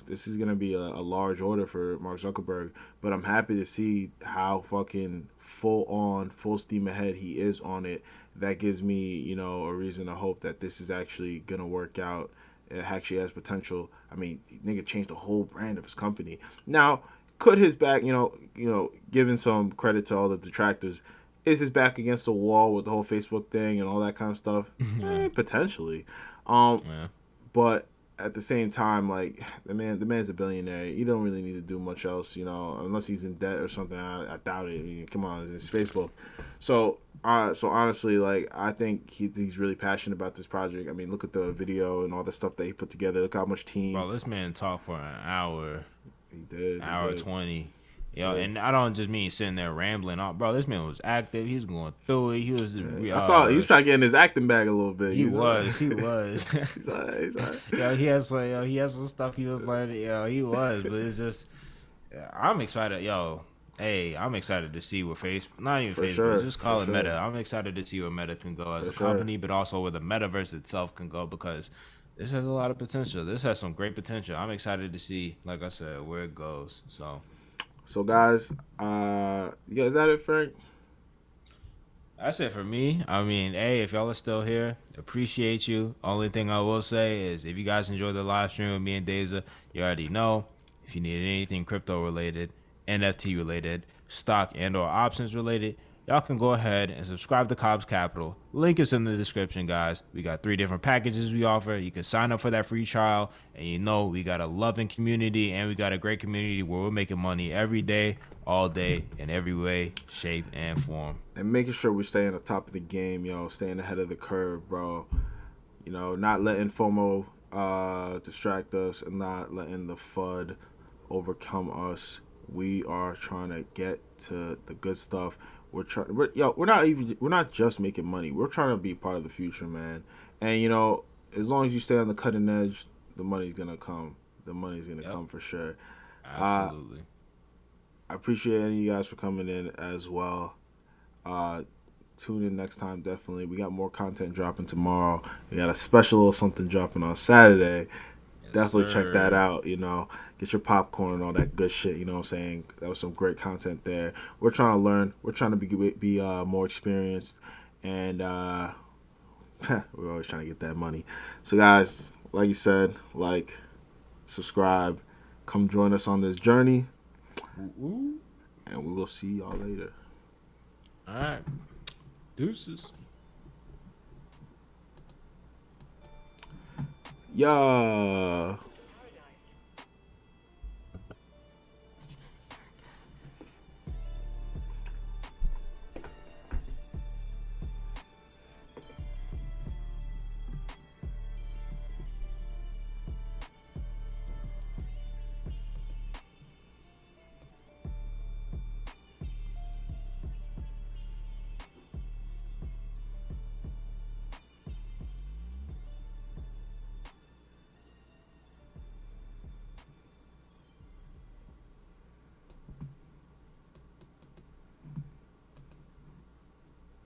this is going to be a large order for Mark Zuckerberg, but I'm happy to see how fucking full steam ahead he is on it. That gives me, a reason to hope that this is actually going to work out. It actually has potential. I mean, nigga changed the whole brand of his company. Now, could his back, giving some credit to all the detractors, is his back against the wall with the whole Facebook thing and all that kind of stuff? Potentially. But at the same time, like, the man's a billionaire. He don't really need to do much else, unless he's in debt or something. I doubt it. I mean, come on, it's Facebook. So honestly, like, I think he's really passionate about this project. I mean, look at the video and all the stuff that he put together. Look how much team. Bro, this man talked for an hour. He did. Hour 20. And I don't just mean sitting there rambling. Bro, this man was active. He was going through it. He was. I saw he was trying to get in his acting bag a little bit. He was. He's all right. He has some stuff he was learning. He was. But it's just, I'm excited. I'm excited to see where not even Facebook, just call it Meta. I'm excited to see where Meta can go as a company, but also where the metaverse itself can go, because this has a lot of potential. This has some great potential. I'm excited to see, like I said, where it goes. So guys, is that it, Frank? That's it for me. I mean, hey, if y'all are still here, appreciate you. Only thing I will say is, if you guys enjoyed the live stream with me and Deza, you already know, if you need anything crypto related, NFT related, stock and or options related, y'all can go ahead and subscribe to Cobbs Capital. Link is in the description, guys. We got 3 different packages we offer. You can sign up for that free trial, and we got a loving community, and we got a great community where we're making money every day, all day, in every way, shape, and form. And making sure we stay on the top of the game, staying ahead of the curve, bro. Not letting FOMO distract us, and not letting the FUD overcome us. We are trying to get to the good stuff. We're not just making money. We're trying to be part of the future, man. And as long as you stay on the cutting edge, the money's gonna come. The money's gonna come for sure. Absolutely. I appreciate any of you guys for coming in as well. Tune in next time, definitely. We got more content dropping tomorrow. We got a special little something dropping on Saturday. Definitely check that out, Get your popcorn and all that good shit, you know what I'm saying? That was some great content there. We're trying to learn. We're trying to be more experienced. And we're always trying to get that money. So, guys, like you said, subscribe. Come join us on this journey. And we will see y'all later. All right. Deuces. Yeah.